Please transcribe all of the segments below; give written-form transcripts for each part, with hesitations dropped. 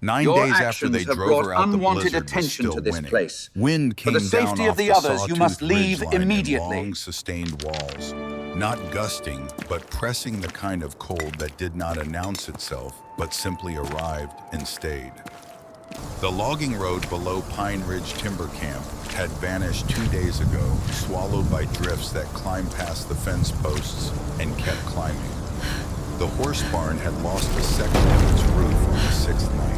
9 Your days after actions they have drove brought her out, the unwanted blizzard was attention still to this winning. place. Wind For the came down safety of off the the others, you must sawtooth leave ridgeline in immediately. long, sustained walls, not gusting, but pressing, the kind of cold that did not announce itself, but simply arrived and stayed. The logging road below Pine Ridge Timber Camp had vanished 2 days ago, swallowed by drifts that climbed past the fence posts and kept climbing. The horse barn had lost a section of its roof on the sixth night.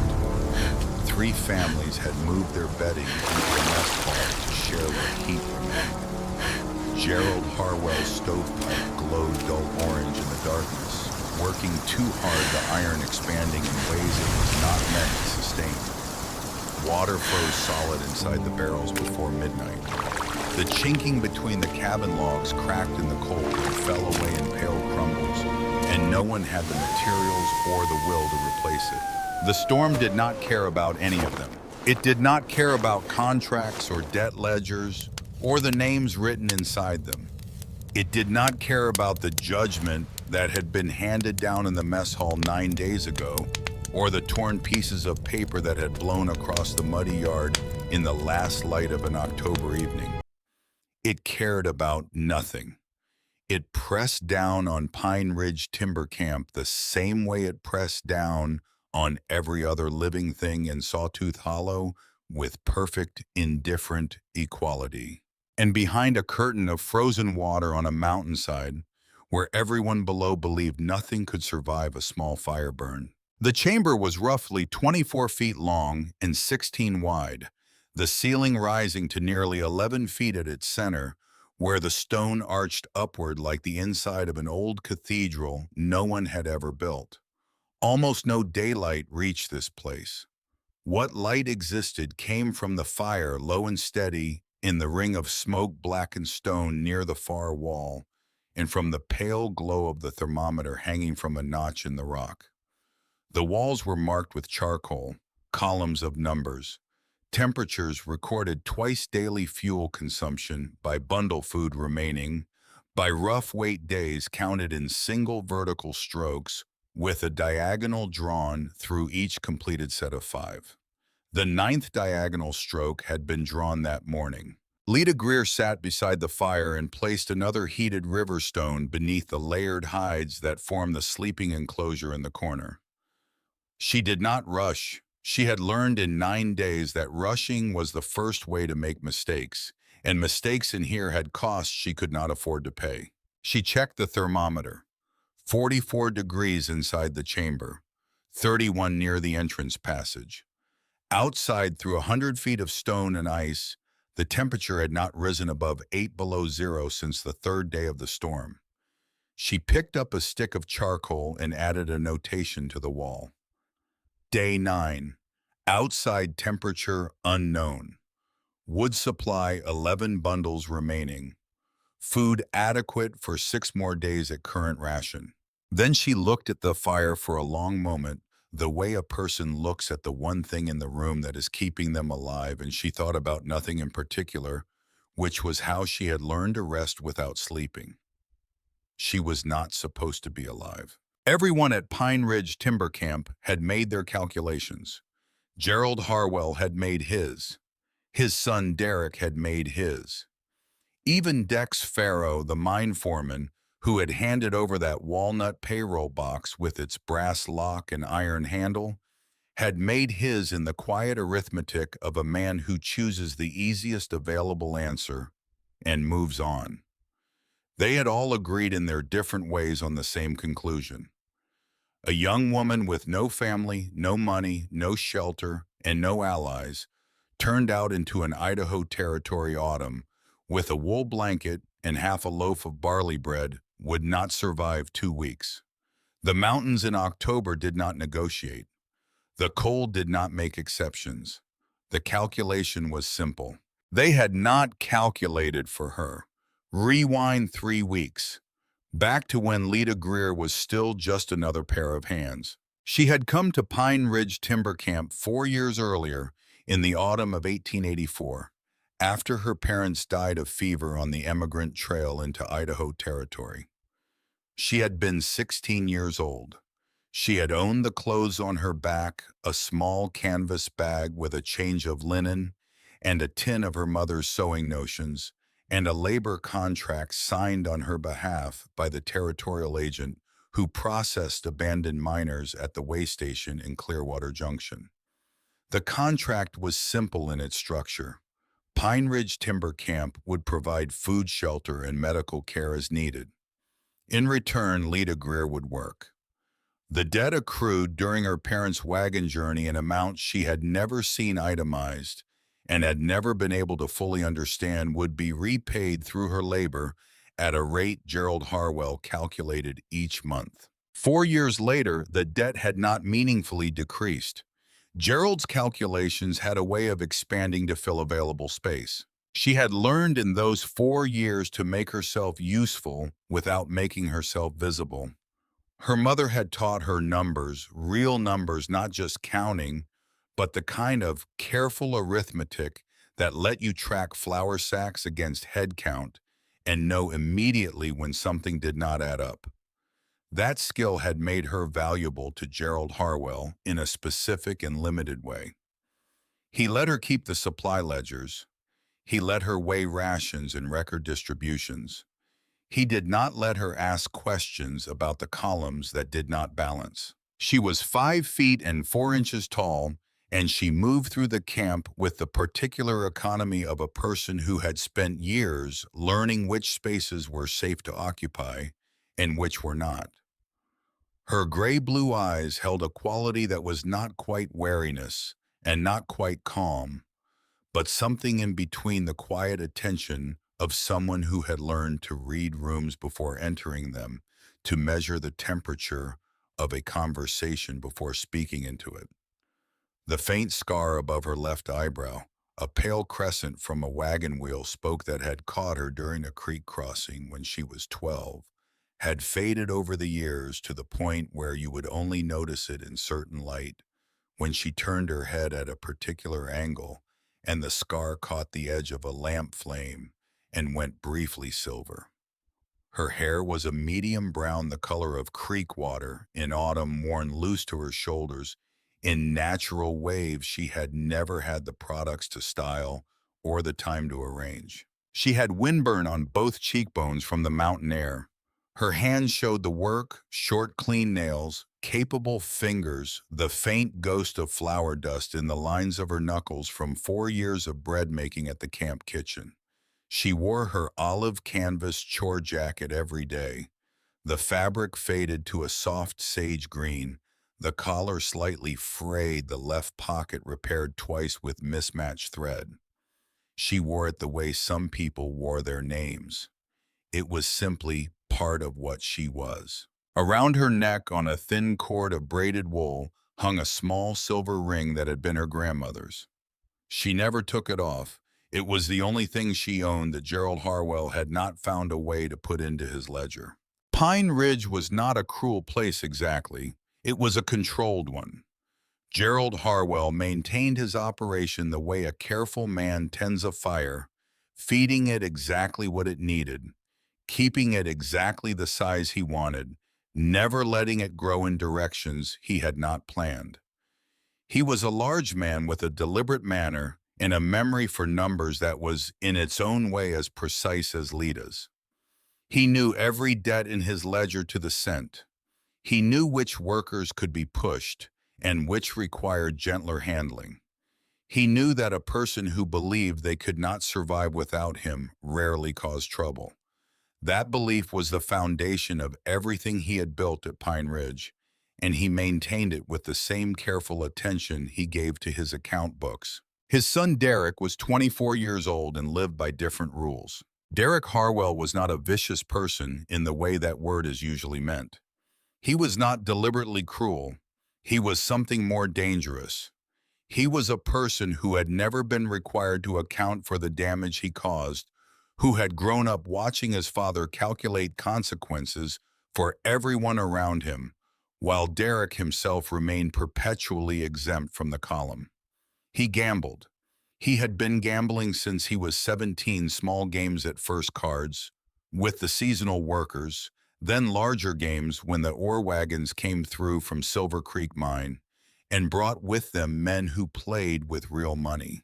3 families had moved their bedding into a nest hall to share what heat remained. Gerald Harwell's stovepipe glowed dull orange in the darkness, working too hard, the iron expanding in ways it was not meant to sustain. Water froze solid inside the barrels before midnight. The chinking between the cabin logs cracked in the cold and fell away in pale crumbles, and no one had the materials or the will to replace it. The storm did not care about any of them. It did not care about contracts or debt ledgers or the names written inside them. It did not care about the judgment that had been handed down in the mess hall 9 days ago, or the torn pieces of paper that had blown across the muddy yard in the last light of an October evening. It cared about nothing. It pressed down on Pine Ridge Timber Camp the same way it pressed down on every other living thing in Sawtooth Hollow, with perfect, indifferent equality. And behind a curtain of frozen water on a mountainside, where everyone below believed nothing could survive a small fire burn. The chamber was roughly 24 feet long and 16 wide, the ceiling rising to nearly 11 feet at its center, where the stone arched upward like the inside of an old cathedral no one had ever built. Almost no daylight reached this place. What light existed came from the fire, low and steady, in the ring of smoke-blackened stone near the far wall, and from the pale glow of the thermometer hanging from a notch in the rock. The walls were marked with charcoal, columns of numbers, temperatures recorded, twice daily fuel consumption by bundle food remaining, by rough weight days counted in single vertical strokes, with a diagonal drawn through each completed set of 5. The 9th diagonal stroke had been drawn that morning. Lita Greer sat beside the fire and placed another heated river stone beneath the layered hides that formed the sleeping enclosure in the corner. She did not rush. She had learned in 9 days that rushing was the first way to make mistakes, and mistakes in here had costs she could not afford to pay. She checked the thermometer. 44 degrees inside the chamber, 31 near the entrance passage. Outside, through 100 feet of stone and ice, the temperature had not risen above 8 below zero since the 3rd day of the storm. She picked up a stick of charcoal and added a notation to the wall. Day 9. Outside temperature unknown. Wood supply 11 bundles remaining. Food adequate for 6 more days at current ration. Then she looked at the fire for a long moment, the way a person looks at the one thing in the room that is keeping them alive, and she thought about nothing in particular, which was how she had learned to rest without sleeping. She was not supposed to be alive. Everyone at Pine Ridge Timber Camp had made their calculations. Gerald Harwell had made his. His son Derek had made his. Even Dex Farrow, the mine foreman, who had handed over that walnut payroll box with its brass lock and iron handle, had made his in the quiet arithmetic of a man who chooses the easiest available answer and moves on. They had all agreed in their different ways on the same conclusion. A young woman with no family, no money, no shelter, and no allies turned out into an Idaho Territory autumn with a wool blanket and half a loaf of barley bread would not survive 2 weeks. The mountains in October did not negotiate. The cold did not make exceptions. The calculation was simple. They had not calculated for her. Rewind 3 weeks. Back to when Lita Greer was still just another pair of hands. She had come to Pine Ridge Timber Camp 4 years earlier, in the autumn of 1884, after her parents died of fever on the emigrant trail into Idaho Territory. She had been 16 years old. She had owned the clothes on her back, a small canvas bag with a change of linen, and a tin of her mother's sewing notions, and a labor contract signed on her behalf by the territorial agent who processed abandoned miners at the way station in Clearwater Junction. The contract was simple in its structure. Pine Ridge Timber Camp would provide food, shelter, and medical care as needed. In return, Lita Greer would work. The debt accrued during her parents' wagon journey in amounts she had never seen itemized and had never been able to fully understand would be repaid through her labor at a rate Gerald Harwell calculated each month. 4 years later, the debt had not meaningfully decreased. Gerald's calculations had a way of expanding to fill available space. She had learned in those 4 years to make herself useful without making herself visible. Her mother had taught her numbers, real numbers, not just counting, but the kind of careful arithmetic that let you track flour sacks against head count and know immediately when something did not add up. That skill had made her valuable to Gerald Harwell in a specific and limited way. He let her keep the supply ledgers. He let her weigh rations and record distributions. He did not let her ask questions about the columns that did not balance. She was 5 feet and 4 inches tall, and she moved through the camp with the particular economy of a person who had spent years learning which spaces were safe to occupy and which were not. Her gray-blue eyes held a quality that was not quite wariness and not quite calm, but something in between, the quiet attention of someone who had learned to read rooms before entering them, to measure the temperature of a conversation before speaking into it. The faint scar above her left eyebrow, a pale crescent from a wagon wheel spoke that had caught her during a creek crossing when she was 12, had faded over the years to the point where you would only notice it in certain light, when she turned her head at a particular angle and the scar caught the edge of a lamp flame and went briefly silver. Her hair was a medium brown, the color of creek water in autumn, worn loose to her shoulders in natural waves she had never had the products to style or the time to arrange. She had windburn on both cheekbones from the mountain air. Her hands showed the work, short, clean nails, capable fingers, the faint ghost of flour dust in the lines of her knuckles from 4 years of bread making at the camp kitchen. She wore her olive canvas chore jacket every day. The fabric faded to a soft sage green, the collar slightly frayed, the left pocket repaired twice with mismatched thread. She wore it the way some people wore their names. It was simply part of what she was. Around her neck, on a thin cord of braided wool, hung a small silver ring that had been her grandmother's. She never took it off. It was the only thing she owned that Gerald Harwell had not found a way to put into his ledger. Pine Ridge was not a cruel place exactly. It was a controlled one. Gerald Harwell maintained his operation the way a careful man tends a fire, feeding it exactly what it needed, keeping it exactly the size he wanted, never letting it grow in directions he had not planned. He was a large man with a deliberate manner and a memory for numbers that was in its own way as precise as Lita's. He knew every debt in his ledger to the cent. He knew which workers could be pushed and which required gentler handling. He knew that a person who believed they could not survive without him rarely caused trouble. That belief was the foundation of everything he had built at Pine Ridge, and he maintained it with the same careful attention he gave to his account books. His son Derek was 24 years old and lived by different rules. Derek Harwell was not a vicious person in the way that word is usually meant. He was not deliberately cruel. He was something more dangerous. He was a person who had never been required to account for the damage he caused, who had grown up watching his father calculate consequences for everyone around him, while Derek himself remained perpetually exempt from the column. He gambled. He had been gambling since he was 17, small games at first cards, with the seasonal workers, Then larger games when the ore wagons came through from Silver Creek Mine and brought with them men who played with real money.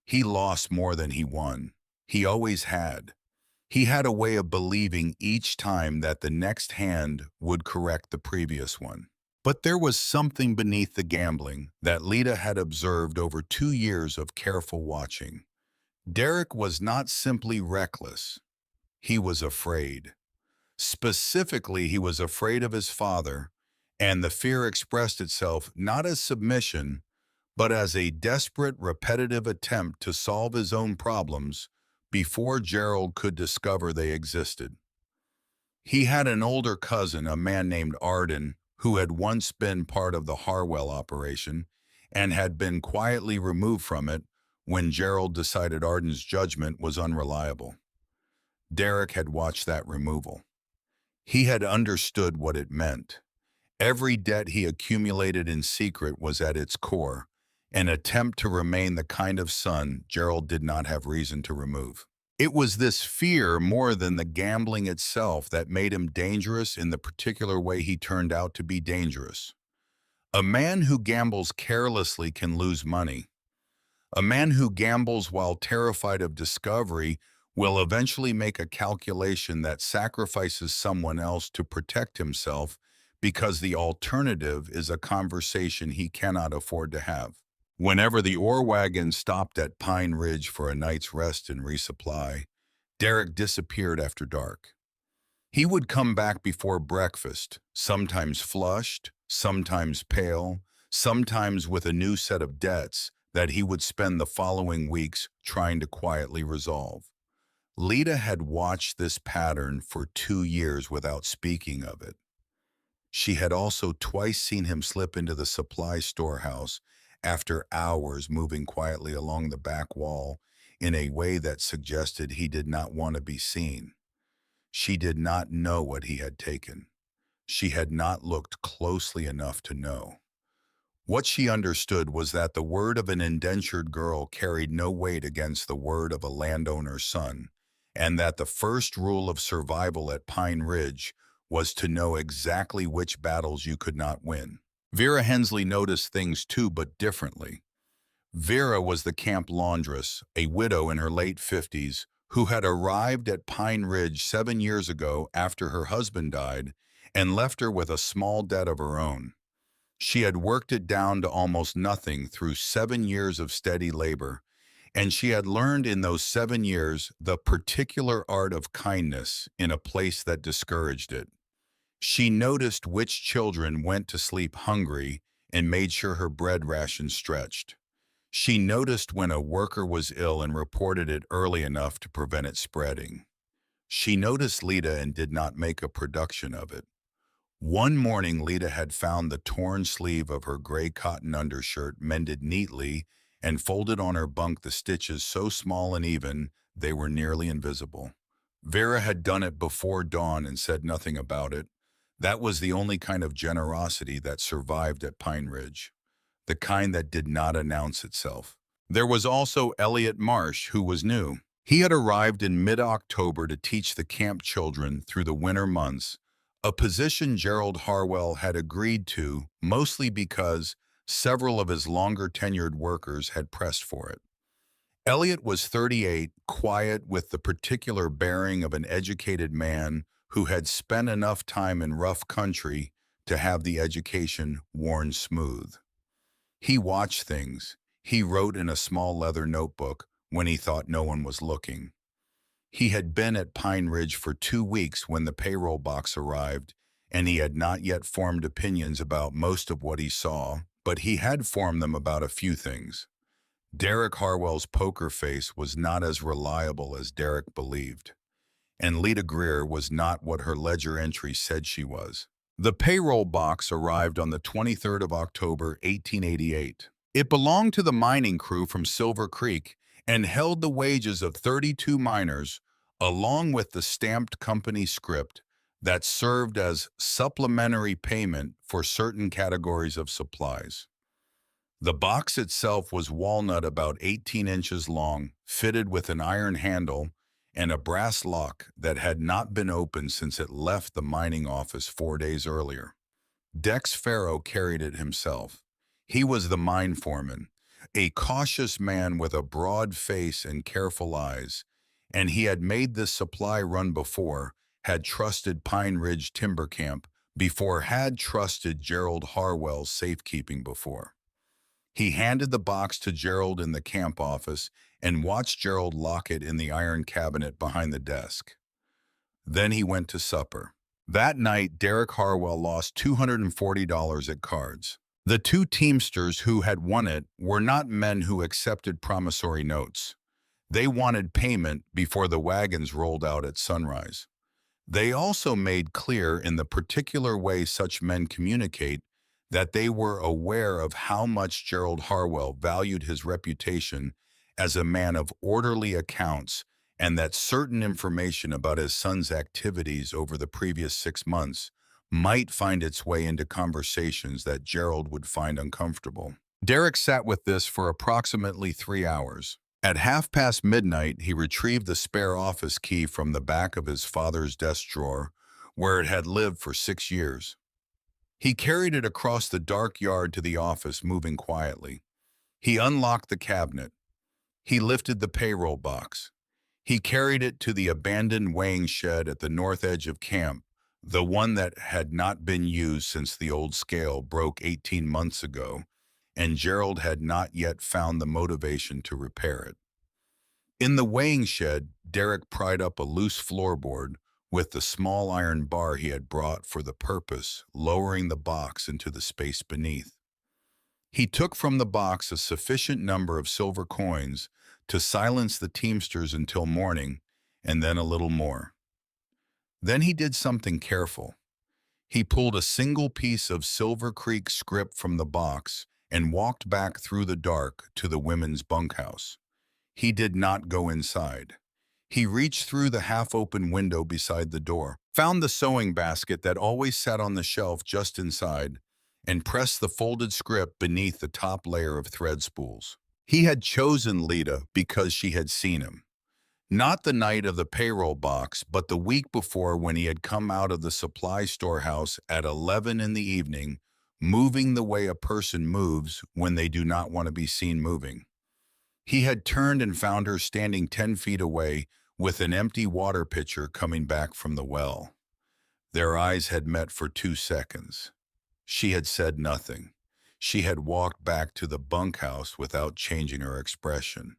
He lost more than he won. He always had. He had a way of believing each time that the next hand would correct the previous one. But there was something beneath the gambling that Lita had observed over 2 years of careful watching. Derek was not simply reckless. He was afraid. Specifically, he was afraid of his father, and the fear expressed itself not as submission, but as a desperate, repetitive attempt to solve his own problems before Gerald could discover they existed. He had an older cousin, a man named Arden, who had once been part of the Harwell operation and had been quietly removed from it when Gerald decided Arden's judgment was unreliable. Derek had watched that removal. He had understood what it meant. Every debt he accumulated in secret was at its core an attempt to remain the kind of son Gerald did not have reason to remove. It was this fear more than the gambling itself that made him dangerous in the particular way he turned out to be dangerous. A man who gambles carelessly can lose money. A man who gambles while terrified of discovery will eventually make a calculation that sacrifices someone else to protect himself because the alternative is a conversation he cannot afford to have. Whenever the ore wagon stopped at Pine Ridge for a night's rest and resupply, Derek disappeared after dark. He would come back before breakfast, sometimes flushed, sometimes pale, sometimes with a new set of debts that he would spend the following weeks trying to quietly resolve. Lita had watched this pattern for 2 years without speaking of it. She had also twice seen him slip into the supply storehouse after hours moving quietly along the back wall in a way that suggested he did not want to be seen. She did not know what he had taken. She had not looked closely enough to know. What she understood was that the word of an indentured girl carried no weight against the word of a landowner's son, and that the first rule of survival at Pine Ridge was to know exactly which battles you could not win. Vera Hensley noticed things too, but differently. Vera was the camp laundress, a widow in her late 50s, who had arrived at Pine Ridge 7 years ago after her husband died and left her with a small debt of her own. She had worked it down to almost nothing through 7 years of steady labor, and she had learned in those 7 years the particular art of kindness in a place that discouraged it. She noticed which children went to sleep hungry and made sure her bread ration stretched. She noticed when a worker was ill and reported it early enough to prevent it spreading. She noticed Lita and did not make a production of it. One morning, Lita had found the torn sleeve of her gray cotton undershirt mended neatly and folded on her bunk, the stitches so small and even they were nearly invisible. Vera had done it before dawn and said nothing about it. That was the only kind of generosity that survived at Pine Ridge, the kind that did not announce itself. There was also Elliot Marsh, who was new. He had arrived in mid-October to teach the camp children through the winter months, a position Gerald Harwell had agreed to mostly because several of his longer-tenured workers had pressed for it. Elliot was 38, quiet, with the particular bearing of an educated man who had spent enough time in rough country to have the education worn smooth. He watched things. He wrote in a small leather notebook when he thought no one was looking. He had been at Pine Ridge for 2 weeks when the payroll box arrived, and he had not yet formed opinions about most of what he saw, but he had formed them about a few things. Derek Harwell's poker face was not as reliable as Derek believed, and Lita Greer was not what her ledger entry said she was. The payroll box arrived on the 23rd of October, 1888. It belonged to the mining crew from Silver Creek and held the wages of 32 miners, along with the stamped company script that served as supplementary payment for certain categories of supplies. The box itself was walnut, about 18 inches long, fitted with an iron handle, and a brass lock that had not been opened since it left the mining office 4 days earlier. Dex Farrow carried it himself. He was the mine foreman, a cautious man with a broad face and careful eyes, and he had made this supply run before, had trusted Pine Ridge Timber Camp before, had trusted Gerald Harwell's safekeeping before. He handed the box to Gerald in the camp office and watched Gerald lock it in the iron cabinet behind the desk. Then he went to supper. That night, Derek Harwell lost $240 at cards. The two teamsters who had won it were not men who accepted promissory notes. They wanted payment before the wagons rolled out at sunrise. They also made clear in the particular way such men communicate that they were aware of how much Gerald Harwell valued his reputation as a man of orderly accounts, and that certain information about his son's activities over the previous 6 months might find its way into conversations that Gerald would find uncomfortable. Derek sat with this for approximately 3 hours. At midnight, he retrieved the spare office key from the back of his father's desk drawer, where it had lived for 6 years. He carried it across the dark yard to the office, moving quietly. He unlocked the cabinet. He lifted the payroll box. He carried it to the abandoned weighing shed at the north edge of camp, the one that had not been used since the old scale broke 18 months ago, and Gerald had not yet found the motivation to repair it. In the weighing shed, Derek pried up a loose floorboard with the small iron bar he had brought for the purpose, lowering the box into the space beneath. He took from the box a sufficient number of silver coins to silence the teamsters until morning, and then a little more. Then he did something careful. He pulled a single piece of Silver Creek script from the box and walked back through the dark to the women's bunkhouse. He did not go inside. He reached through the half-open window beside the door, found the sewing basket that always sat on the shelf just inside, and pressed the folded script beneath the top layer of thread spools. He had chosen Lita because she had seen him. Not the night of the payroll box, but the week before, when he had come out of the supply storehouse at 11 in the evening, moving the way a person moves when they do not want to be seen moving. He had turned and found her standing 10 feet away with an empty water pitcher coming back from the well. Their eyes had met for 2 seconds. She had said nothing. She had walked back to the bunkhouse without changing her expression.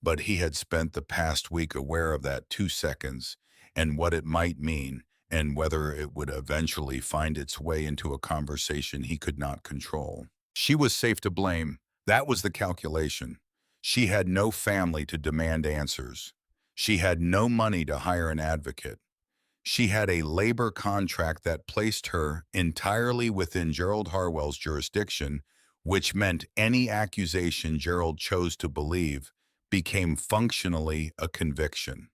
But he had spent the past week aware of that 2 seconds and what it might mean, and whether it would eventually find its way into a conversation he could not control. She was safe to blame. That was the calculation. She had no family to demand answers. She had no money to hire an advocate. She had a labor contract that placed her entirely within Gerald Harwell's jurisdiction, which meant any accusation Gerald chose to believe became functionally a conviction.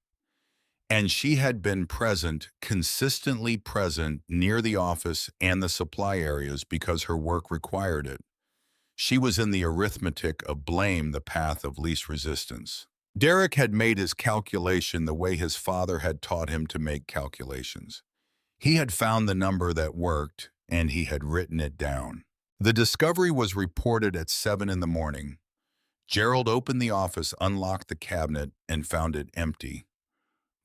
And she had been present, consistently present, near the office and the supply areas because her work required it. She was in the arithmetic of blame, the path of least resistance. Derek had made his calculation the way his father had taught him to make calculations. He had found the number that worked, and he had written it down. The discovery was reported at 7 in the morning. Gerald opened the office, unlocked the cabinet, and found it empty.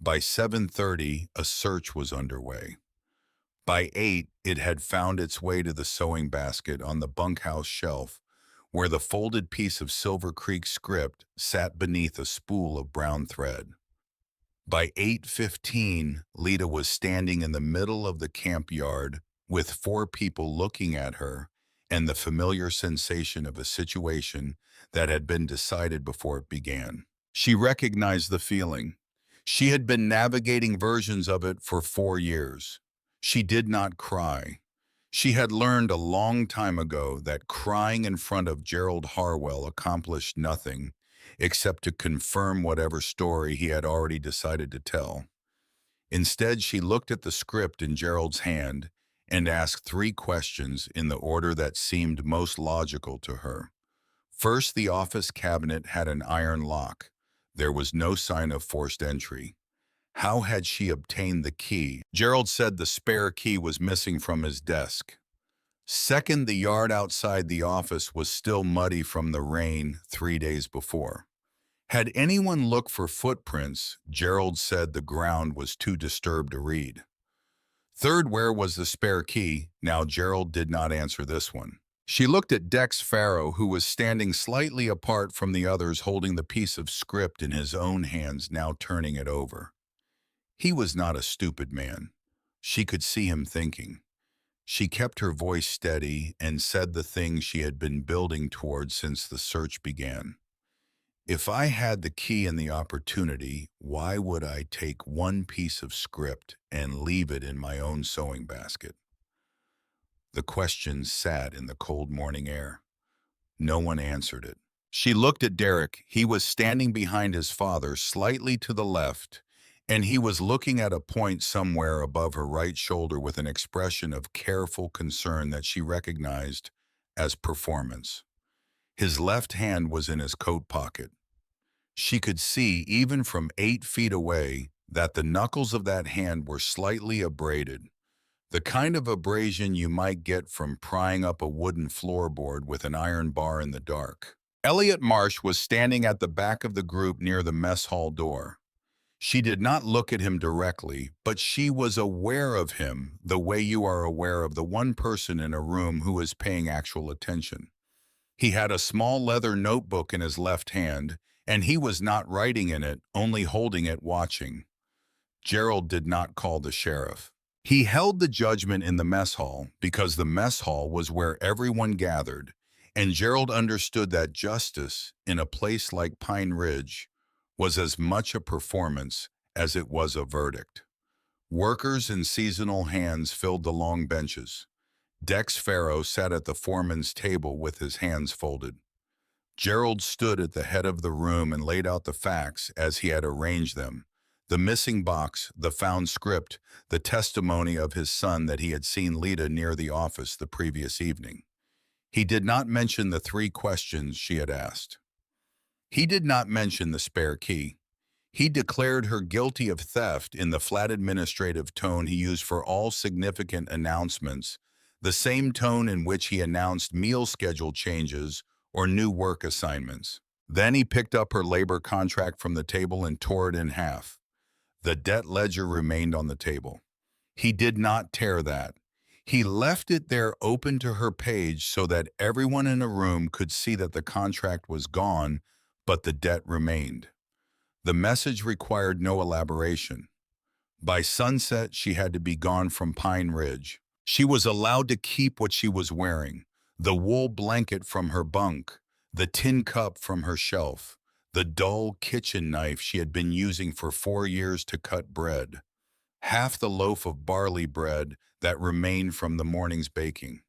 By 7:30, a search was underway. By 8, it had found its way to the sewing basket on the bunkhouse shelf, where the folded piece of Silver Creek script sat beneath a spool of brown thread. By 8:15, Lita was standing in the middle of the camp yard with 4 people looking at her, and the familiar sensation of a situation that had been decided before it began. She recognized the feeling. She had been navigating versions of it for 4 years. She did not cry. She had learned a long time ago that crying in front of Gerald Harwell accomplished nothing except to confirm whatever story he had already decided to tell. Instead, she looked at the script in Gerald's hand and asked 3 questions in the order that seemed most logical to her. First, the office cabinet had an iron lock. There was no sign of forced entry. How had she obtained the key? Gerald said the spare key was missing from his desk. Second, the yard outside the office was still muddy from the rain 3 days before. Had anyone looked for footprints, Gerald said the ground was too disturbed to read. Third, where was the spare key? Now Gerald did not answer this one. She looked at Dex Farrow, who was standing slightly apart from the others holding the piece of script in his own hands, now turning it over. He was not a stupid man. She could see him thinking. She kept her voice steady and said the thing she had been building towards since the search began. If I had the key and the opportunity, why would I take one piece of script and leave it in my own sewing basket? The question sat in the cold morning air. No one answered it. She looked at Derek. He was standing behind his father, slightly to the left, and he was looking at a point somewhere above her right shoulder with an expression of careful concern that she recognized as performance. His left hand was in his coat pocket. She could see, even from 8 feet away, that the knuckles of that hand were slightly abraded, the kind of abrasion you might get from prying up a wooden floorboard with an iron bar in the dark. Elliot Marsh was standing at the back of the group near the mess hall door. She did not look at him directly, but she was aware of him the way you are aware of the one person in a room who is paying actual attention. He had a small leather notebook in his left hand, and he was not writing in it, only holding it, watching. Gerald did not call the sheriff. He held the judgment in the mess hall because the mess hall was where everyone gathered, and Gerald understood that justice in a place like Pine Ridge was as much a performance as it was a verdict. Workers and seasonal hands filled the long benches. Dex Farrow sat at the foreman's table with his hands folded. Gerald stood at the head of the room and laid out the facts as he had arranged them. The missing box, the found script, the testimony of his son that he had seen Lita near the office the previous evening. He did not mention the 3 questions she had asked. He did not mention the spare key. He declared her guilty of theft in the flat administrative tone he used for all significant announcements, the same tone in which he announced meal schedule changes or new work assignments. Then he picked up her labor contract from the table and tore it in half. The debt ledger remained on the table. He did not tear that. He left it there open to her page so that everyone in a room could see that the contract was gone, but the debt remained. The message required no elaboration. By sunset, she had to be gone from Pine Ridge. She was allowed to keep what she was wearing, the wool blanket from her bunk, the tin cup from her shelf, the dull kitchen knife she had been using for 4 years to cut bread, half the loaf of barley bread that remained from the morning's baking.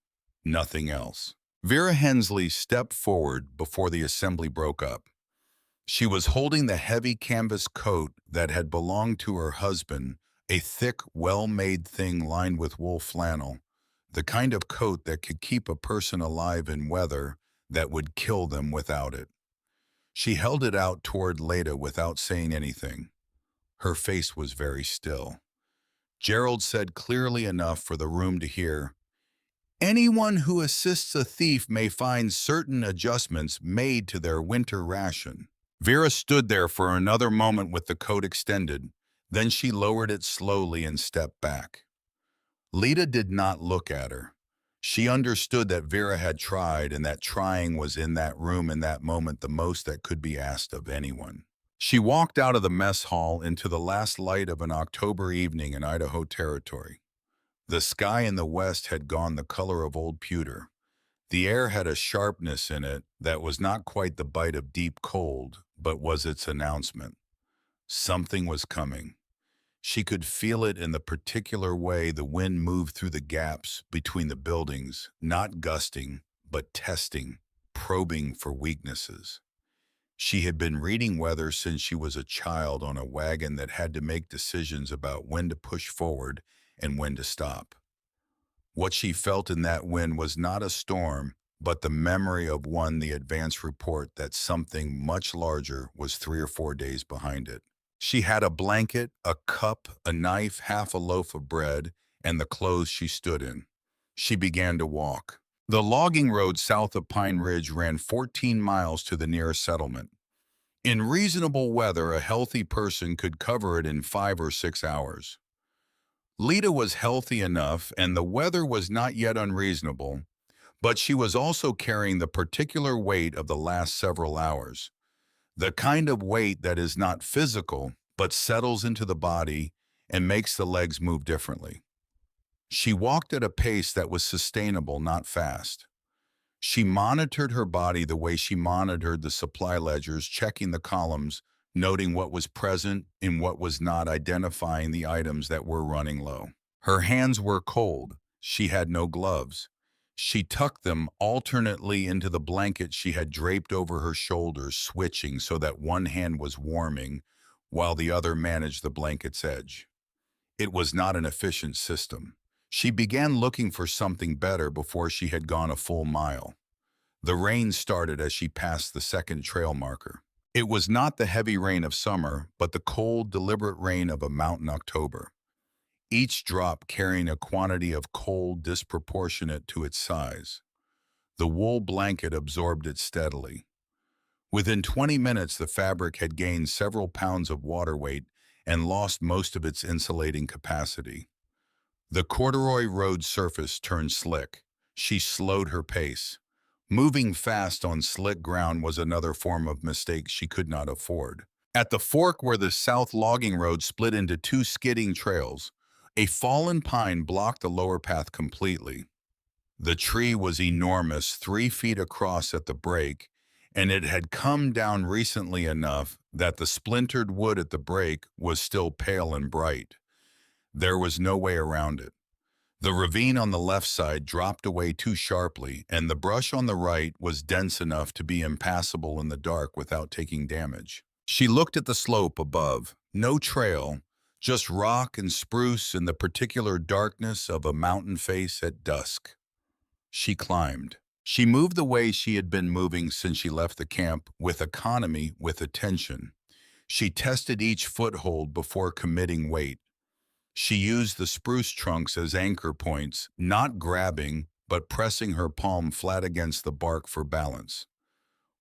Nothing else. Vera Hensley stepped forward before the assembly broke up. She was holding the heavy canvas coat that had belonged to her husband, a thick, well-made thing lined with wool flannel, the kind of coat that could keep a person alive in weather that would kill them without it. She held it out toward Leda without saying anything. Her face was very still. Gerald said clearly enough for the room to hear, "Anyone who assists a thief may find certain adjustments made to their winter ration." Vera stood there for another moment with the coat extended, then she lowered it slowly and stepped back. Lita did not look at her. She understood that Vera had tried and that trying was in that room in that moment the most that could be asked of anyone. She walked out of the mess hall into the last light of an October evening in Idaho Territory. The sky in the west had gone the color of old pewter. The air had a sharpness in it that was not quite the bite of deep cold, but was its announcement. Something was coming. She could feel it in the particular way the wind moved through the gaps between the buildings, not gusting, but testing, probing for weaknesses. She had been reading weather since she was a child on a wagon that had to make decisions about when to push forward and when to stop. What she felt in that wind was not a storm, but the memory of the advance report that something much larger was 3 or 4 days behind it. She had a blanket, a cup, a knife, half a loaf of bread, and the clothes she stood in. She began to walk. The logging road south of Pine Ridge ran 14 miles to the nearest settlement. In reasonable weather, a healthy person could cover it in 5 or 6 hours. Lita was healthy enough, and the weather was not yet unreasonable, but she was also carrying the particular weight of the last several hours. The kind of weight that is not physical, but settles into the body and makes the legs move differently. She walked at a pace that was sustainable, not fast. She monitored her body the way she monitored the supply ledgers, checking the columns, noting what was present and what was not, identifying the items that were running low. Her hands were cold. She had no gloves. She tucked them alternately into the blanket she had draped over her shoulders, switching so that one hand was warming while the other managed the blanket's edge. It was not an efficient system. She began looking for something better before she had gone a full mile. The rain started as she passed the second trail marker. It was not the heavy rain of summer, but the cold, deliberate rain of a mountain October, each drop carrying a quantity of cold disproportionate to its size. The wool blanket absorbed it steadily. Within 20 minutes, the fabric had gained several pounds of water weight and lost most of its insulating capacity. The corduroy road surface turned slick. She slowed her pace. Moving fast on slick ground was another form of mistake she could not afford. At the fork where the south logging road split into two skidding trails, a fallen pine blocked the lower path completely. The tree was enormous, 3 feet across at the break, and it had come down recently enough that the splintered wood at the break was still pale and bright. There was no way around it. The ravine on the left side dropped away too sharply, and the brush on the right was dense enough to be impassable in the dark without taking damage. She looked at the slope above. No trail, just rock and spruce in the particular darkness of a mountain face at dusk. She climbed. She moved the way she had been moving since she left the camp, with economy, with attention. She tested each foothold before committing weight. She used the spruce trunks as anchor points, not grabbing, but pressing her palm flat against the bark for balance.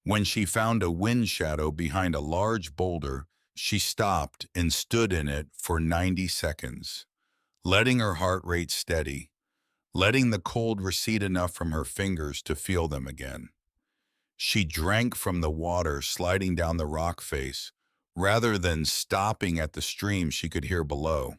When she found a wind shadow behind a large boulder, she stopped and stood in it for 90 seconds, letting her heart rate steady, letting the cold recede enough from her fingers to feel them again. She drank from the water sliding down the rock face, rather than stopping at the stream she could hear below,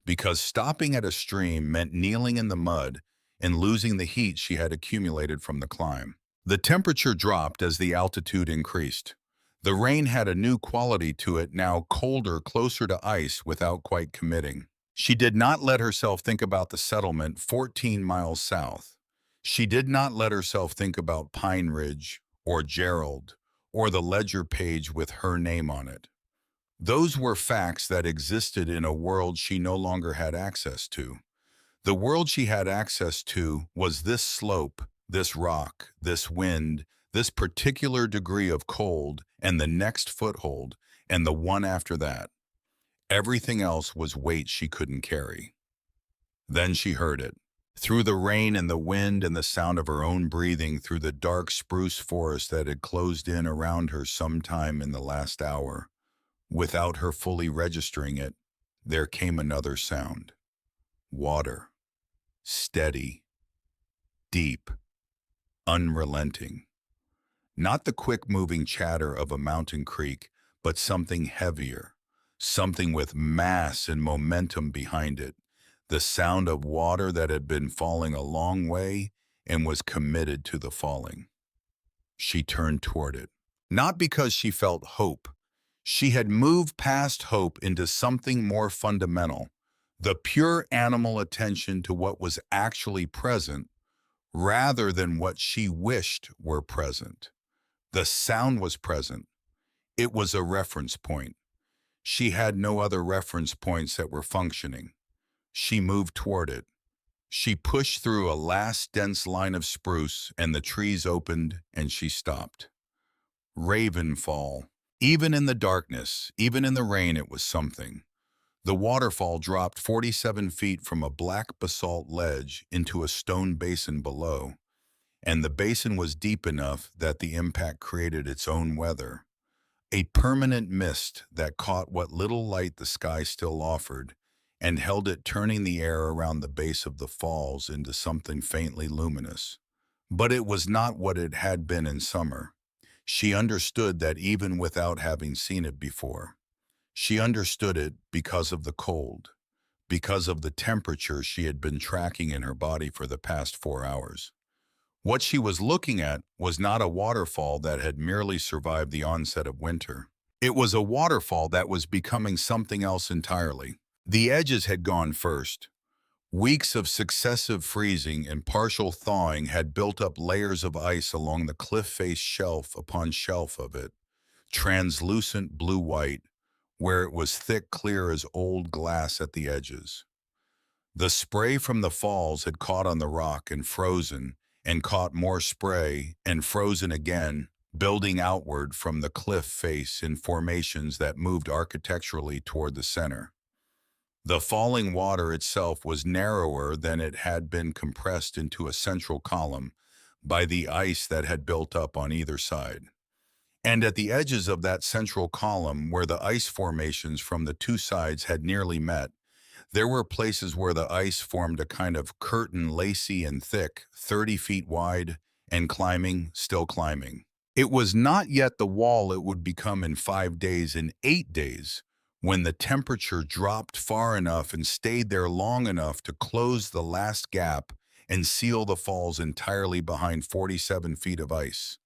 because stopping at a stream meant kneeling in the mud and losing the heat she had accumulated from the climb. The temperature dropped as the altitude increased. The rain had a new quality to it, now colder, closer to ice without quite committing. She did not let herself think about the settlement 14 miles south. She did not let herself think about Pine Ridge or Gerald or the ledger page with her name on it. Those were facts that existed in a world she no longer had access to. The world she had access to was this slope, this rock, this wind, this particular degree of cold, and the next foothold, and the one after that. Everything else was weight she couldn't carry. Then she heard it. Through the rain and the wind and the sound of her own breathing through the dark spruce forest that had closed in around her sometime in the last hour. Without her fully registering it, there came another sound. Water. Steady. Deep. Unrelenting. Not the quick-moving chatter of a mountain creek, but something heavier, something with mass and momentum behind it, the sound of water that had been falling a long way and was committed to the falling. She turned toward it, not because she felt hope. She had moved past hope into something more fundamental, the pure animal attention to what was actually present rather than what she wished were present. The sound was present. It was a reference point. She had no other reference points that were functioning. She moved toward it. She pushed through a last dense line of spruce, and the trees opened, and she stopped. Ravenfall. Even in the darkness, even in the rain, it was something. The waterfall dropped 47 feet from a black basalt ledge into a stone basin below, and the basin was deep enough that the impact created its own weather. A permanent mist that caught what little light the sky still offered and held it, turning the air around the base of the falls into something faintly luminous. But it was not what it had been in summer. She understood that even without having seen it before. She understood it because of the cold, because of the temperature she had been tracking in her body for the past 4 hours. What she was looking at was not a waterfall that had merely survived the onset of winter. It was a waterfall that was becoming something else entirely. The edges had gone first. Weeks of successive freezing and partial thawing had built up layers of ice along the cliff-face shelf upon shelf of it, translucent blue-white, where it was thick, clear as old glass at the edges. The spray from the falls had caught on the rock and caught more spray and frozen again, building outward from the cliff face in formations that moved architecturally toward the center. The falling water itself was narrower than it had been, compressed into a central column by the ice that had built up on either side. And at the edges of that central column, where the ice formations from the two sides had nearly met, there were places where the ice formed a kind of curtain, lacy and thick, 30 feet wide, and climbing, still climbing. It was not yet the wall it would become in 5 days, in 8 days, when the temperature dropped far enough and stayed there long enough to close the last gap and seal the falls entirely behind 47 feet of ice.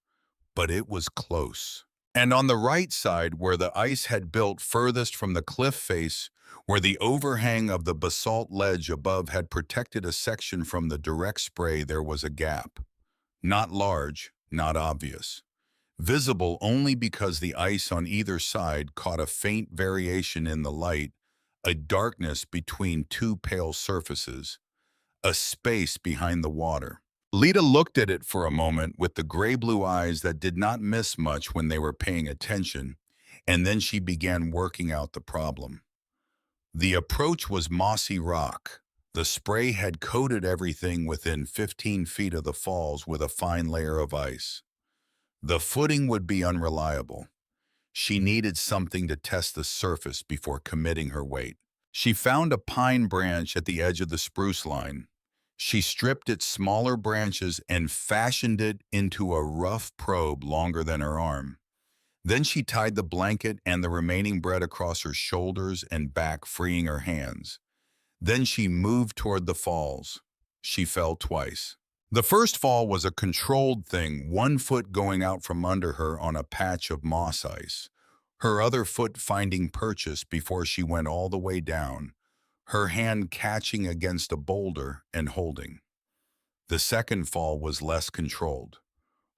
But it was close. And on the right side, where the ice had built furthest from the cliff face, where the overhang of the basalt ledge above had protected a section from the direct spray, there was a gap. Not large, not obvious. Visible only because the ice on either side caught a faint variation in the light, a darkness between two pale surfaces, a space behind the water. Lita looked at it for a moment with the gray-blue eyes that did not miss much when they were paying attention, and then she began working out the problem. The approach was mossy rock. The spray had coated everything within 15 feet of the falls with a fine layer of ice. The footing would be unreliable. She needed something to test the surface before committing her weight. She found a pine branch at the edge of the spruce line. She stripped its smaller branches and fashioned it into a rough probe longer than her arm. Then she tied the blanket and the remaining bread across her shoulders and back, freeing her hands. Then she moved toward the falls. She fell twice. The first fall was a controlled thing, one foot going out from under her on a patch of moss ice, her other foot finding purchase before she went all the way down, her hand catching against a boulder and holding. The second fall was less controlled.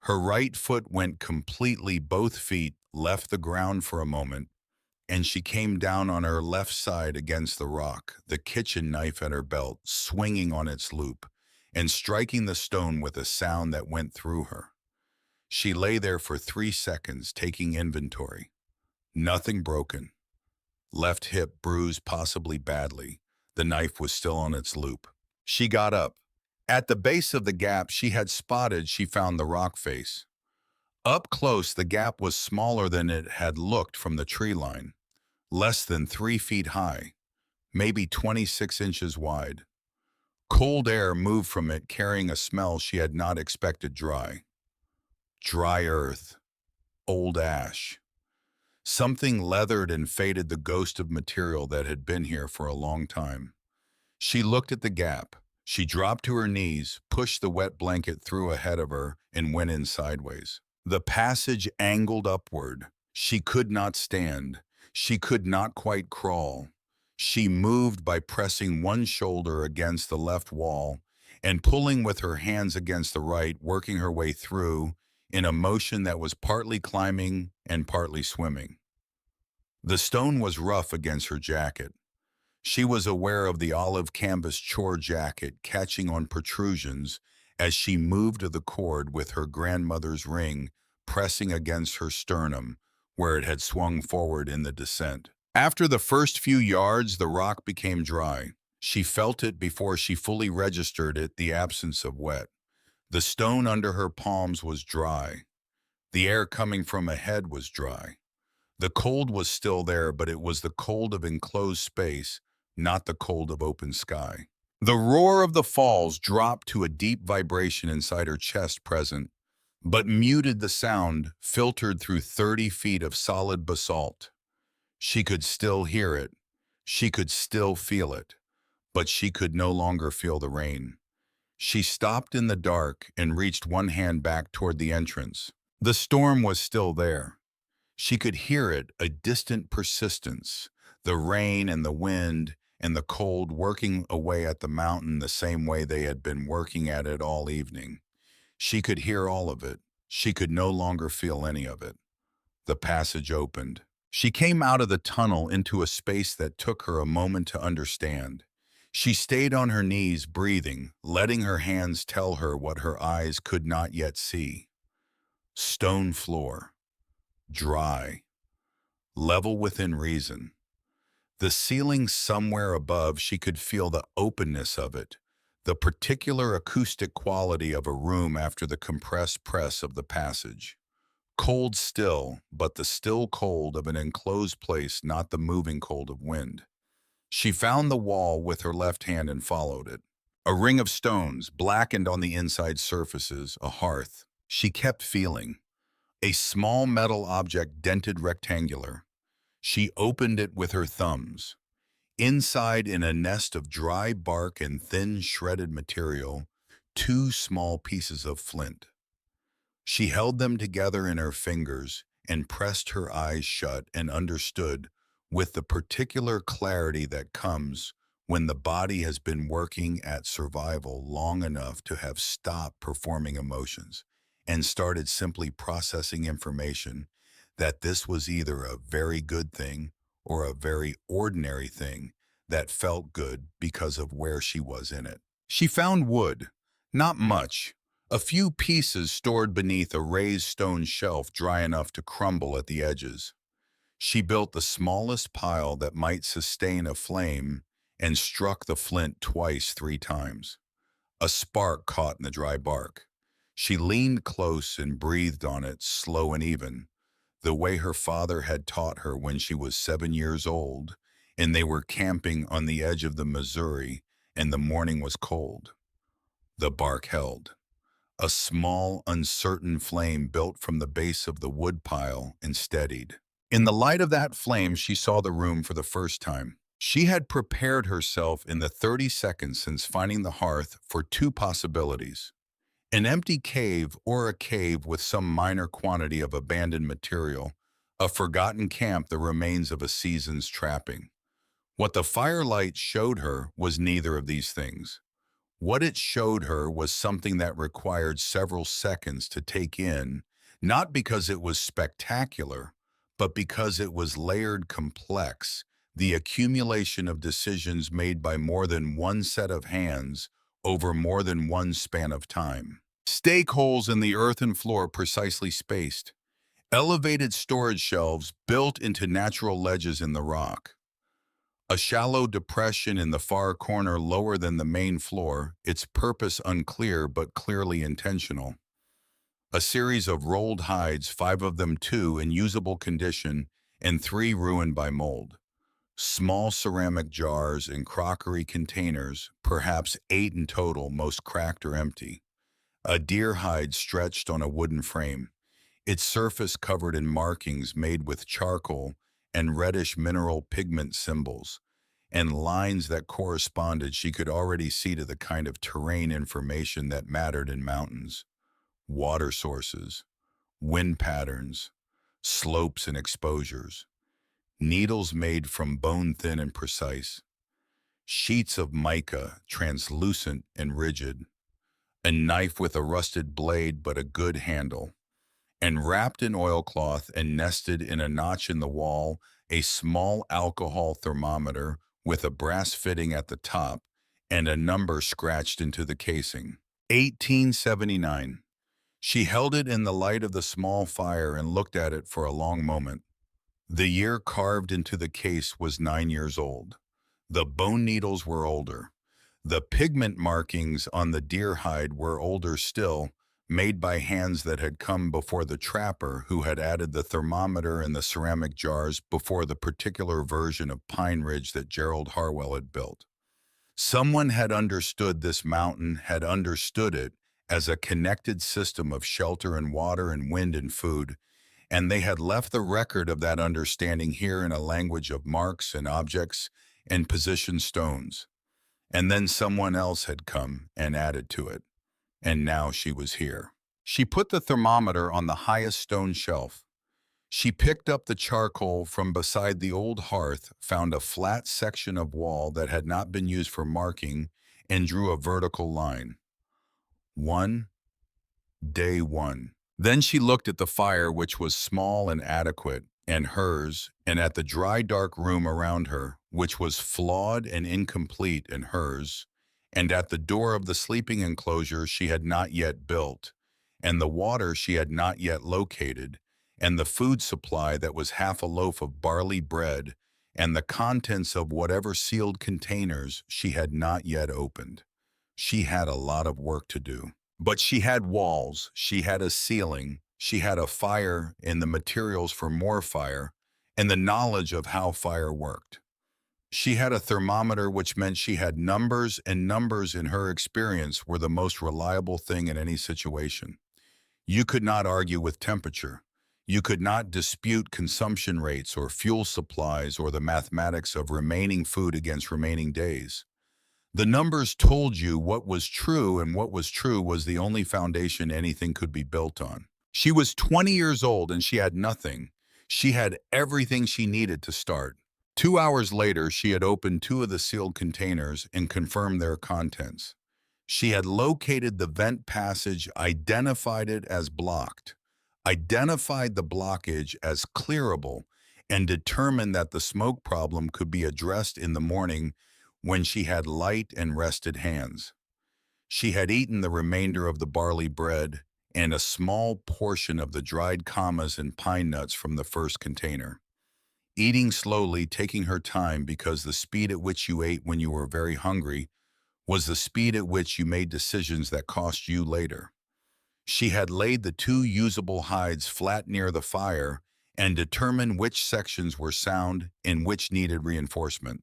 Her right foot went completely, both feet left the ground for a moment, and she came down on her left side against the rock, the kitchen knife at her belt swinging on its loop and striking the stone with a sound that went through her. She lay there for 3 seconds, taking inventory. Nothing broken. Left hip bruised, possibly badly. The knife was still on its loop. She got up. At the base of the gap she found the rock face. Up close, the gap was smaller than it had looked from the tree line. Less than 3 feet high, maybe 26 inches wide. Cold air moved from it, carrying a smell she had not expected. Dry earth, old ash. Something leathered and faded, the ghost of material that had been here for a long time. She looked at the gap. She dropped to her knees, pushed the wet blanket through ahead of her, and went in sideways. The passage angled upward. She could not stand. She could not quite crawl. She moved by pressing one shoulder against the left wall and pulling with her hands against the right, working her way through in a motion that was partly climbing and partly swimming. The stone was rough against her jacket. She was aware of the olive canvas chore jacket catching on protrusions as she moved to the cord with her grandmother's ring pressing against her sternum, where it had swung forward in the descent. After the first few yards, the rock became dry. She felt it before she fully registered it, the absence of wet. The stone under her palms was dry. The air coming from ahead was dry. The cold was still there, but it was the cold of enclosed space, not the cold of open sky. The roar of the falls dropped to a deep vibration inside her chest present, but muted the sound filtered through 30 feet of solid basalt. She could still hear it. She could still feel it, but she could no longer feel the rain. She stopped in the dark and reached one hand back toward the entrance. The storm was still there. She could hear it, a distant persistence, the rain and the wind and the cold working away at the mountain the same way they had been working at it all evening. She could hear all of it. She could no longer feel any of it. The passage opened. She came out of the tunnel into a space that took her a moment to understand. She stayed on her knees, breathing, letting her hands tell her what her eyes could not yet see. Stone floor. Dry. Level within reason. The ceiling somewhere above, she could feel the openness of it, the particular acoustic quality of a room after the compressed press of the passage. Cold still, but the still cold of an enclosed place, not the moving cold of wind. She found the wall with her left hand and followed it. A ring of stones, blackened on the inside surfaces, a hearth. She kept feeling. A small metal object, dented rectangular. She opened it with her thumbs. Inside, in a nest of dry bark and thin shredded material, two small pieces of flint. She held them together in her fingers and pressed her eyes shut and understood with the particular clarity that comes when the body has been working at survival long enough to have stopped performing emotions and started simply processing information, that this was either a very good thing or a very ordinary thing that felt good because of where she was in it. She found wood, not much, a few pieces stored beneath a raised stone shelf dry enough to crumble at the edges. She built the smallest pile that might sustain a flame and struck the flint twice, 3 times. A spark caught in the dry bark. She leaned close and breathed on it, slow and even, the way her father had taught her when she was 7 years old, and they were camping on the edge of the Missouri, and the morning was cold. The bark held. A small, uncertain flame built from the base of the wood pile and steadied. In the light of that flame, she saw the room for the first time. She had prepared herself in the 30 seconds since finding the hearth for 2 possibilities. An empty cave or a cave with some minor quantity of abandoned material, a forgotten camp, the remains of a season's trapping. What the firelight showed her was neither of these things. What it showed her was something that required several seconds to take in, not because it was spectacular, but because it was layered, complex, the accumulation of decisions made by more than one set of hands over more than one span of time. Stake holes in the earthen floor precisely spaced. Elevated storage shelves built into natural ledges in the rock. A shallow depression in the far corner lower than the main floor, its purpose unclear but clearly intentional. A series of rolled hides, 5 of them 2 in usable condition and 3 ruined by mold. Small ceramic jars and crockery containers, perhaps 8 in total, most cracked or empty. A deer hide stretched on a wooden frame, its surface covered in markings made with charcoal and reddish mineral pigment symbols, and lines that corresponded, she could already see, to the kind of terrain information that mattered in mountains. Water sources, wind patterns, slopes and exposures. Needles made from bone thin and precise. Sheets of mica, translucent and rigid. A knife with a rusted blade but a good handle. And wrapped in oilcloth and nested in a notch in the wall, a small alcohol thermometer with a brass fitting at the top and a number scratched into the casing. 1879. She held it in the light of the small fire and looked at it for a long moment. The year carved into the case was 9 years old. The bone needles were older. The pigment markings on the deer hide were older still, made by hands that had come before the trapper who had added the thermometer and the ceramic jars before the particular version of Pine Ridge that Gerald Harwell had built. Someone had understood this mountain, had understood it as a connected system of shelter and water and wind and food, and they had left the record of that understanding here in a language of marks and objects and position stones. And then someone else had come and added to it, and now she was here. She put the thermometer on the highest stone shelf. She picked up the charcoal from beside the old hearth, found a flat section of wall that had not been used for marking, and drew a vertical line. One, day one. Then she looked at the fire, which was small and adequate, and hers, and at the dry, dark room around her, which was flawed and incomplete, and hers, and at the door of the sleeping enclosure she had not yet built, and the water she had not yet located, and the food supply that was half a loaf of barley bread, and the contents of whatever sealed containers she had not yet opened. She had a lot of work to do. But she had walls, she had a ceiling, she had a fire and the materials for more fire, and the knowledge of how fire worked. She had a thermometer, which meant she had numbers, and numbers in her experience were the most reliable thing in any situation. You could not argue with temperature. You could not dispute consumption rates or fuel supplies or the mathematics of remaining food against remaining days. The numbers told you what was true, and what was true was the only foundation anything could be built on. She was 20 years old and she had nothing. She had everything she needed to start. 2 hours later, she had opened two of the sealed containers and confirmed their contents. She had located the vent passage, identified it as blocked, identified the blockage as clearable, and determined that the smoke problem could be addressed in the morning when she had light and rested hands. She had eaten the remainder of the barley bread and a small portion of the dried camas and pine nuts from the first container. Eating slowly, taking her time, because the speed at which you ate when you were very hungry was the speed at which you made decisions that cost you later. She had laid the two usable hides flat near the fire and determined which sections were sound and which needed reinforcement.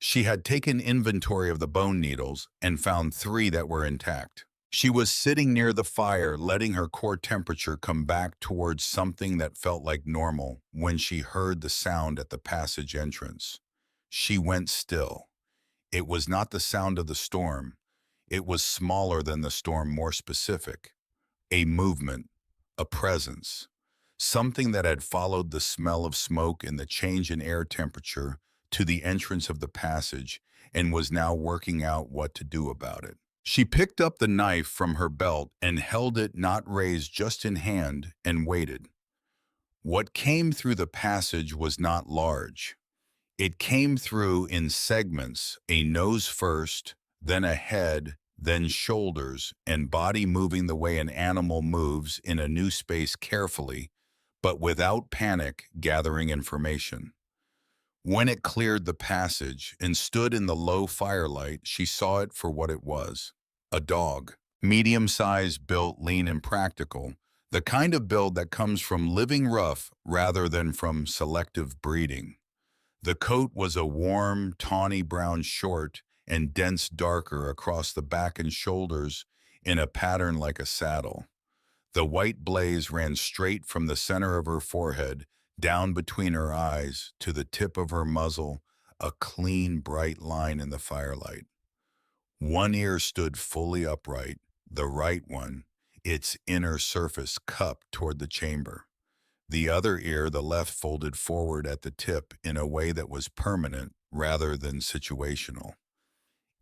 She had taken inventory of the bone needles and found 3 that were intact. She was sitting near the fire, letting her core temperature come back towards something that felt like normal when she heard the sound at the passage entrance. She went still. It was not the sound of the storm. It was smaller than the storm, more specific. A movement, a presence, something that had followed the smell of smoke and the change in air temperature to the entrance of the passage and was now working out what to do about it. She picked up the knife from her belt and held it not raised, just in hand, and waited. What came through the passage was not large. It came through in segments, a nose first, then a head, then shoulders, and body moving the way an animal moves in a new space, carefully, but without panic, gathering information. When it cleared the passage and stood in the low firelight, she saw it for what it was. A dog. Medium-sized, built, lean, and practical. The kind of build that comes from living rough rather than from selective breeding. The coat was a warm, tawny brown, short and dense, darker across the back and shoulders in a pattern like a saddle. The white blaze ran straight from the center of her forehead, down between her eyes, to the tip of her muzzle, a clean, bright line in the firelight. One ear stood fully upright, the right one, its inner surface cupped toward the chamber. The other ear, the left, folded forward at the tip in a way that was permanent rather than situational.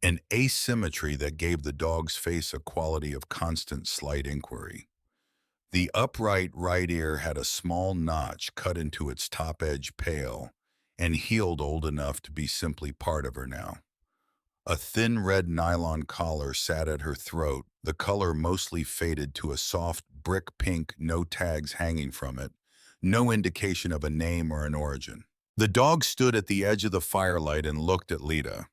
An asymmetry that gave the dog's face a quality of constant, slight inquiry. The upright right ear had a small notch cut into its top edge, pale, and healed, old enough to be simply part of her now. A thin red nylon collar sat at her throat, the color mostly faded to a soft brick pink, no tags hanging from it, no indication of a name or an origin. The dog stood at the edge of the firelight and looked at Lita.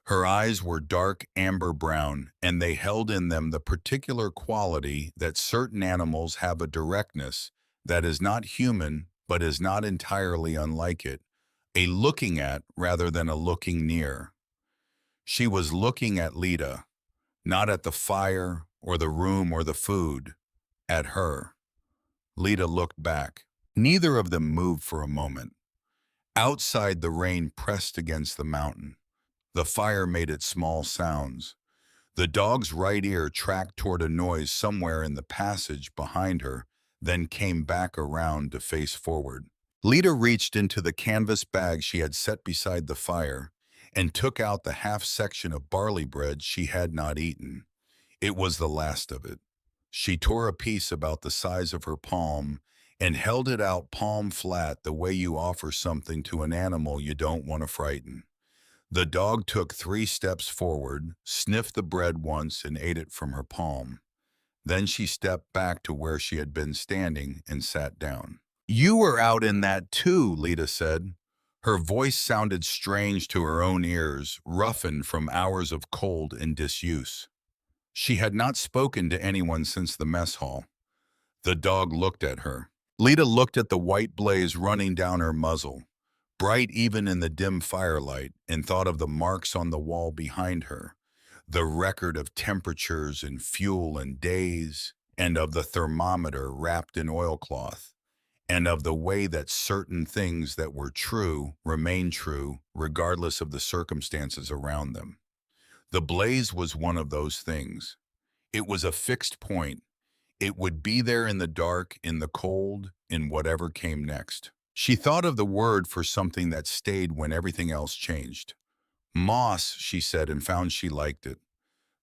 Her eyes were dark amber brown, and they held in them the particular quality that certain animals have, a directness that is not human but is not entirely unlike it, a looking at rather than a looking near. She was looking at Lita, not at the fire or the room or the food, at her. Lita looked back. Neither of them moved for a moment. Outside, the rain pressed against the mountain. The fire made its small sounds. The dog's right ear tracked toward a noise somewhere in the passage behind her, then came back around to face forward. Lita reached into the canvas bag she had set beside the fire and took out the half section of barley bread she had not eaten. It was the last of it. She tore a piece about the size of her palm and held it out palm flat, the way you offer something to an animal you don't want to frighten. The dog took 3 steps forward, sniffed the bread once, and ate it from her palm. Then she stepped back to where she had been standing and sat down. "You were out in that too," Lita said. Her voice sounded strange to her own ears, roughened from hours of cold and disuse. She had not spoken to anyone since the mess hall. The dog looked at her. Lita looked at the white blaze running down her muzzle, bright even in the dim firelight, and thought of the marks on the wall behind her, the record of temperatures and fuel and days, and of the thermometer wrapped in oilcloth, and of the way that certain things that were true remained true regardless of the circumstances around them. The blaze was one of those things. It was a fixed point. It would be there in the dark, in the cold, in whatever came next. She thought of the word for something that stayed when everything else changed. Moss, she said, and found she liked it.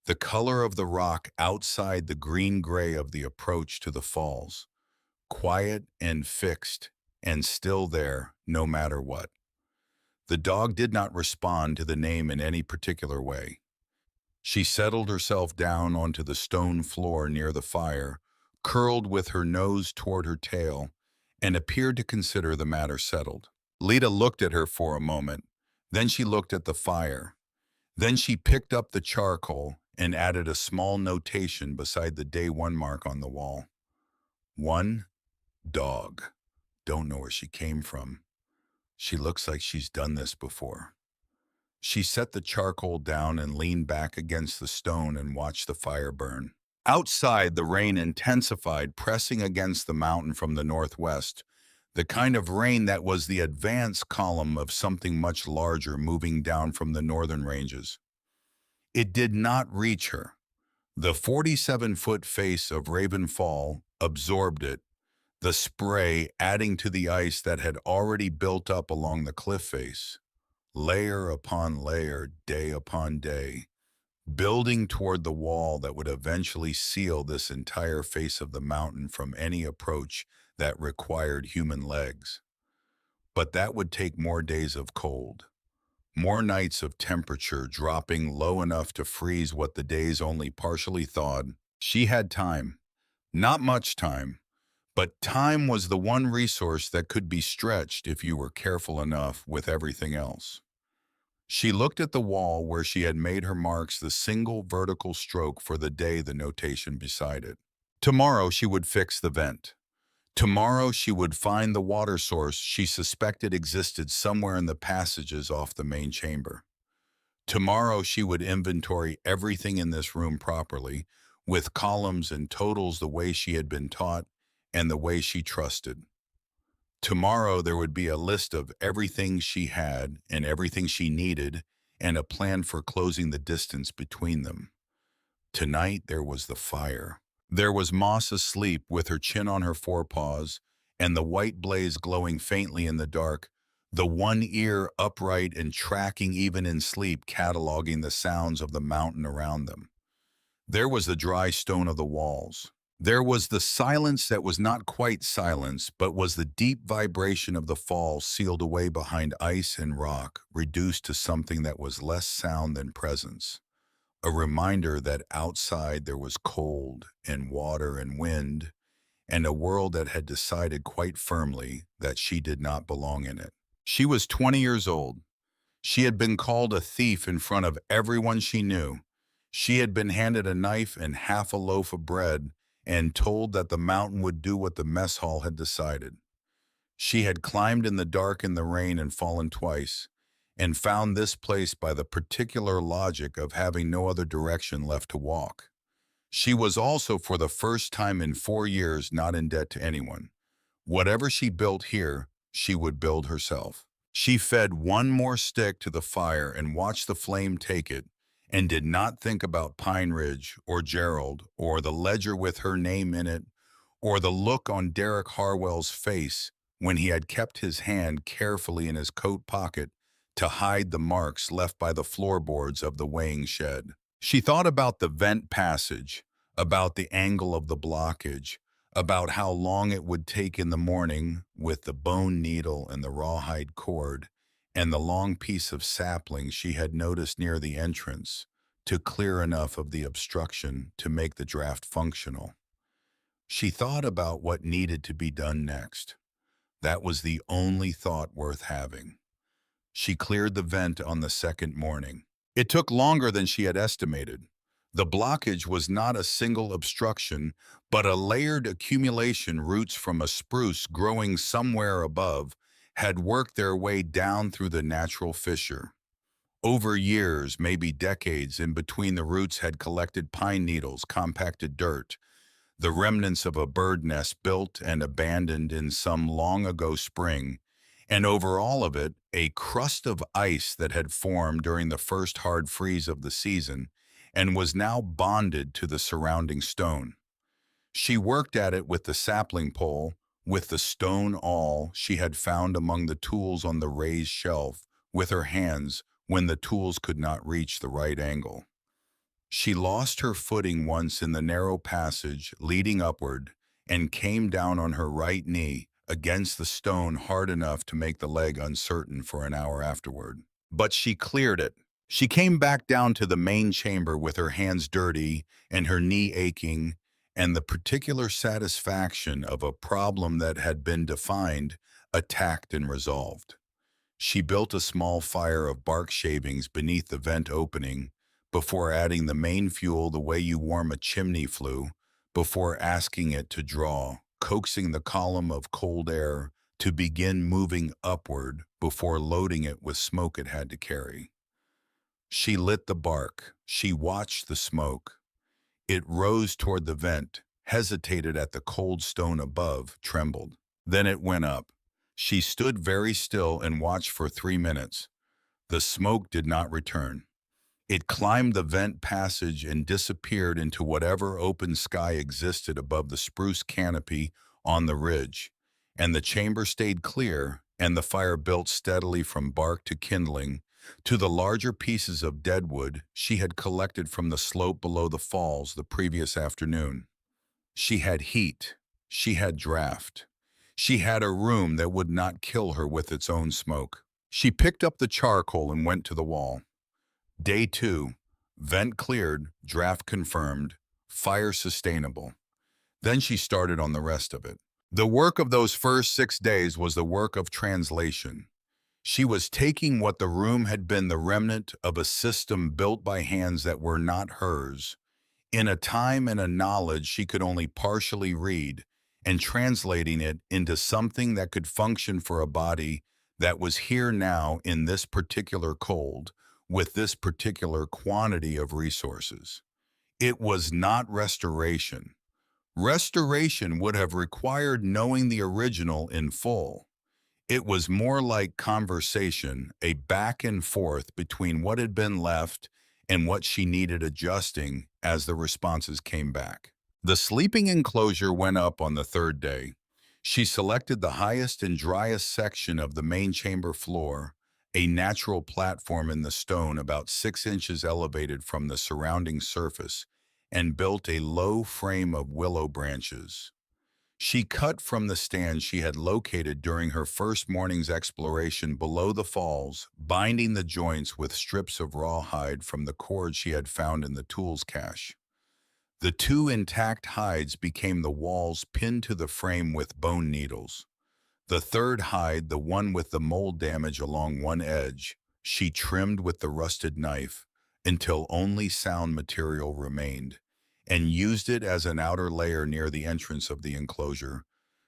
The color of the rock outside the green-gray of the approach to the falls. Quiet and fixed, and still there, no matter what. The dog did not respond to the name in any particular way. She settled herself down onto the stone floor near the fire, curled with her nose toward her tail, and appeared to consider the matter settled. Lita looked at her for a moment. Then she looked at the fire. Then she picked up the charcoal and added a small notation beside the day 1 mark on the wall. 1 dog. Don't know where she came from. She looks like she's done this before. She set the charcoal down and leaned back against the stone and watched the fire burn. Outside, the rain intensified, pressing against the mountain from the northwest, the kind of rain that was the advance column of something much larger moving down from the northern ranges. It did not reach her. The 47-foot face of Raven Fall absorbed it, the spray adding to the ice that had already built up along the cliff face, layer upon layer, day upon day, building toward the wall that would eventually seal this entire face of the mountain from any approach that required human legs. But that would take more days of cold, more nights of temperature dropping low enough to freeze what the days only partially thawed. She had time. Not much time, but time was the one resource that could be stretched if you were careful enough with everything else. She looked at the wall where she had made her marks, the single vertical stroke for the day, the notation beside it. Tomorrow she would fix the vent. Tomorrow she would find the water source she suspected existed somewhere in the passages off the main chamber. Tomorrow she would inventory everything in this room properly, with columns and totals the way she had been taught and the way she trusted. Tomorrow there would be a list of everything she had and everything she needed and a plan for closing the distance between them. Tonight there was the fire. There was Moss asleep with her chin on her forepaws and the white blaze glowing faintly in the dark, the one ear upright and tracking even in sleep, cataloging the sounds of the mountain around them. There was the dry stone of the walls. There was the silence that was not quite silence, but was the deep vibration of the fall sealed away behind ice and rock, reduced to something that was less sound than presence. A reminder that outside there was cold and water and wind, and a world that had decided quite firmly that she did not belong in it. She was 20 years old. She had been called a thief in front of everyone she knew. She had been handed a knife and half a loaf of bread and told that the mountain would do what the mess hall had decided. She had climbed in the dark and the rain and fallen twice, and found this place by the particular logic of having no other direction left to walk. She was also for the first time in 4 years not in debt to anyone. Whatever she built here, she would build herself. She fed one more stick to the fire and watched the flame take it, and did not think about Pine Ridge or Gerald or the ledger with her name in it or the look on Derek Harwell's face when he had kept his hand carefully in his coat pocket to hide the marks left by the floorboards of the weighing shed. She thought about the vent passage, about the angle of the blockage, about how long it would take in the morning with the bone needle and the rawhide cord and the long piece of sapling she had noticed near the entrance to clear enough of the obstruction to make the draft functional. She thought about what needed to be done next. That was the only thought worth having. She cleared the vent on the second morning. It took longer than she had estimated. The blockage was not a single obstruction, but a layered accumulation. Roots from a spruce growing somewhere above had worked their way down through the natural fissure. Over years, maybe decades, in between the roots had collected pine needles, compacted dirt, the remnants of a bird nest built and abandoned in some long-ago spring, and over all of it, a crust of ice that had formed during the first hard freeze of the season and was now bonded to the surrounding stone. She worked at it with the sapling pole, with the stone awl she had found among the tools on the raised shelf, with her hands when the tools could not reach the right angle. She lost her footing once in the narrow passage leading upward and came down on her right knee against the stone hard enough to make the leg uncertain for an hour afterward. But she cleared it. She came back down to the main chamber with her hands dirty and her knee aching, and the particular satisfaction of a problem that had been defined, attacked, and resolved. She built a small fire of bark shavings beneath the vent opening, before adding the main fuel the way you warm a chimney flue, before asking it to draw, coaxing the column of cold air to begin moving upward before loading it with smoke it had to carry. She lit the bark. She watched the smoke. It rose toward the vent, hesitated at the cold stone above, trembled. Then it went up. She stood very still and watched for 3 minutes. The smoke did not return. It climbed the vent passage and disappeared into whatever open sky existed above the spruce canopy on the ridge, and the chamber stayed clear, and the fire built steadily from bark to kindling, to the larger pieces of deadwood she had collected from the slope below the falls the previous afternoon. She had heat. She had draft. She had a room that would not kill her with its own smoke. She picked up the charcoal and went to the wall. Day 2, vent cleared, draft confirmed, fire sustainable. Then she started on the rest of it. The work of those first 6 days was the work of translation. She was taking what the room had been the remnant of a system built by hands that were not hers, in a time and a knowledge she could only partially read, and translating it into something that could function for a body that was here now in this particular cold, with this particular quantity of resources. It was not restoration. Restoration would have required knowing the original in full. It was more like conversation, a back and forth between what had been left and what she needed adjusting as the responses came back. The sleeping enclosure went up on the 3rd day. She selected the highest and driest section of the main chamber floor, a natural platform in the stone about 6 inches elevated from the surrounding surface, and built a low frame of willow branches. She cut from the stand she had located during her first morning's exploration below the falls, binding the joints with strips of rawhide from the cord she had found in the tools cache. The two intact hides became the walls pinned to the frame with bone needles. The third hide, the one with the mold damage along one edge, she trimmed with the rusted knife until only sound material remained, and used it as an outer layer near the entrance of the enclosure,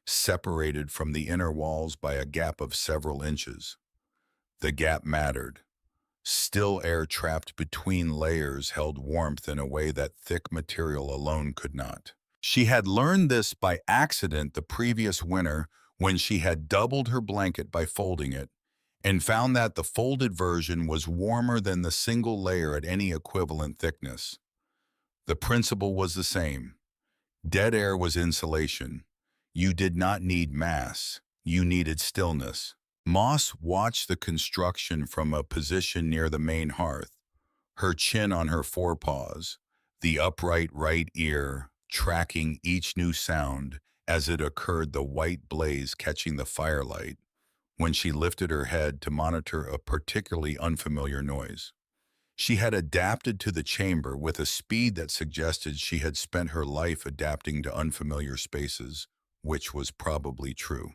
separated from the inner walls by a gap of several inches. The gap mattered. Still air trapped between layers held warmth in a way that thick material alone could not. She had learned this by accident the previous winter when she had doubled her blanket by folding it, and found that the folded version was warmer than the single layer at any equivalent thickness. The principle was the same. Dead air was insulation. You did not need mass. You needed stillness. Moss watched the construction from a position near the main hearth, her chin on her forepaws, the upright right ear tracking each new sound as it occurred, the white blaze catching the firelight when she lifted her head to monitor a particularly unfamiliar noise. She had adapted to the chamber with a speed that suggested she had spent her life adapting to unfamiliar spaces, which was probably true.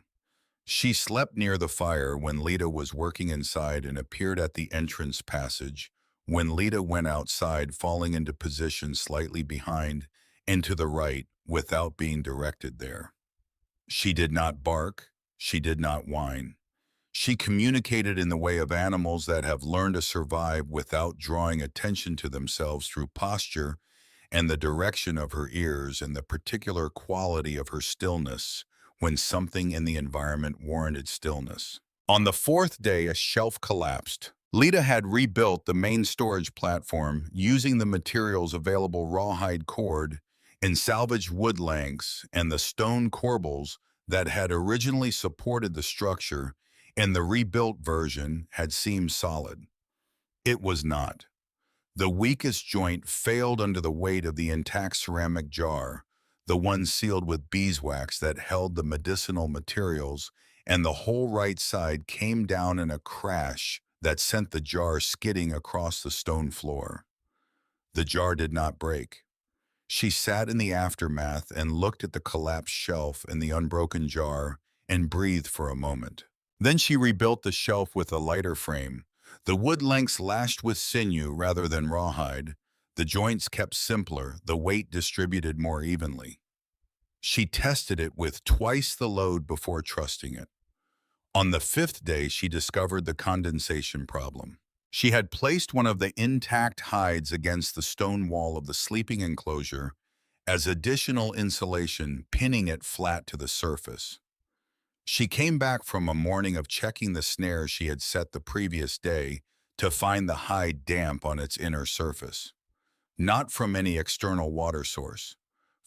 She slept near the fire when Lita was working inside and appeared at the entrance passage when Lita went outside, falling into position slightly behind and to the right without being directed there. She did not bark. She did not whine. She communicated in the way of animals that have learned to survive without drawing attention to themselves through posture and the direction of her ears and the particular quality of her stillness when something in the environment warranted stillness. On the fourth day, a shelf collapsed. Lita had rebuilt the main storage platform using the materials available: rawhide cord and salvaged wood lengths and the stone corbels that had originally supported the structure, and the rebuilt version had seemed solid. It was not. The weakest joint failed under the weight of the intact ceramic jar, the one sealed with beeswax that held the medicinal materials, and the whole right side came down in a crash that sent the jar skidding across the stone floor. The jar did not break. She sat in the aftermath and looked at the collapsed shelf and the unbroken jar and breathed for a moment. Then she rebuilt the shelf with a lighter frame, the wood lengths lashed with sinew rather than rawhide, the joints kept simpler, the weight distributed more evenly. She tested it with twice the load before trusting it. On the fifth day, she discovered the condensation problem. She had placed one of the intact hides against the stone wall of the sleeping enclosure as additional insulation, pinning it flat to the surface. She came back from a morning of checking the snare she had set the previous day to find the hide damp on its inner surface. Not from any external water source,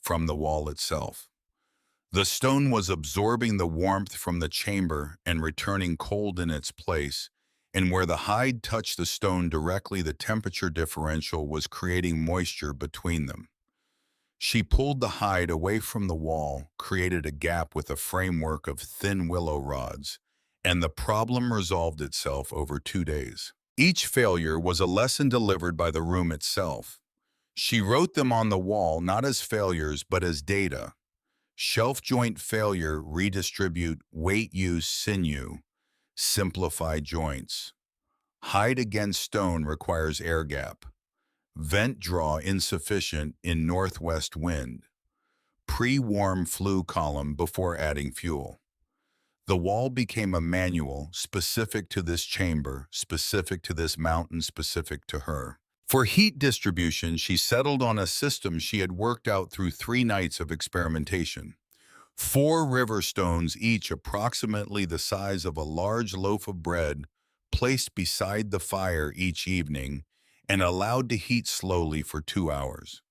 from the wall itself. The stone was absorbing the warmth from the chamber and returning cold in its place, and where the hide touched the stone directly, the temperature differential was creating moisture between them. She pulled the hide away from the wall, created a gap with a framework of thin willow rods, and the problem resolved itself over 2 days. Each failure was a lesson delivered by the room itself. She wrote them on the wall not as failures but as data. Shelf joint failure, redistribute, weight use, sinew, simplify joints. Hide against stone requires air gap. Vent draw insufficient in northwest wind. Pre-warm flue column before adding fuel. The wall became a manual specific to this chamber, specific to this mountain, specific to her. For heat distribution, she settled on a system she had worked out through 3 nights of experimentation. 4 river stones, each approximately the size of a large loaf of bread, placed beside the fire each evening and allowed to heat slowly for 2 hours.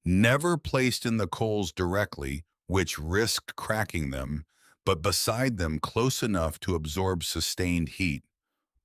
Never placed in the coals directly, which risked cracking them, but beside them close enough to absorb sustained heat.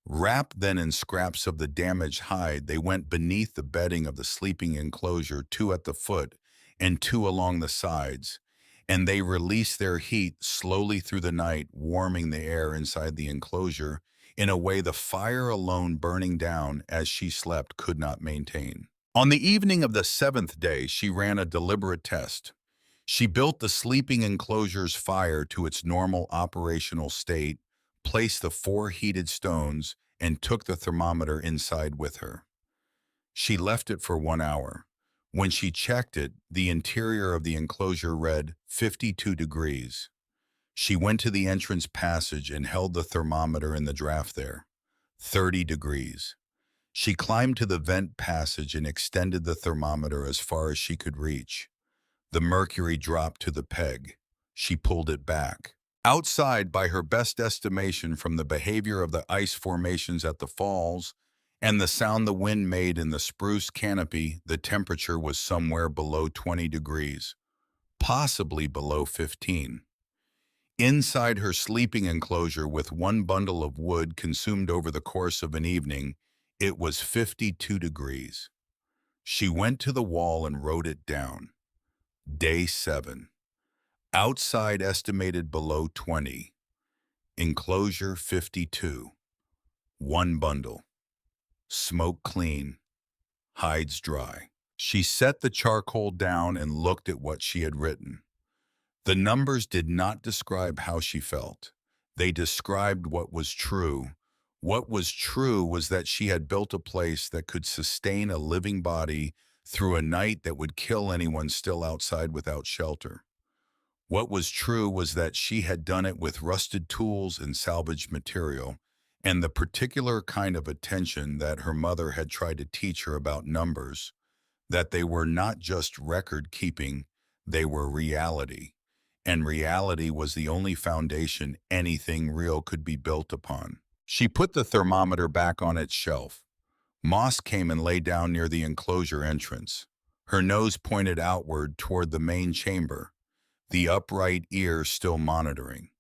Wrapped then in scraps of the damaged hide, they went beneath the bedding of the sleeping enclosure, 2 at the foot and 2 along the sides, and they released their heat slowly through the night, warming the air inside the enclosure in a way the fire alone burning down as she slept could not maintain. On the evening of the seventh day, she ran a deliberate test. She built the sleeping enclosure's fire to its normal operational state, placed the four heated stones, and took the thermometer inside with her. She left it for 1 hour. When she checked it, the interior of the enclosure read 52 degrees. She went to the entrance passage and held the thermometer in the draft there. 30 degrees. She climbed to the vent passage and extended the thermometer as far as she could reach. The mercury dropped to the peg. She pulled it back. Outside, by her best estimation from the behavior of the ice formations at the falls and the sound the wind made in the spruce canopy, the temperature was somewhere below 20 degrees, possibly below 15. Inside her sleeping enclosure, with one bundle of wood consumed over the course of an evening, it was 52 degrees. She went to the wall and wrote it down. Day 7. Outside estimated below 20. Enclosure 52. One bundle. Smoke clean. Hides dry. She set the charcoal down and looked at what she had written. The numbers did not describe how she felt. They described what was true. What was true was that she had built a place that could sustain a living body through a night that would kill anyone still outside without shelter. What was true was that she had done it with rusted tools and salvaged material, and the particular kind of attention that her mother had tried to teach her about numbers, that they were not just record-keeping, they were reality. And reality was the only foundation anything real could be built upon. She put the thermometer back on its shelf. Moss came and lay down near the enclosure entrance. Her nose pointed outward toward the main chamber, the upright ear still monitoring.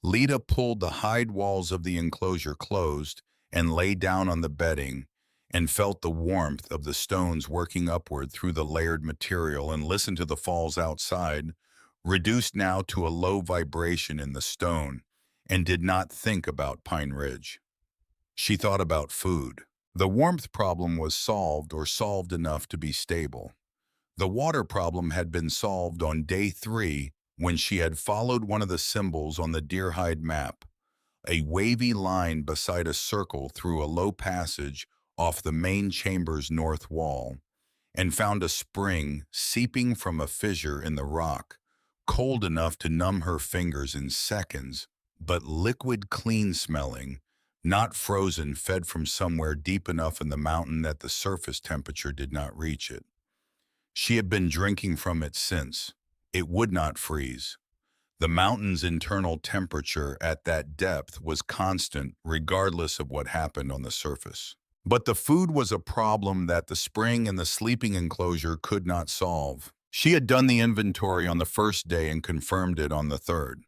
Lita pulled the hide walls of the enclosure closed and lay down on the bedding and felt the warmth of the stones working upward through the layered material and listened to the falls outside, reduced now to a low vibration in the stone, and did not think about Pine Ridge. She thought about food. The warmth problem was solved, or solved enough to be stable. The water problem had been solved on day 3 when she had followed one of the symbols on the deerhide map, a wavy line beside a circle through a low passage off the main chamber's north wall, and found a spring seeping from a fissure in the rock, cold enough to numb her fingers in seconds, but liquid, clean-smelling, not frozen, fed from somewhere deep enough in the mountain that the surface temperature did not reach it. She had been drinking from it since. It would not freeze. The mountain's internal temperature at that depth was constant regardless of what happened on the surface. But the food was a problem that the spring and the sleeping enclosure could not solve. She had done the inventory on the first day and confirmed it on the third.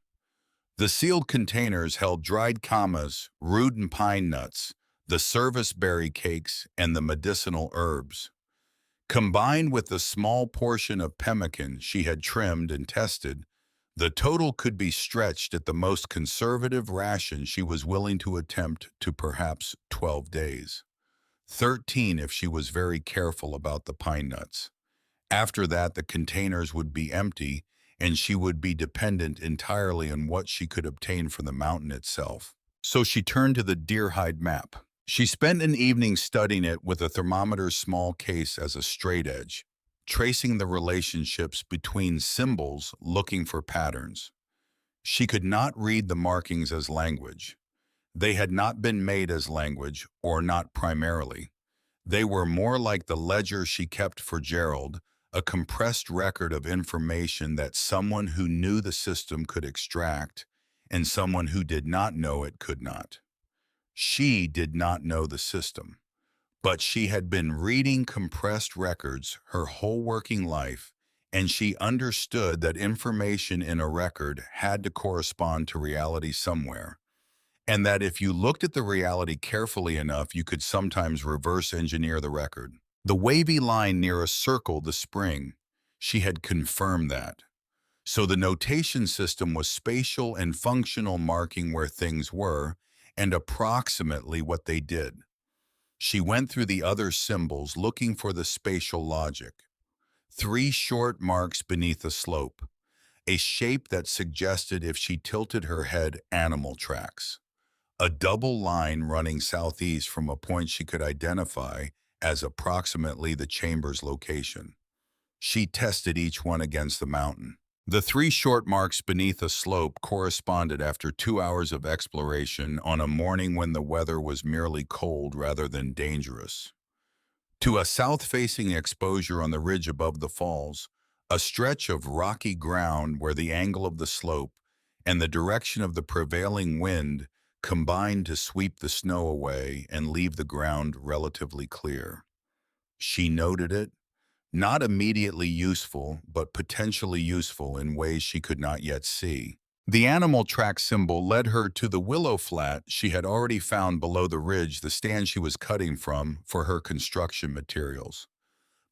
The sealed containers held dried camas, root and pine nuts, the service berry cakes, and the medicinal herbs. Combined with the small portion of pemmican she had trimmed and tested, the total could be stretched at the most conservative ration she was willing to attempt to perhaps 12 days. 13 if she was very careful about the pine nuts. After that, the containers would be empty, and she would be dependent entirely on what she could obtain from the mountain itself. So she turned to the deerhide map. She spent an evening studying it with a thermometer's small case as a straightedge, tracing the relationships between symbols, looking for patterns. She could not read the markings as language. They had not been made as language, or not primarily. They were more like the ledger she kept for Gerald, a compressed record of information that someone who knew the system could extract, and someone who did not know it could not. She did not know the system, but she had been reading compressed records her whole working life, and she understood that information in a record had to correspond to reality somewhere, and that if you looked at the reality carefully enough, you could sometimes reverse engineer the record. The wavy line near a circle, the spring, she had confirmed that. So the notation system was spatial and functional, marking where things were and approximately what they did. She went through the other symbols looking for the spatial logic. 3 short marks beneath the slope, a shape that suggested if she tilted her head, animal tracks. A double line running southeast from a point she could identify as approximately the chamber's location. She tested each one against the mountain. The 3 short marks beneath a slope corresponded after 2 hours of exploration on a morning when the weather was merely cold rather than dangerous. To a south-facing exposure on the ridge above the falls, a stretch of rocky ground where the angle of the slope and the direction of the prevailing wind combined to sweep the snow away and leave the ground relatively clear. She noted it, not immediately useful, but potentially useful in ways she could not yet see. The animal track symbol led her to the willow flat she had already found below the ridge, the stand she was cutting from for her construction materials.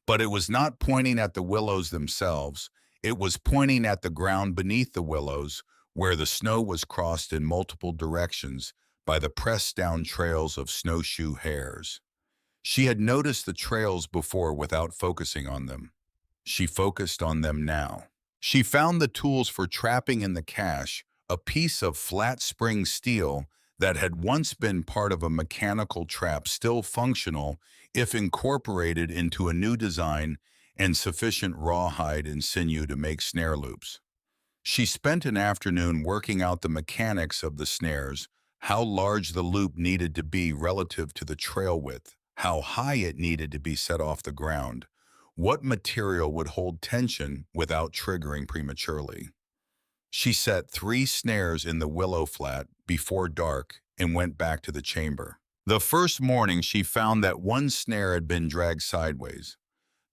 But it was not pointing at the willows themselves, it was pointing at the ground beneath the willows, where the snow was crossed in multiple directions by the pressed-down trails of snowshoe hares. She had noticed the trails before without focusing on them. She focused on them now. She found the tools for trapping in the cache, a piece of flat spring steel that had once been part of a mechanical trap, still functional if incorporated into a new design, and sufficient rawhide and sinew to make snare loops. She spent an afternoon working out the mechanics of the snares, how large the loop needed to be relative to the trail width, how high it needed to be set off the ground, what material would hold tension without triggering prematurely. She set 3 snares in the willow flat before dark and went back to the chamber. The first morning she found that one snare had been dragged sideways.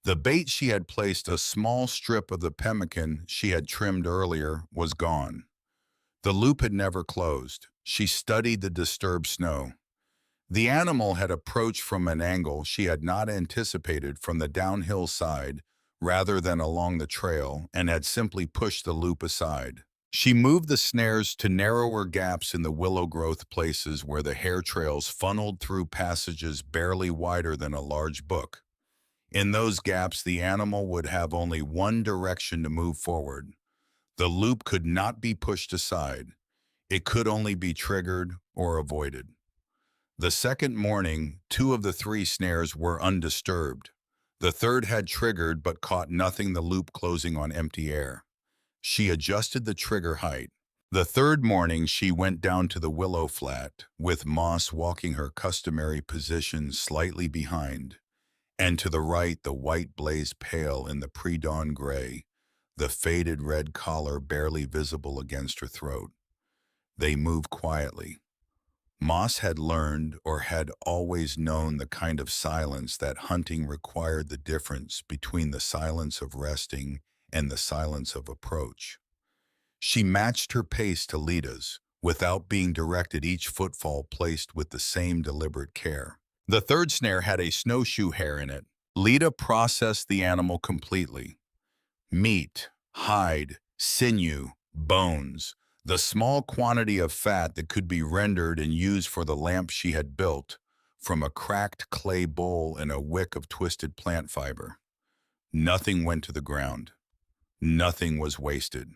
The bait she had placed, a small strip of the pemmican she had trimmed earlier, was gone. The loop had never closed. She studied the disturbed snow. The animal had approached from an angle she had not anticipated from the downhill side rather than along the trail and had simply pushed the loop aside. She moved the snares to narrower gaps in the willow growth, places where the hare trails funneled through passages barely wider than a large book. In those gaps, the animal would have only one direction to move forward. The loop could not be pushed aside. It could only be triggered or avoided. The second morning, 2 of the 3 snares were undisturbed. The third had triggered but caught nothing, the loop closing on empty air. She adjusted the trigger height. The third morning, she went down to the willow flat, with Moss walking her customary position slightly behind. And to the right, the white blazed pale in the pre-dawn gray, the faded red collar barely visible against her throat. They moved quietly. Moss had learned, or had always known, the kind of silence that hunting required, the difference between the silence of resting and the silence of approach. She matched her pace to Lita's, without being directed, each footfall placed with the same deliberate care. The third snare had a snowshoe hare in it. Lita processed the animal completely. Meat, hide, sinew, bones, the small quantity of fat that could be rendered and used for the lamp she had built from a cracked clay bowl and a wick of twisted plant fiber. Nothing went to the ground. Nothing was wasted.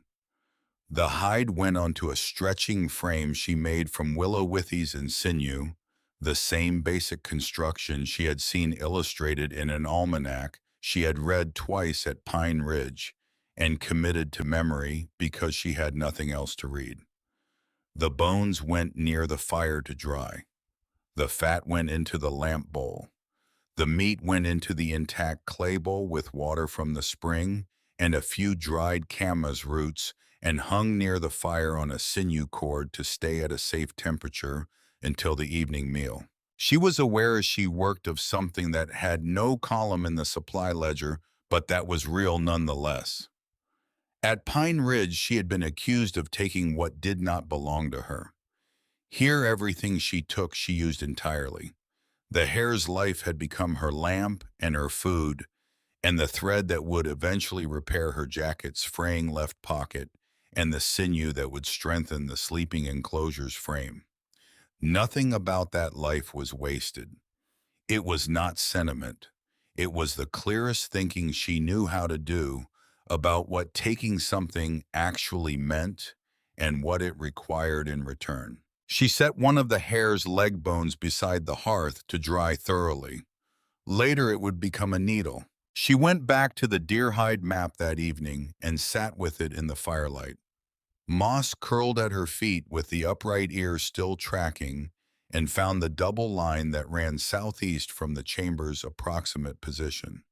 The hide went onto a stretching frame she made from willow withes and sinew, the same basic construction she had seen illustrated in an almanac she had read twice at Pine Ridge and committed to memory because she had nothing else to read. The bones went near the fire to dry. The fat went into the lamp bowl. The meat went into the intact clay bowl with water from the spring and a few dried camas roots, and hung near the fire on a sinew cord to stay at a safe temperature until the evening meal. She was aware as she worked of something that had no column in the supply ledger, but that was real nonetheless. At Pine Ridge, she had been accused of taking what did not belong to her. Here, everything she took she used entirely. The hare's life had become her lamp and her food, and the thread that would eventually repair her jacket's fraying left pocket, and the sinew that would strengthen the sleeping enclosure's frame. Nothing about that life was wasted. It was not sentiment. It was the clearest thinking she knew how to do about what taking something actually meant and what it required in return. She set one of the hare's leg bones beside the hearth to dry thoroughly. Later it would become a needle. She went back to the deer-hide map that evening and sat with it in the firelight. Moss curled at her feet with the upright ear still tracking, and found the double line that ran southeast from the chamber's approximate position.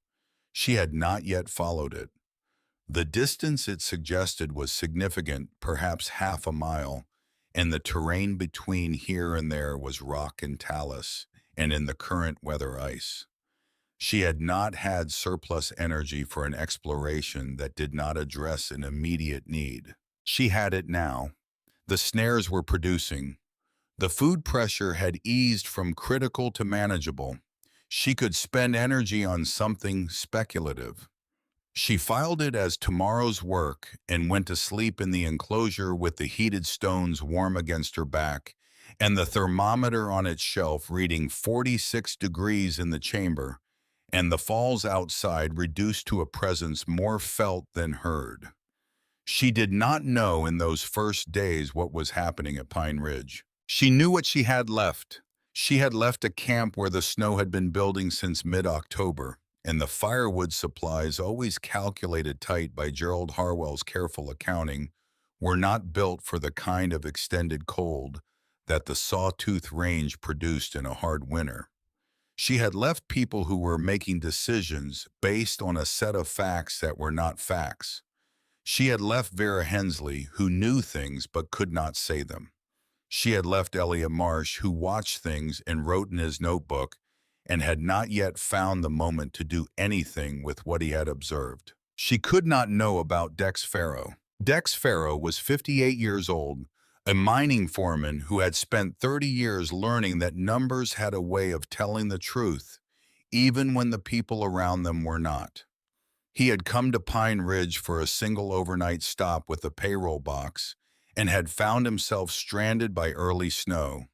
She had not yet followed it. The distance it suggested was significant, perhaps half a mile, and the terrain between here and there was rock and talus, and in the current weather ice. She had not had surplus energy for an exploration that did not address an immediate need. She had it now. The snares were producing. The food pressure had eased from critical to manageable. She could spend energy on something speculative. She filed it as tomorrow's work and went to sleep in the enclosure with the heated stones warm against her back and the thermometer on its shelf reading 46 degrees in the chamber, and the falls outside reduced to a presence more felt than heard. She did not know in those first days what was happening at Pine Ridge. She knew what she had left. She had left a camp where the snow had been building since mid-October, and the firewood supplies, always calculated tight by Gerald Harwell's careful accounting, were not built for the kind of extended cold that the Sawtooth Range produced in a hard winter. She had left people who were making decisions based on a set of facts that were not facts. She had left Vera Hensley, who knew things but could not say them. She had left Elliot Marsh, who watched things and wrote in his notebook and had not yet found the moment to do anything with what he had observed. She could not know about Dex Farrow. Dex Farrow was 58 years old, a mining foreman who had spent 30 years learning that numbers had a way of telling the truth, even when the people around them were not. He had come to Pine Ridge for a single overnight stop with a payroll box and had found himself stranded by early snow.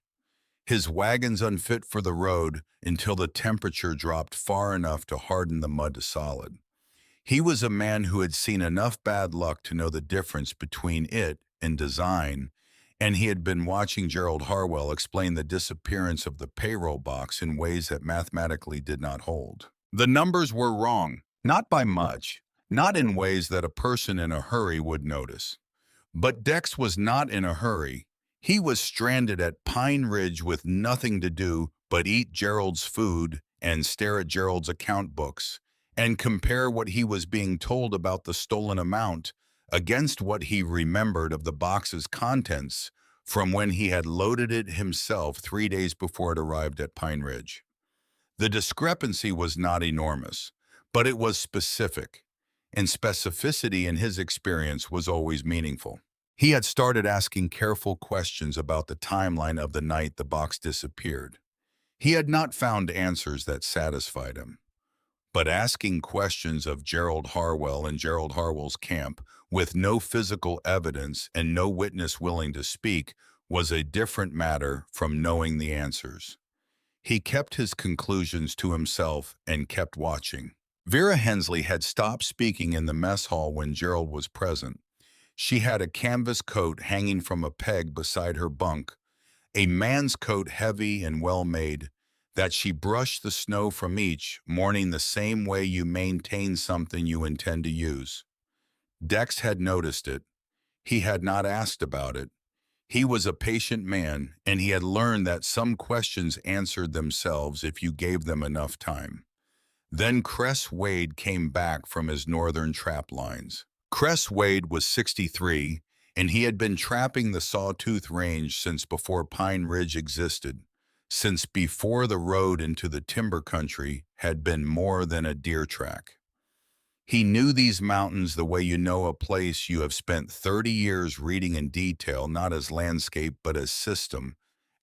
His wagons unfit for the road until the temperature dropped far enough to harden the mud to solid. He was a man who had seen enough bad luck to know the difference between it and design, and he had been watching Gerald Harwell explain the disappearance of the payroll box in ways that mathematically did not hold. The numbers were wrong, not by much, not in ways that a person in a hurry would notice. But Dex was not in a hurry. He was stranded at Pine Ridge with nothing to do but eat Gerald's food and stare at Gerald's account books and compare what he was being told about the stolen amount against what he remembered of the box's contents from when he had loaded it himself 3 days before it arrived at Pine Ridge. The discrepancy was not enormous, but it was specific, and specificity in his experience was always meaningful. He had started asking careful questions about the timeline of the night the box disappeared. He had not found answers that satisfied him. But asking questions of Gerald Harwell and Gerald Harwell's camp with no physical evidence and no witness willing to speak was a different matter from knowing the answers. He kept his conclusions to himself and kept watching. Vera Hensley had stopped speaking in the mess hall when Gerald was present. She had a canvas coat hanging from a peg beside her bunk, a man's coat heavy and well-made, that she brushed the snow from each morning the same way you maintain something you intend to use. Dex had noticed it. He had not asked about it. He was a patient man, and he had learned that some questions answered themselves if you gave them enough time. Then Cress Wade came back from his northern trap lines. Cress Wade was 63, and he had been trapping the Sawtooth Range since before Pine Ridge existed, since before the road into the timber country had been more than a deer track. He knew these mountains the way you know a place you have spent 30 years reading in detail, not as landscape but as system,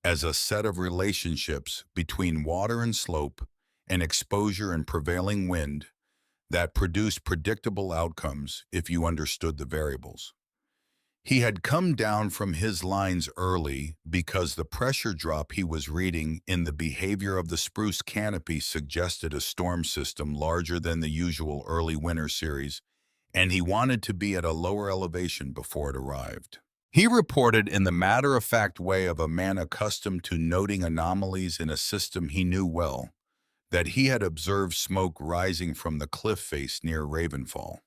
as a set of relationships between water and slope, and exposure and prevailing wind that produced predictable outcomes if you understood the variables. He had come down from his lines early because the pressure drop he was reading in the behavior of the spruce canopy suggested a storm system larger than the usual early winter series, and he wanted to be at a lower elevation before it arrived. He reported in the matter-of-fact way of a man accustomed to noting anomalies in a system he knew well, that he had observed smoke rising from the cliff face near Ravenfall.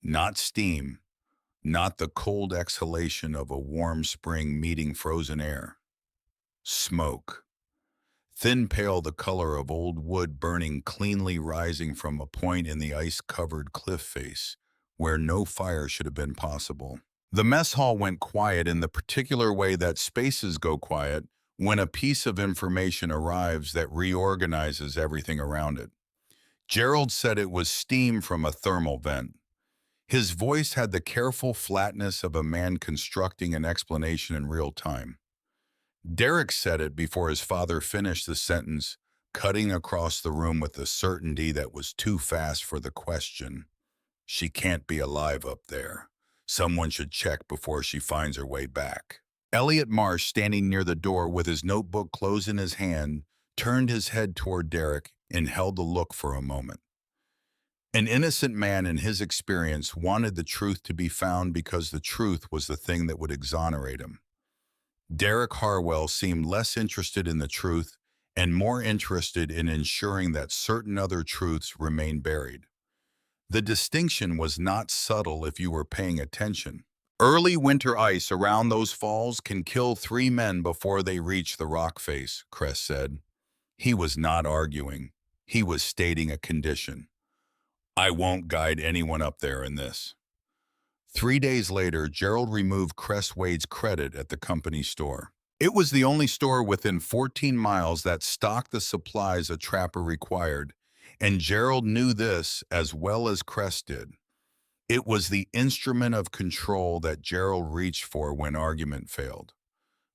Not steam, not the cold exhalation of a warm spring meeting frozen air. Smoke. Thin pale, the color of old wood burning cleanly, rising from a point in the ice-covered cliff face where no fire should have been possible. The mess hall went quiet in the particular way that spaces go quiet when a piece of information arrives that reorganizes everything around it. Gerald said it was steam from a thermal vent. His voice had the careful flatness of a man constructing an explanation in real time. Derek said it before his father finished the sentence, cutting across the room with a certainty that was too fast for the question. She can't be alive up there. Someone should check before she finds her way back. Elliot Marsh, standing near the door with his notebook closed in his hand, turned his head toward Derek and held the look for a moment. An innocent man in his experience wanted the truth to be found because the truth was the thing that would exonerate him. Derek Harwell seemed less interested in the truth and more interested in ensuring that certain other truths remained buried. The distinction was not subtle if you were paying attention. Early winter ice around those falls can kill 3 men before they reach the rock face, Kress said. He was not arguing. He was stating a condition. I won't guide anyone up there in this. 3 days later, Gerald removed Cresswade's credit at the company store. It was the only store within 14 miles that stocked the supplies a trapper required, and Gerald knew this as well as Kress did. It was the instrument of control that Gerald reached for when argument failed.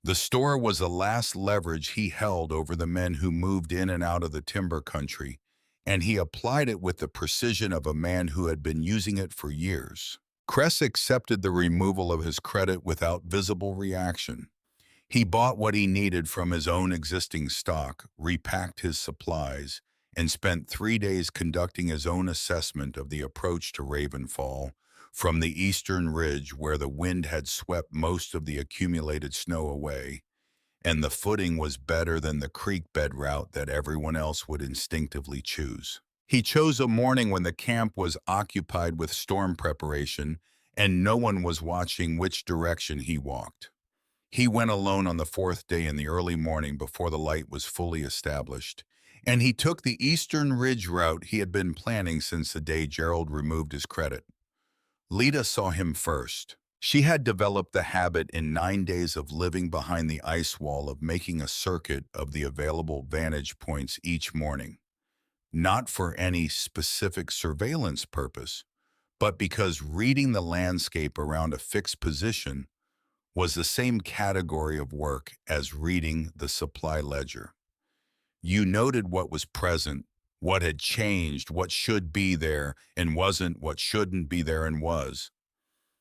The store was the last leverage he held over the men who moved in and out of the timber country, and he applied it with the precision of a man who had been using it for years. Kress accepted the removal of his credit without visible reaction. He bought what he needed from his own existing stock, repacked his supplies, and spent 3 days conducting his own assessment of the approach to Ravenfall from the eastern ridge where the wind had swept most of the accumulated snow away, and the footing was better than the creek bed route that everyone else would instinctively choose. He chose a morning when the camp was occupied with storm preparation and no one was watching which direction he walked. He went alone on the 4th day in the early morning before the light was fully established, and he took the eastern ridge route he had been planning since the day Gerald removed his credit. Lita saw him first. She had developed the habit in 9 days of living behind the ice wall of making a circuit of the available vantage points each morning. Not for any specific surveillance purpose, but because reading the landscape around a fixed position was the same category of work as reading the supply ledger. You noted what was present, what had changed, what should be there and wasn't, what shouldn't be there and was.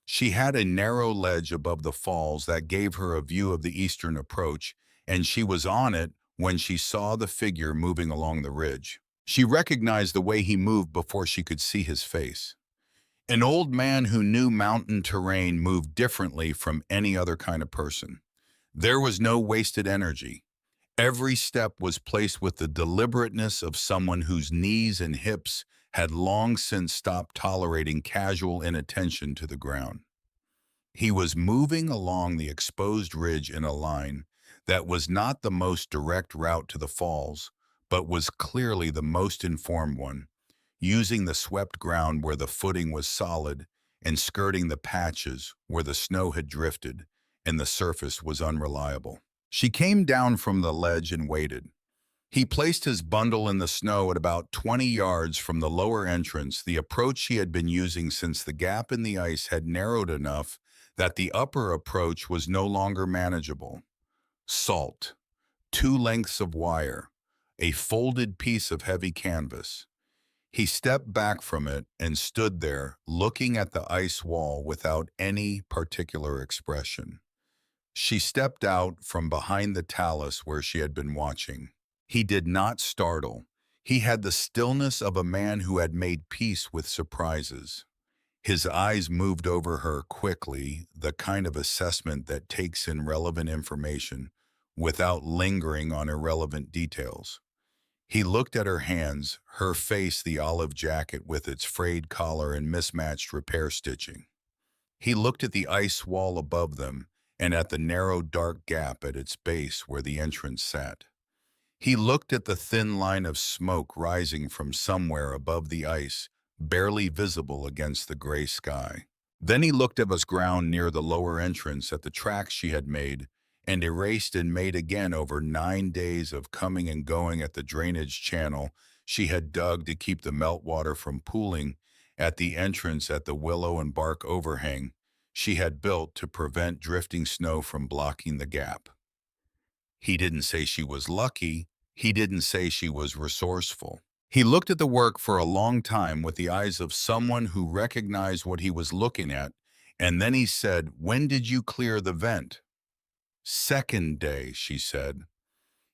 She had a narrow ledge above the falls that gave her a view of the eastern approach, and she was on it when she saw the figure moving along the ridge. She recognized the way he moved before she could see his face. An old man who knew mountain terrain moved differently from any other kind of person. There was no wasted energy. Every step was placed with the deliberateness of someone whose knees and hips had long since stopped tolerating casual inattention to the ground. He was moving along the exposed ridge in a line that was not the most direct route to the falls, but was clearly the most informed one, using the swept ground where the footing was solid and skirting the patches where the snow had drifted and the surface was unreliable. She came down from the ledge and waited. He placed his bundle in the snow at about 20 yards from the lower entrance, the approach she had been using since the gap in the ice had narrowed enough that the upper approach was no longer manageable. Salt, 2 lengths of wire, a folded piece of heavy canvas. He stepped back from it and stood there, looking at the ice wall without any particular expression. She stepped out from behind the talus where she had been watching. He did not startle. He had the stillness of a man who had made peace with surprises. His eyes moved over her quickly, the kind of assessment that takes in relevant information without lingering on irrelevant details. He looked at her hands, her face the olive jacket with its frayed collar and mismatched repair stitching. He looked at the ice wall above them and at the narrow dark gap at its base where the entrance sat. He looked at the thin line of smoke rising from somewhere above the ice, barely visible against the gray sky. Then he looked at the ground near the lower entrance at the tracks she had made, and erased and made again over 9 days of coming and going at the drainage channel she had dug to keep the meltwater from pooling at the entrance at the willow and bark overhang she had built to prevent drifting snow from blocking the gap. He didn't say she was lucky. He didn't say she was resourceful. He looked at the work for a long time with the eyes of someone who recognized what he was looking at, and then he said, "When did you clear the vent?" "Second day," she said.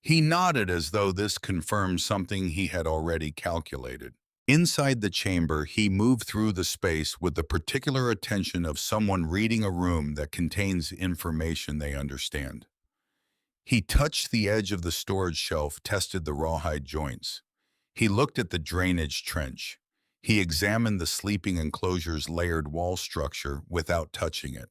He nodded as though this confirmed something he had already calculated. Inside the chamber, he moved through the space with the particular attention of someone reading a room that contains information they understand. He touched the edge of the storage shelf, tested the rawhide joints. He looked at the drainage trench. He examined the sleeping enclosure's layered wall structure without touching it.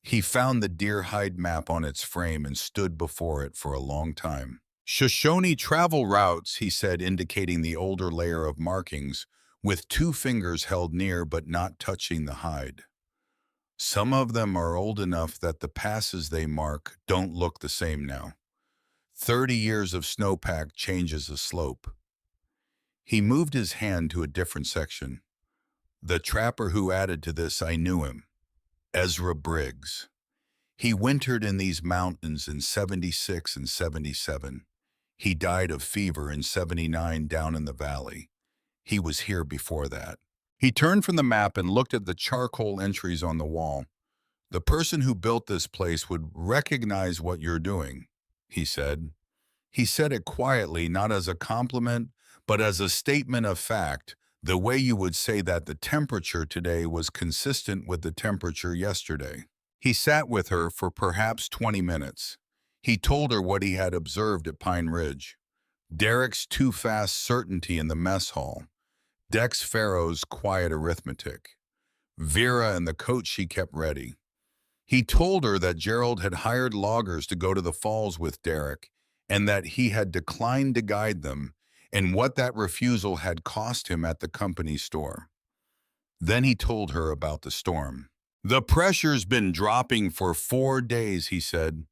He found the deer hide map on its frame and stood before it for a long time. "Shoshone travel routes," he said, indicating the older layer of markings, with 2 fingers held near but not touching the hide. "Some of them are old enough that the passes they mark don't look the same now. 30 years of snowpack changes a slope." He moved his hand to a different section. "The trapper who added to this, I knew him. Ezra Briggs. He wintered in these mountains in 76 and 77. He died of fever in 79 down in the valley. He was here before that." He turned from the map and looked at the charcoal entries on the wall. "The person who built this place would recognize what you're doing," he said. He said it quietly, not as a compliment, but as a statement of fact, the way you would say that the temperature today was consistent with the temperature yesterday. He sat with her for perhaps 20 minutes. He told her what he had observed at Pine Ridge. Derek's too-fast certainty in the mess hall. Dex Farrow's quiet arithmetic. Vera and the coat she kept ready. He told her that Gerald had hired loggers to go to the falls with Derek, and that he had declined to guide them, and what that refusal had cost him at the company store. Then he told her about the storm. "The pressure's been dropping for 4 days," he said.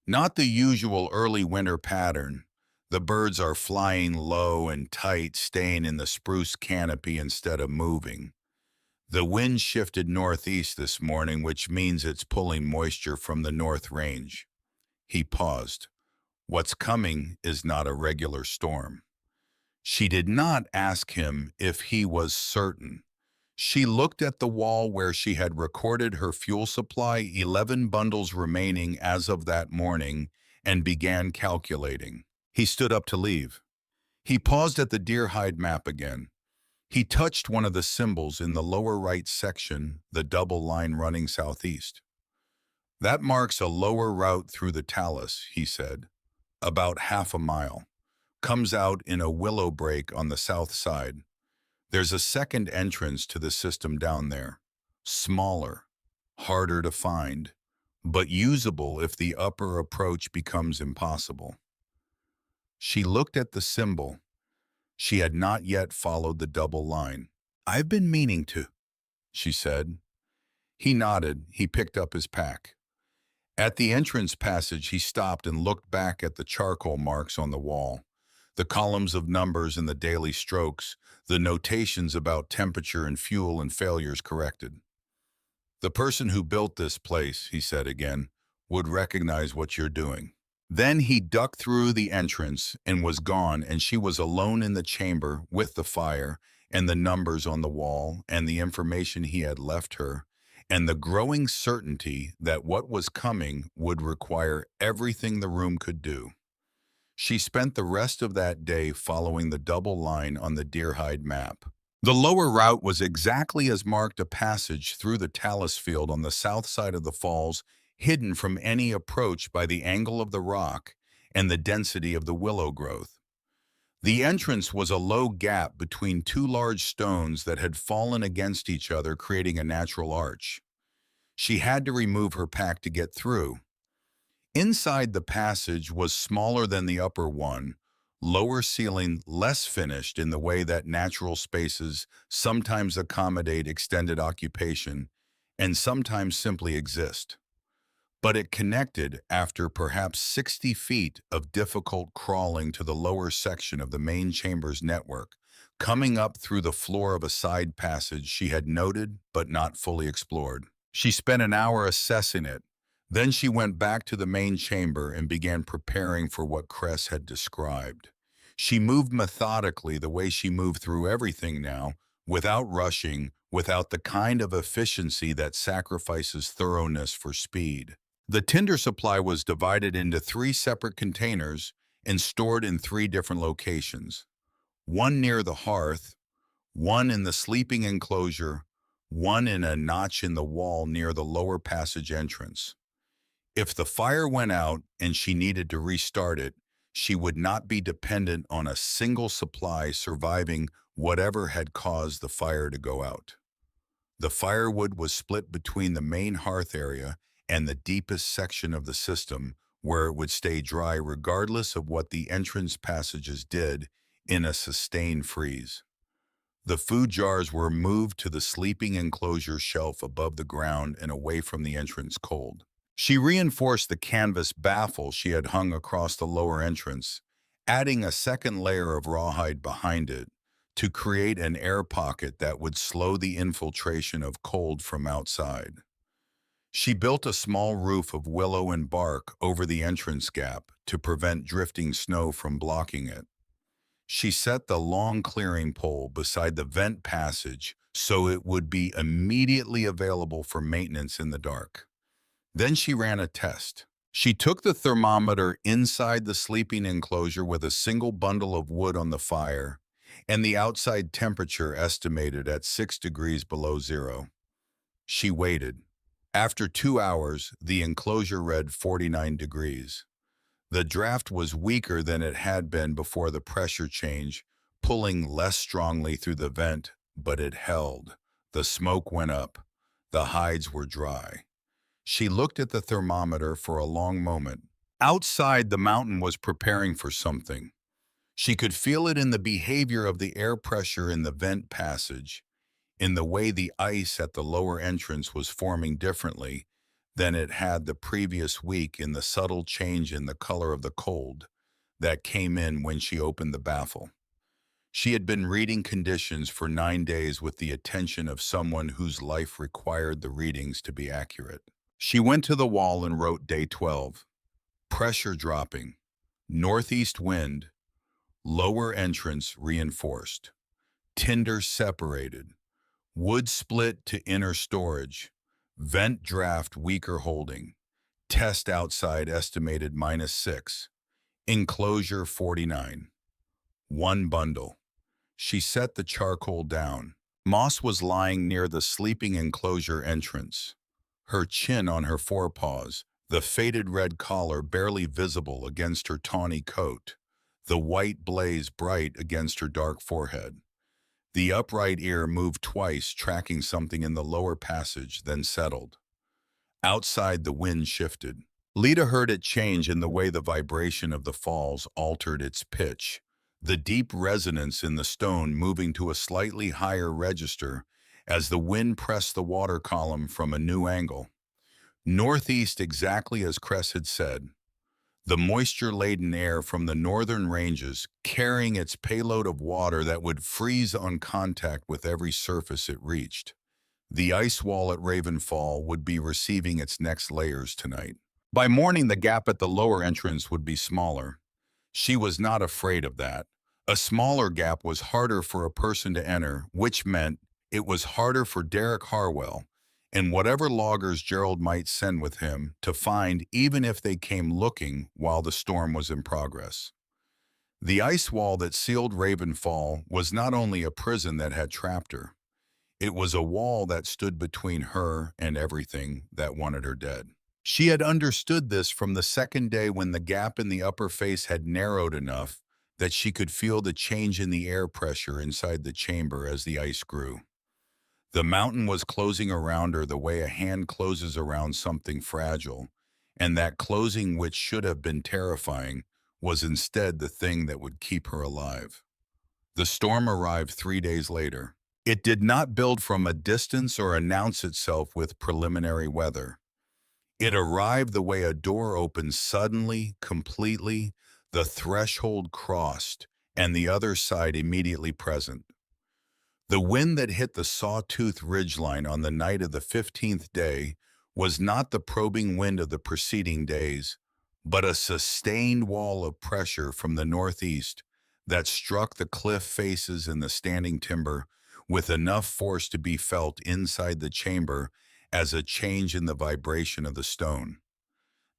"Not the usual early winter pattern. The birds are flying low and tight, staying in the spruce canopy instead of moving. The wind shifted northeast this morning, which means it's pulling moisture from the North Range." He paused. "What's coming is not a regular storm." She did not ask him if he was certain. She looked at the wall where she had recorded her fuel supply, 11 bundles remaining as of that morning, and began calculating. He stood up to leave. He paused at the deer hide map again. He touched one of the symbols in the lower right section, the double line running southeast. "That marks a lower route through the talus," he said. "About half a mile. Comes out in a willow break on the south side. There's a second entrance to the system down there. Smaller, harder to find, but usable if the upper approach becomes impossible." She looked at the symbol. She had not yet followed the double line. "I've been meaning to," she said. He nodded. He picked up his pack. At the entrance passage, he stopped and looked back at the charcoal marks on the wall, the columns of numbers and the daily strokes, the notations about temperature and fuel and failures corrected. "The person who built this place," he said again, "would recognize what you're doing." Then he ducked through the entrance and was gone, and she was alone in the chamber with the fire and the numbers on the wall, and the information he had left her, and the growing certainty that what was coming would require everything the room could do. She spent the rest of that day following the double line on the deerhide map. The lower route was exactly as marked, a passage through the talus field on the south side of the falls, hidden from any approach by the angle of the rock and the density of the willow growth. The entrance was a low gap between two large stones that had fallen against each other, creating a natural arch. She had to remove her pack to get through. Inside, the passage was smaller than the upper one, lower ceiling, less finished in the way that natural spaces sometimes accommodate extended occupation and sometimes simply exist. But it connected, after perhaps 60 feet of difficult crawling, to the lower section of the main chamber's network, coming up through the floor of a side passage she had noted but not fully explored. She spent an hour assessing it. Then she went back to the main chamber and began preparing for what Cress had described. She moved methodically, the way she moved through everything now, without rushing, without the kind of efficiency that sacrifices thoroughness for speed. The tinder supply was divided into 3 separate containers and stored in 3 different locations. One near the hearth, one in the sleeping enclosure, one in a notch in the wall near the lower passage entrance. If the fire went out and she needed to restart it, she would not be dependent on a single supply surviving whatever had caused the fire to go out. The firewood was split between the main hearth area and the deepest section of the system, where it would stay dry regardless of what the entrance passages did in a sustained freeze. The food jars were moved to the sleeping enclosure shelf above the ground and away from the entrance cold. She reinforced the canvas baffle she had hung across the lower entrance, adding a second layer of rawhide behind it to create an air pocket that would slow the infiltration of cold from outside. She built a small roof of willow and bark over the entrance gap to prevent drifting snow from blocking it. She set the long clearing pole beside the vent passage so it would be immediately available for maintenance in the dark. Then she ran a test. She took the thermometer inside the sleeping enclosure with a single bundle of wood on the fire, and the outside temperature estimated at 6 degrees below zero. She waited. After 2 hours, the enclosure read 49 degrees. The draft was weaker than it had been before the pressure change, pulling less strongly through the vent, but it held. The smoke went up. The hides were dry. She looked at the thermometer for a long moment. Outside, the mountain was preparing for something. She could feel it in the behavior of the air pressure in the vent passage, in the way the ice at the lower entrance was forming differently than it had the previous week, in the subtle change in the color of the cold that came in when she opened the baffle. She had been reading conditions for 9 days with the attention of someone whose life required the readings to be accurate. She went to the wall and wrote day 12. Pressure dropping. Northeast wind. Lower entrance reinforced. Tinder separated. Wood split to inner storage. Vent draft weaker holding. Test outside estimated -6. Enclosure 49. 1 bundle. She set the charcoal down. Moss was lying near the sleeping enclosure entrance, her chin on her forepaws, the faded red collar barely visible against her tawny coat, the white blaze bright against her dark forehead. The upright ear moved twice, tracking something in the lower passage, then settled. Outside, the wind shifted. Lita heard it change in the way the vibration of the falls altered its pitch, the deep resonance in the stone moving to a slightly higher register as the wind pressed the water column from a new angle. Northeast, exactly as Cress had said. The moisture-laden air from the northern ranges carrying its payload of water that would freeze on contact with every surface it reached. The ice wall at Ravenfall would be receiving its next layers tonight. By morning, the gap at the lower entrance would be smaller. She was not afraid of that. A smaller gap was harder for a person to enter, which meant it was harder for Derek Harwell and whatever loggers Gerald might send with him to find, even if they came looking while the storm was in progress. The ice wall that sealed Ravenfall was not only a prison that had trapped her, it was a wall that stood between her and everything that wanted her dead. She had understood this from the second day when the gap in the upper face had narrowed enough that she could feel the change in the air pressure inside the chamber as the ice grew. The mountain was closing around her the way a hand closes around something fragile, and that closing, which should have been terrifying, was instead the thing that would keep her alive. The storm arrived 3 days later. It did not build from a distance or announce itself with preliminary weather. It arrived the way a door opens suddenly, completely, the threshold crossed, and the other side immediately present. The wind that hit the Sawtooth Ridgeline on the night of the 15th day was not the probing wind of the preceding days, but a sustained wall of pressure from the northeast that struck the cliff faces and the standing timber with enough force to be felt inside the chamber as a change in the vibration of the stone.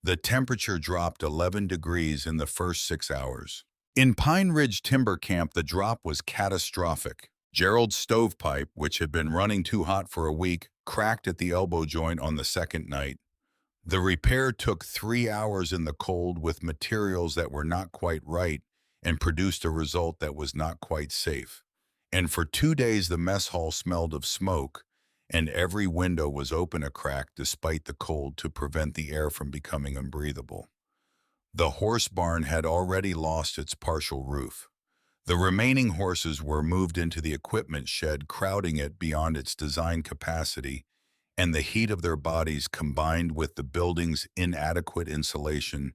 The temperature dropped 11 degrees in the first 6 hours. In Pine Ridge Timber Camp, the drop was catastrophic. Gerald's stovepipe, which had been running too hot for a week, cracked at the elbow joint on the second night. The repair took 3 hours in the cold with materials that were not quite right and produced a result that was not quite safe. And for 2 days the mess hall smelled of smoke, and every window was open a crack despite the cold to prevent the air from becoming unbreathable. The horse barn had already lost its partial roof. The remaining horses were moved into the equipment shed, crowding it beyond its design capacity, and the heat of their bodies combined with the building's inadequate insulation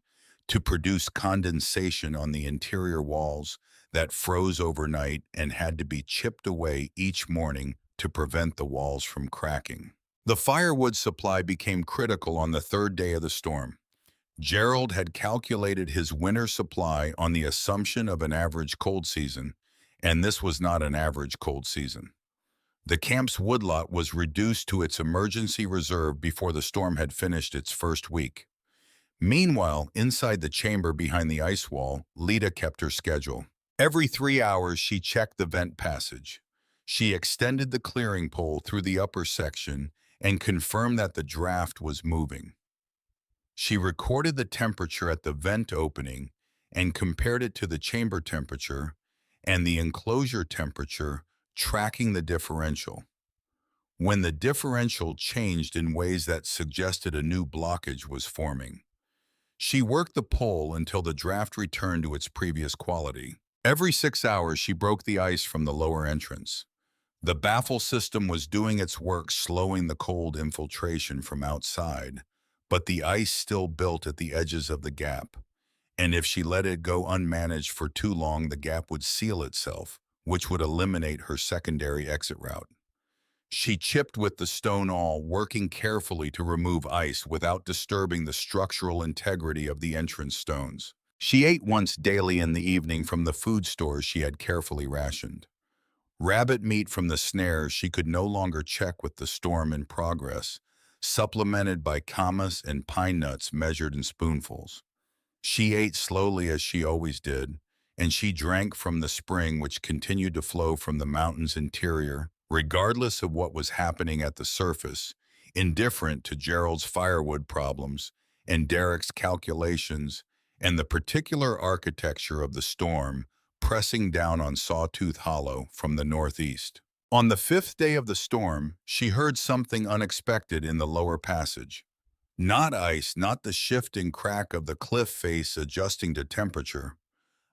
to produce condensation on the interior walls that froze overnight and had to be chipped away each morning to prevent the walls from cracking. The firewood supply became critical on the third day of the storm. Gerald had calculated his winter supply on the assumption of an average cold season, and this was not an average cold season. The camp's woodlot was reduced to its emergency reserve before the storm had finished its first week. Meanwhile, inside the chamber behind the ice wall, Lita kept her schedule. Every 3 hours, she checked the vent passage. She extended the clearing pole through the upper section and confirmed that the draft was moving. She recorded the temperature at the vent opening and compared it to the chamber temperature and the enclosure temperature, tracking the differential. When the differential changed in ways that suggested a new blockage was forming, she worked the pole until the draft returned to its previous quality. Every 6 hours, she broke the ice from the lower entrance. The baffle system was doing its work, slowing the cold infiltration from outside, but the ice still built at the edges of the gap, and if she let it go unmanaged for too long, the gap would seal itself, which would eliminate her secondary exit route. She chipped with the stone awl, working carefully to remove ice without disturbing the structural integrity of the entrance stones. She ate once daily in the evening from the food stores she had carefully rationed. Rabbit meat from the snares she could no longer check with the storm in progress, supplemented by camas and pine nuts measured in spoonfuls. She ate slowly as she always did, and she drank from the spring which continued to flow from the mountain's interior, regardless of what was happening at the surface, indifferent to Gerald's firewood problems and Derek's calculations and the particular architecture of the storm pressing down on Sawtooth Hollow from the northeast. On the 5th day of the storm, she heard something unexpected in the lower passage. Not ice, not the shifting crack of the cliff face adjusting to temperature.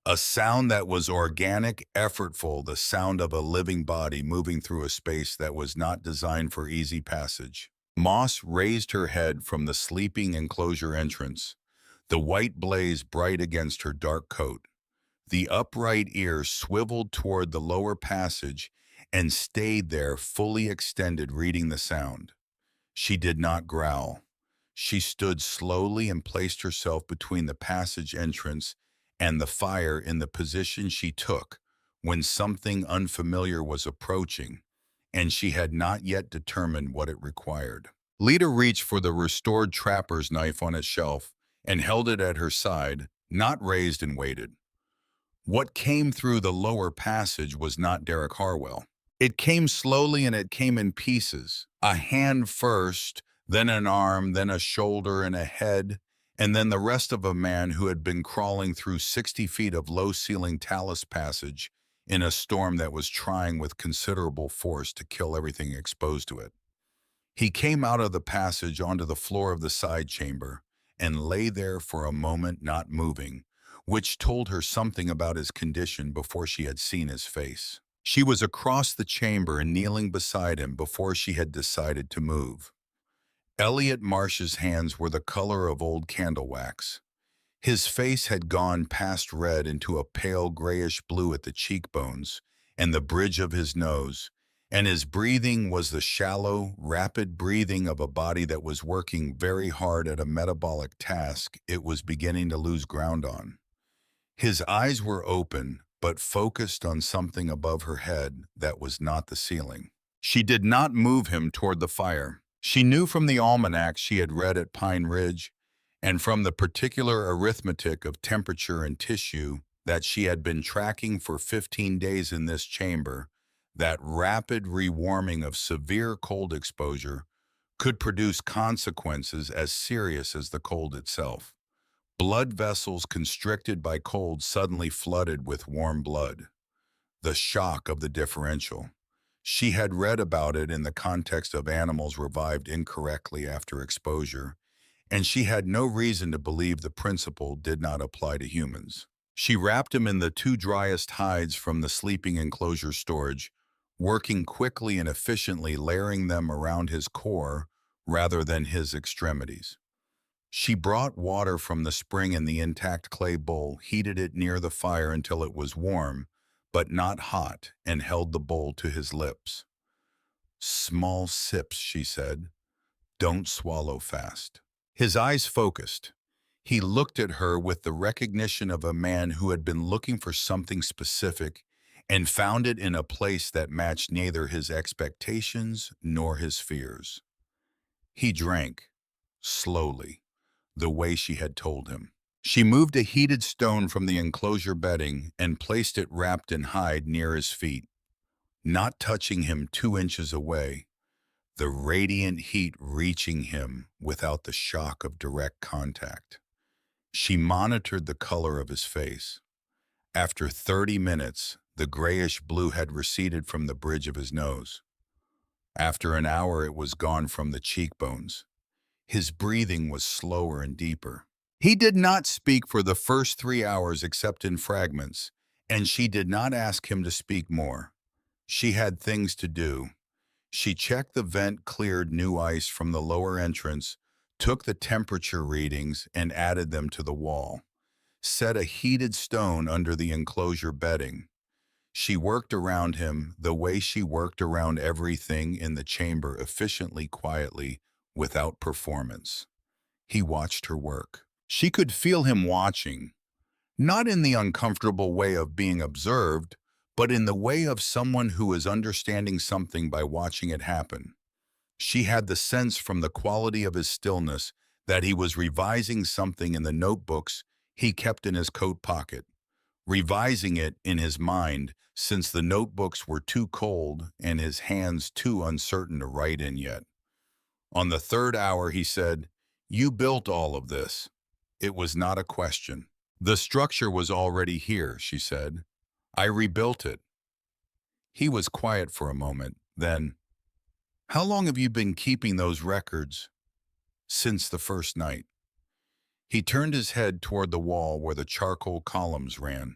A sound that was organic, effortful, the sound of a living body moving through a space that was not designed for easy passage. Moss raised her head from the sleeping enclosure entrance, the white blaze bright against her dark coat. The upright ear swiveled toward the lower passage and stayed there fully extended, reading the sound. She did not growl. She stood slowly and placed herself between the passage entrance and the fire in the position she took, when something unfamiliar was approaching, and she had not yet determined what it required. Lita reached for the restored trapper's knife on its shelf and held it at her side, not raised, and waited. What came through the lower passage was not Derek Harwell. It came slowly and it came in pieces. A hand first, then an arm, then a shoulder and a head, and then the rest of a man who had been crawling through 60 feet of low-ceiling talus passage in a storm that was trying with considerable force to kill everything exposed to it. He came out of the passage onto the floor of the side chamber and lay there for a moment not moving, which told her something about his condition before she had seen his face. She was across the chamber and kneeling beside him before she had decided to move. Elliot Marsh's hands were the color of old candle wax. His face had gone past red into a pale grayish blue at the cheekbones and the bridge of his nose, and his breathing was the shallow, rapid breathing of a body that was working very hard at a metabolic task it was beginning to lose ground on. His eyes were open, but focused on something above her head that was not the ceiling. She did not move him toward the fire. She knew from the almanac she had read at Pine Ridge, and from the particular arithmetic of temperature and tissue that she had been tracking for 15 days in this chamber, that rapid rewarming of severe cold exposure could produce consequences as serious as the cold itself. Blood vessels constricted by cold suddenly flooded with warm blood. The shock of the differential. She had read about it in the context of animals revived incorrectly after exposure, and she had no reason to believe the principle did not apply to humans. She wrapped him in the two driest hides from the sleeping enclosure storage, working quickly and efficiently, layering them around his core rather than his extremities. She brought water from the spring in the intact clay bowl, heated it near the fire until it was warm, but not hot, and held the bowl to his lips. "Small sips," she said. "Don't swallow fast." His eyes focused. He looked at her with the recognition of a man who had been looking for something specific and found it in a place that matched neither his expectations nor his fears. He drank, slowly, the way she had told him. She moved a heated stone from the enclosure bedding and placed it wrapped in hide near his feet, not touching him 2 inches away, the radiant heat reaching him without the shock of direct contact. She monitored the color of his face. After 30 minutes, the grayish blue had receded from the bridge of his nose. After an hour, it was gone from the cheekbones. His breathing was slower and deeper. He did not speak for the first 3 hours except in fragments, and she did not ask him to speak more. She had things to do. She checked the vent-cleared new ice from the lower entrance, took the temperature readings and added them to the wall, set a heated stone under the enclosure bedding. She worked around him the way she worked around everything in the chamber, efficiently, quietly, without performance. He watched her work. She could feel him watching, not in the uncomfortable way of being observed, but in the way of someone who is understanding something by watching it happen. She had the sense from the quality of his stillness that he was revising something in the notebooks he kept in his coat pocket, revising it in his mind since the notebooks were too cold and his hands too uncertain to write in yet. On the 3rd hour, he said, "You built all of this." It was not a question. "The structure was already here," she said. "I rebuilt it." He was quiet for a moment. Then, "How long have you been keeping those records?" "Since the first night." He turned his head toward the wall where the charcoal columns ran.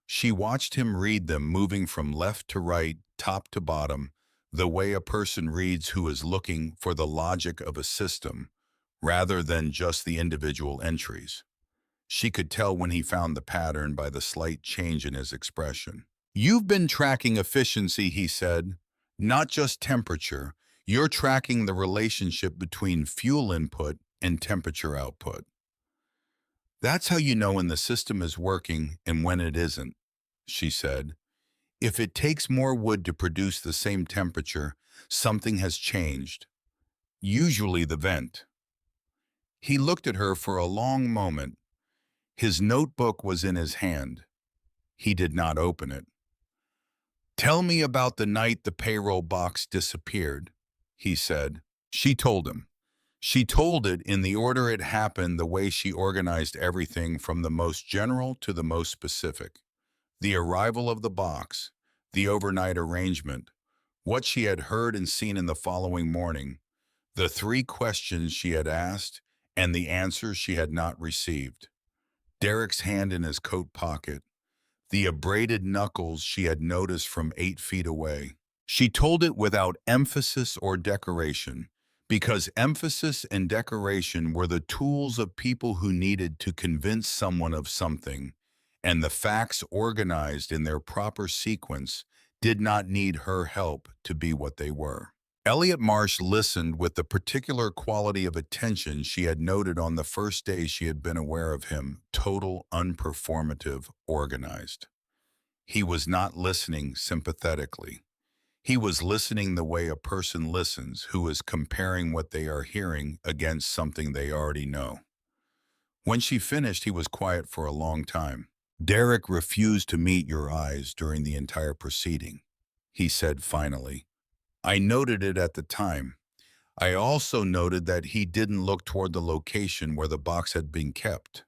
She watched him read them, moving from left to right, top to bottom, the way a person reads who is looking for the logic of a system, rather than just the individual entries. She could tell when he found the pattern by the slight change in his expression. "You've been tracking efficiency," he said, "not just temperature. You're tracking the relationship between fuel input and temperature output. That's how you know when the system is working and when it isn't," she said. If it takes more wood to produce the same temperature, something has changed. Usually the vent. He looked at her for a long moment. His notebook was in his hand. He did not open it. "Tell me about the night the payroll box disappeared," he said. She told him. She told it in the order it happened, the way she organized everything from the most general to the most specific. The arrival of the box, the overnight arrangement, what she had heard and seen in the following morning, the three questions she had asked, and the answers she had not received. Derek's hand in his coat pocket, the abraded knuckles she had noticed from 8 feet away. She told it without emphasis or decoration, because emphasis and decoration were the tools of people who needed to convince someone of something, and the facts organized in their proper sequence did not need her help to be what they were. Elliot Marsh listened with the particular quality of attention she had noted on the first day she had been aware of him: total, unperformative, organized. He was not listening sympathetically. He was listening the way a person listens who is comparing what they are hearing against something they already know. When she finished, he was quiet for a long time. "Derek refused to meet your eyes during the entire proceeding," he said finally. "I noted it at the time. I also noted that he didn't look toward the location where the box had been kept.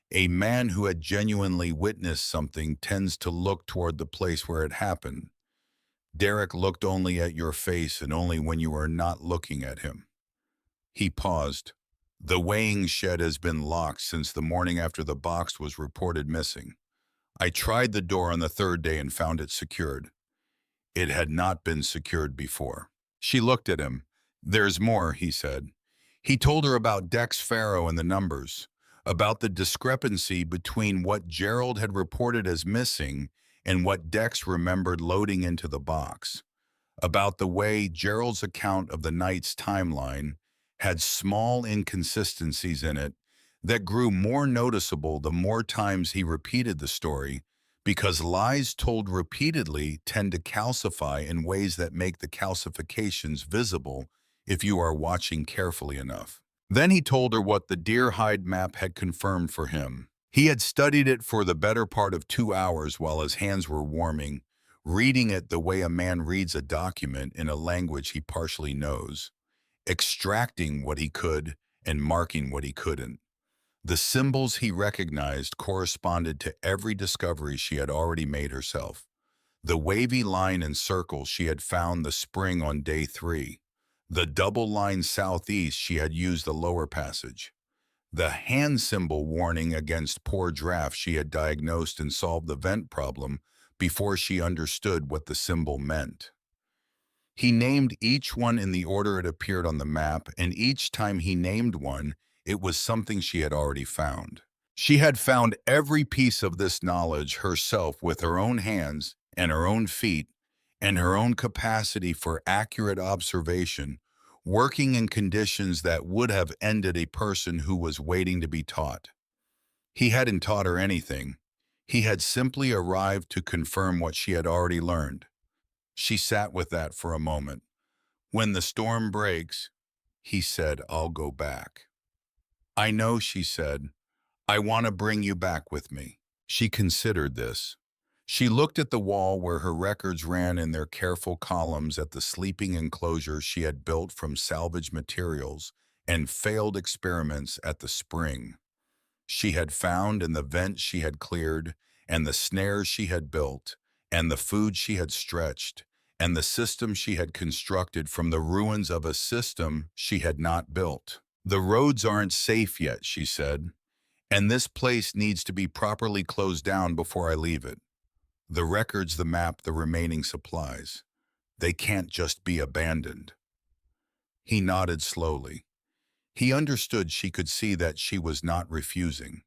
A man who had genuinely witnessed something tends to look toward the place where it happened. Derek looked only at your face and only when you were not looking at him." He paused. "The weighing shed has been locked since the morning after the box was reported missing. I tried the door on the third day and found it secured. It had not been secured before." She looked at him. "There's more," he said. He told her about Dex Farrow and the numbers, about the discrepancy between what Gerald had reported as missing and what Dex remembered loading into the box, about the way Gerald's account of the night's timeline had small inconsistencies in it that grew more noticeable the more times he repeated the story, because lies told repeatedly tend to calcify in ways that make the calcifications visible if you are watching carefully enough. Then he told her what the deer hide map had confirmed for him. He had studied it for the better part of 2 hours while his hands were warming, reading it the way a man reads a document in a language he partially knows, extracting what he could and marking what he couldn't. The symbols he recognized corresponded to every discovery she had already made herself. The wavy line and circle she had found the spring on day 3. The double line southeast she had used the lower passage. The hand symbol warning against poor draft she had diagnosed and solved the vent problem before she understood what the symbol meant. He named each one in the order it appeared on the map, and each time he named one, it was something she had already found. She had found every piece of this knowledge herself with her own hands and her own feet and her own capacity for accurate observation, working in conditions that would have ended a person who was waiting to be taught. He hadn't taught her anything. He had simply arrived to confirm what she had already learned. She sat with that for a moment. "When the storm breaks," he said, "I'll go back." "I know," she said. "I want to bring you back with me." She considered this. She looked at the wall where her records ran in their careful columns, at the sleeping enclosure she had built from salvaged materials and failed experiments, at the spring she had found and the vent she had cleared and the snares she had built and the food she had stretched and the system she had constructed from the ruins of a system she had not built. "The roads aren't safe yet," she said, "and this place needs to be properly closed down before I leave it. The records, the map, the remaining supplies. They can't just be abandoned." He nodded slowly. He understood. She could see that she was not refusing.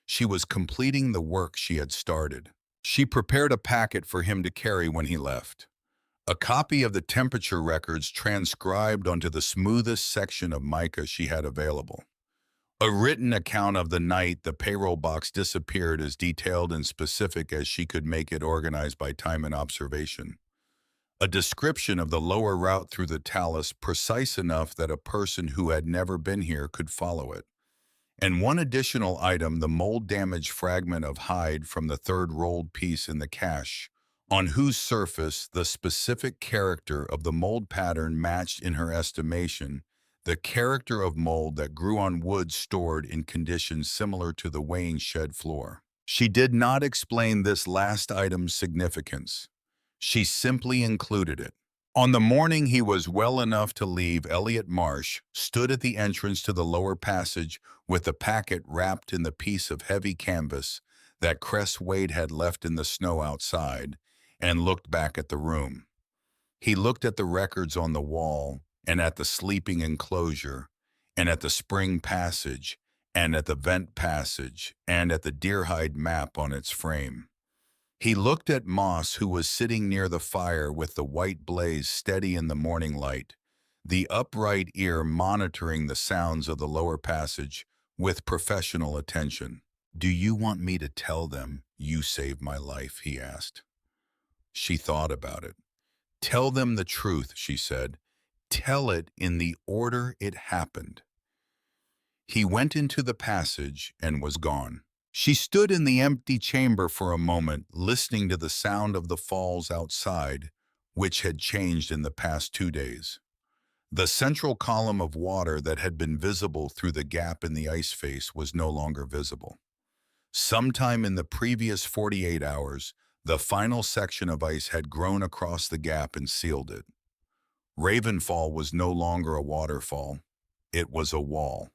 She was completing the work she had started. She prepared a packet for him to carry when he left. A copy of the temperature records transcribed onto the smoothest section of mica she had available. A written account of the night the payroll box disappeared, as detailed and specific as she could make it, organized by time and observation. A description of the lower route through the talus, precise enough that a person who had never been here could follow it. And one additional item, the mold-damaged fragment of hide from the third rolled piece in the cache, on whose surface the specific character of the mold pattern matched, in her estimation, the character of mold that grew on wood stored in conditions similar to the weighing shed floor. She did not explain this last item's significance. She simply included it. On the morning he was well enough to leave, Elliot Marsh stood at the entrance to the lower passage with the packet wrapped in the piece of heavy canvas that Cress Wade had left in the snow outside, and looked back at the room. He looked at the records on the wall, and at the sleeping enclosure, and at the spring passage, and at the vent passage, and at the deerhide map on its frame. He looked at Moss, who was sitting near the fire with the white blaze steady in the morning light, the upright ear monitoring the sounds of the lower passage with professional attention. "Do you want me to tell them you saved my life?" he asked. She thought about it. "Tell them the truth," she said. "Tell it in the order it happened." He went into the passage and was gone. She stood in the empty chamber for a moment, listening to the sound of the falls outside, which had changed in the past 2 days. The central column of water that had been visible through the gap in the ice face was no longer visible. Sometime in the previous 48 hours, the final section of ice had grown across the gap and sealed it. Ravenfall was no longer a waterfall. It was a wall.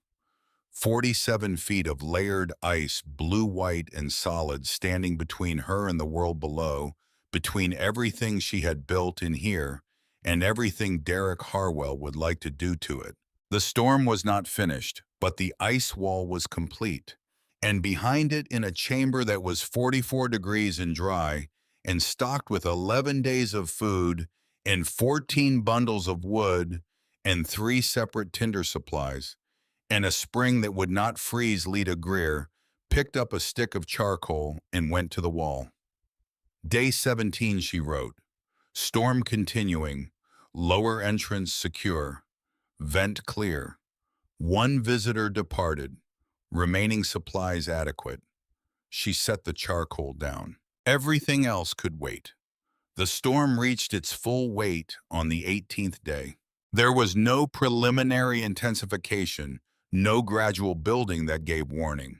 47 feet of layered ice, blue-white and solid, standing between her and the world below, between everything she had built in here and everything Derek Harwell would like to do to it. The storm was not finished, but the ice wall was complete. And behind it, in a chamber that was 44 degrees and dry, and stocked with 11 days of food and 14 bundles of wood and 3 separate tinder supplies, and a spring that would not freeze, Lita Greer picked up a stick of charcoal and went to the wall. Day 17, she wrote. Storm continuing. Lower entrance secure. Vent clear. 1 visitor departed. Remaining supplies adequate. She set the charcoal down. Everything else could wait. The storm reached its full weight on the 18th day. There was no preliminary intensification, no gradual building that gave warning.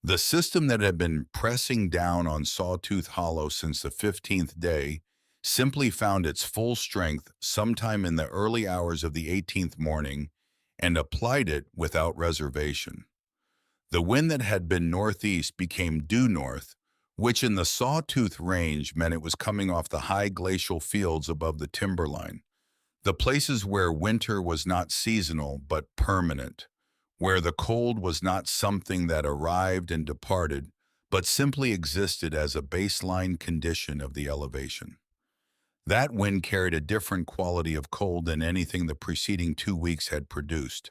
The system that had been pressing down on Sawtooth Hollow since the 15th day simply found its full strength sometime in the early hours of the 18th morning and applied it without reservation. The wind that had been northeast became due north, which in the Sawtooth Range meant it was coming off the high glacial fields above the timberline, the places where winter was not seasonal but permanent, where the cold was not something that arrived and departed, but simply existed as a baseline condition of the elevation. That wind carried a different quality of cold than anything the preceding 2 weeks had produced.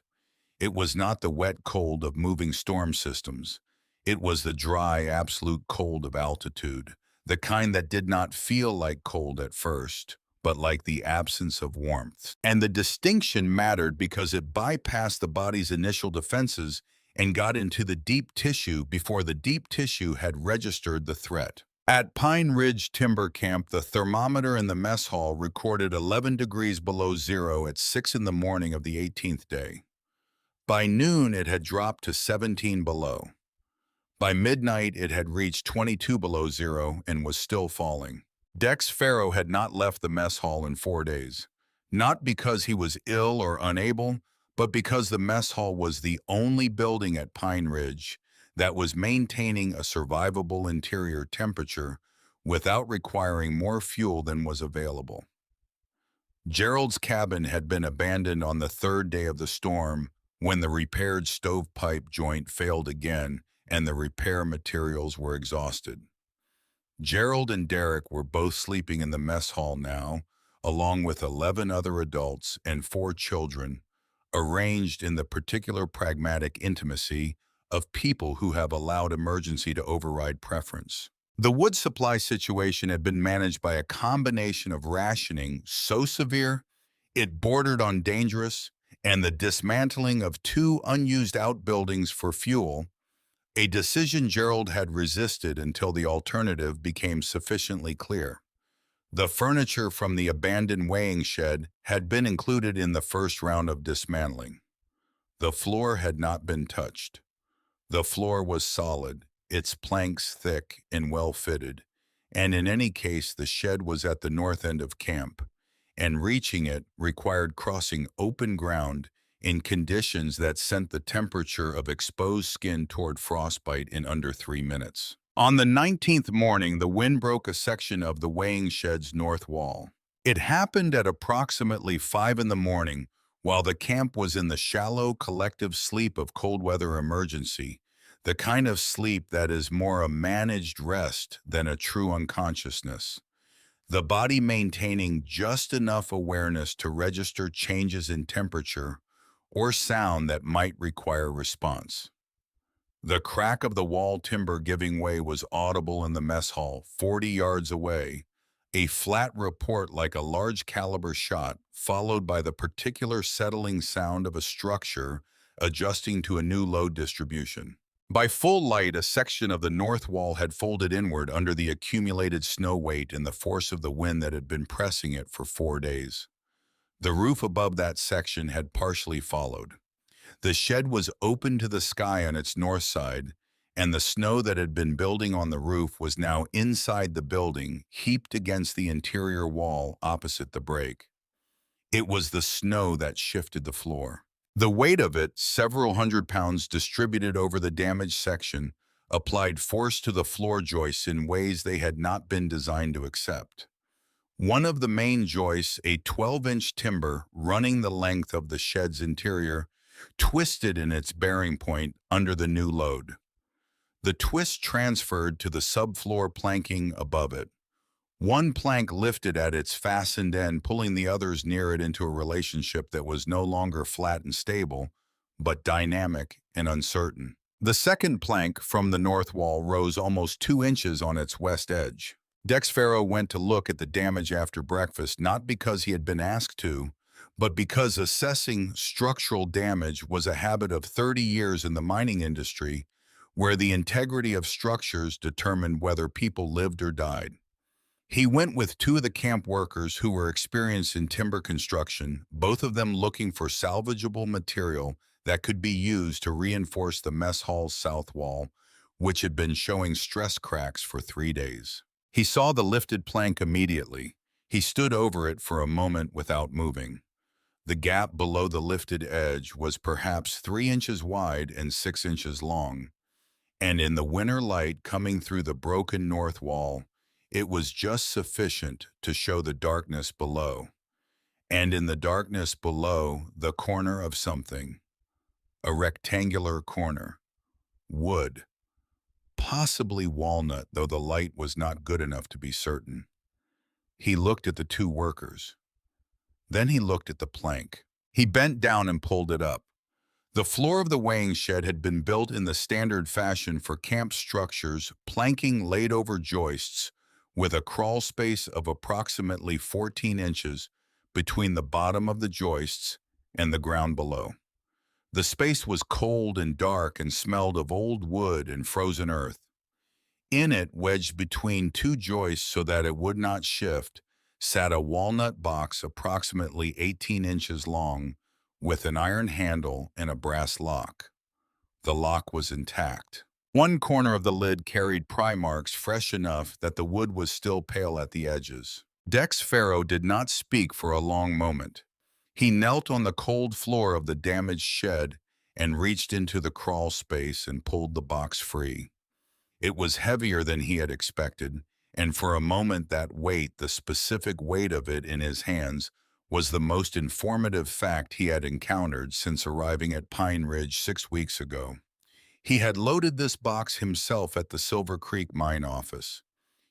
It was not the wet cold of moving storm systems. It was the dry, absolute cold of altitude, the kind that did not feel like cold at first, but like the absence of warmth. And the distinction mattered because it bypassed the body's initial defenses and got into the deep tissue before the deep tissue had registered the threat. At Pine Ridge Timber Camp, the thermometer in the mess hall recorded 11 degrees below zero at 6 in the morning of the 18th day. By noon, it had dropped to 17 below. By midnight, it had reached 22 below zero and was still falling. Dex Farrow had not left the mess hall in 4 days, not because he was ill or unable, but because the mess hall was the only building at Pine Ridge that was maintaining a survivable interior temperature without requiring more fuel than was available. Gerald's cabin had been abandoned on the 3rd day of the storm when the repaired stovepipe joint failed again and the repair materials were exhausted. Gerald and Derek were both sleeping in the mess hall now, along with 11 other adults and 4 children, arranged in the particular pragmatic intimacy of people who have allowed emergency to override preference. The wood supply situation had been managed by a combination of rationing so severe it bordered on dangerous and the dismantling of two unused outbuildings for fuel, a decision Gerald had resisted until the alternative became sufficiently clear. The furniture from the abandoned weighing shed had been included in the first round of dismantling. The floor had not been touched. The floor was solid, its planks thick and well fitted, and in any case the shed was at the north end of camp, and reaching it required crossing open ground in conditions that sent the temperature of exposed skin toward frostbite in under 3 minutes. On the 19th morning, the wind broke a section of the weighing shed's north wall. It happened at approximately 5 in the morning, while the camp was in the shallow collective sleep of cold weather emergency, the kind of sleep that is more a managed rest than a true unconsciousness, the body maintaining just enough awareness to register changes in temperature or sound that might require response. The crack of the wall timber giving way was audible in the mess hall, 40 yards away, a flat report like a large caliber shot, followed by the particular settling sound of a structure adjusting to a new load distribution. By full light, a section of the north wall had folded inward under the accumulated snow weight and the force of the wind that had been pressing it for 4 days. The roof above that section had partially followed. The shed was open to the sky on its north side, and the snow that had been building on the roof was now inside the building, heaped against the interior wall opposite the break. It was the snow that shifted the floor. The weight of it, several hundred pounds distributed over the damaged section, applied force to the floor joists in ways they had not been designed to accept. One of the main joists, a 12-inch timber running the length of the shed's interior, twisted in its bearing point under the new load. The twist transferred to the subfloor planking above it. One plank lifted at its fastened end, pulling the others near it into a relationship that was no longer flat and stable, but dynamic and uncertain. The second plank from the north wall rose almost 2 inches on its west edge. Dex Farrow went to look at the damage after breakfast, not because he had been asked to, but because assessing structural damage was a habit of 30 years in the mining industry, where the integrity of structures determined whether people lived or died. He went with 2 of the camp workers who were experienced in timber construction, both of them looking for salvageable material that could be used to reinforce the mess hall's south wall, which had been showing stress cracks for 3 days. He saw the lifted plank immediately. He stood over it for a moment without moving. The gap below the lifted edge was perhaps 3 inches wide and 6 inches long, and in the winter light coming through the broken north wall, it was just sufficient to show the darkness below. And in the darkness below, the corner of something. A rectangular corner. Wood. Possibly walnut, though the light was not good enough to be certain. He looked at the 2 workers. Then he looked at the plank. He bent down and pulled it up. The floor of the weighing shed had been built in the standard fashion for camp structures, planking laid over joists, with a crawl space of approximately 14 inches between the bottom of the joists and the ground below. The space was cold and dark and smelled of old wood and frozen earth. In it, wedged between 2 joists so that it would not shift, sat a walnut box approximately 18 inches long, with an iron handle and a brass lock. The lock was intact. One corner of the lid carried pry marks fresh enough that the wood was still pale at the edges. Dex Farrow did not speak for a long moment. He knelt on the cold floor of the damaged shed and reached into the crawl space and pulled the box free. It was heavier than he had expected, and for a moment that weight, the specific weight of it in his hands, was the most informative fact he had encountered since arriving at Pine Ridge 6 weeks ago. He had loaded this box himself at the Silver Creek mine office.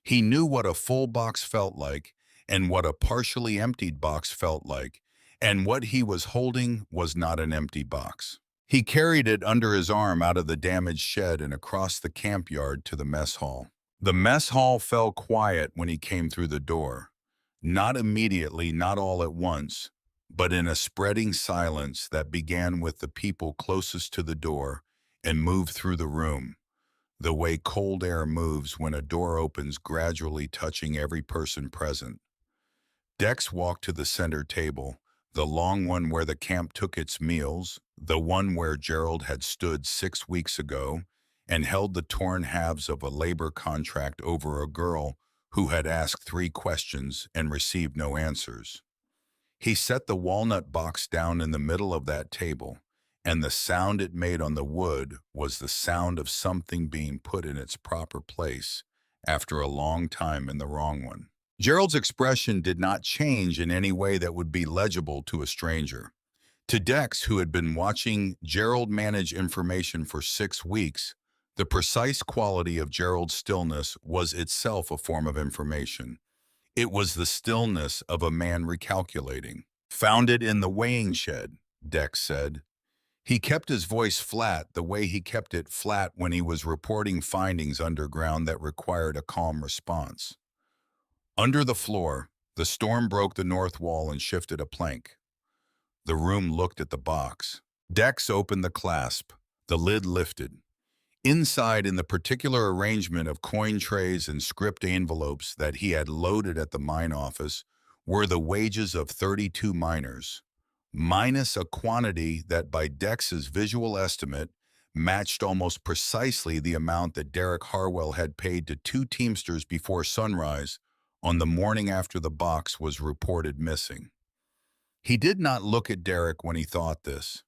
He knew what a full box felt like and what a partially emptied box felt like, And what he was holding was not an empty box. He carried it under his arm out of the damaged shed and across the camp yard to the mess hall. The mess hall fell quiet when he came through the door. Not immediately, not all at once, but in a spreading silence that began with the people closest to the door and moved through the room, the way cold air moves when a door opens, gradually touching every person present. Dex walked to the center table, the long one where the camp took its meals, the one where Gerald had stood 6 weeks ago, and held the torn halves of a labor contract over a girl who had asked 3 questions and received no answers. He set the walnut box down in the middle of that table, and the sound it made on the wood was the sound of something being put in its proper place after a long time in the wrong one. Gerald's expression did not change in any way that would be legible to a stranger. To Dex, who had been watching Gerald manage information for 6 weeks, the precise quality of Gerald's stillness was itself a form of information. It was the stillness of a man recalculating. "Found it in the weighing shed," Dex said. He kept his voice flat the way he kept it flat when he was reporting findings underground that required a calm response. Under the floor, the storm broke the north wall and shifted a plank. The room looked at the box. Dex opened the clasp. The lid lifted. Inside, in the particular arrangement of coin trays and script envelopes that he had loaded at the mine office, were the wages of 32 miners, minus a quantity that by Dex's visual estimate matched almost precisely the amount that Derek Harwell had paid to 2 teamsters before sunrise on the morning after the box was reported missing. He did not look at Derek when he thought this.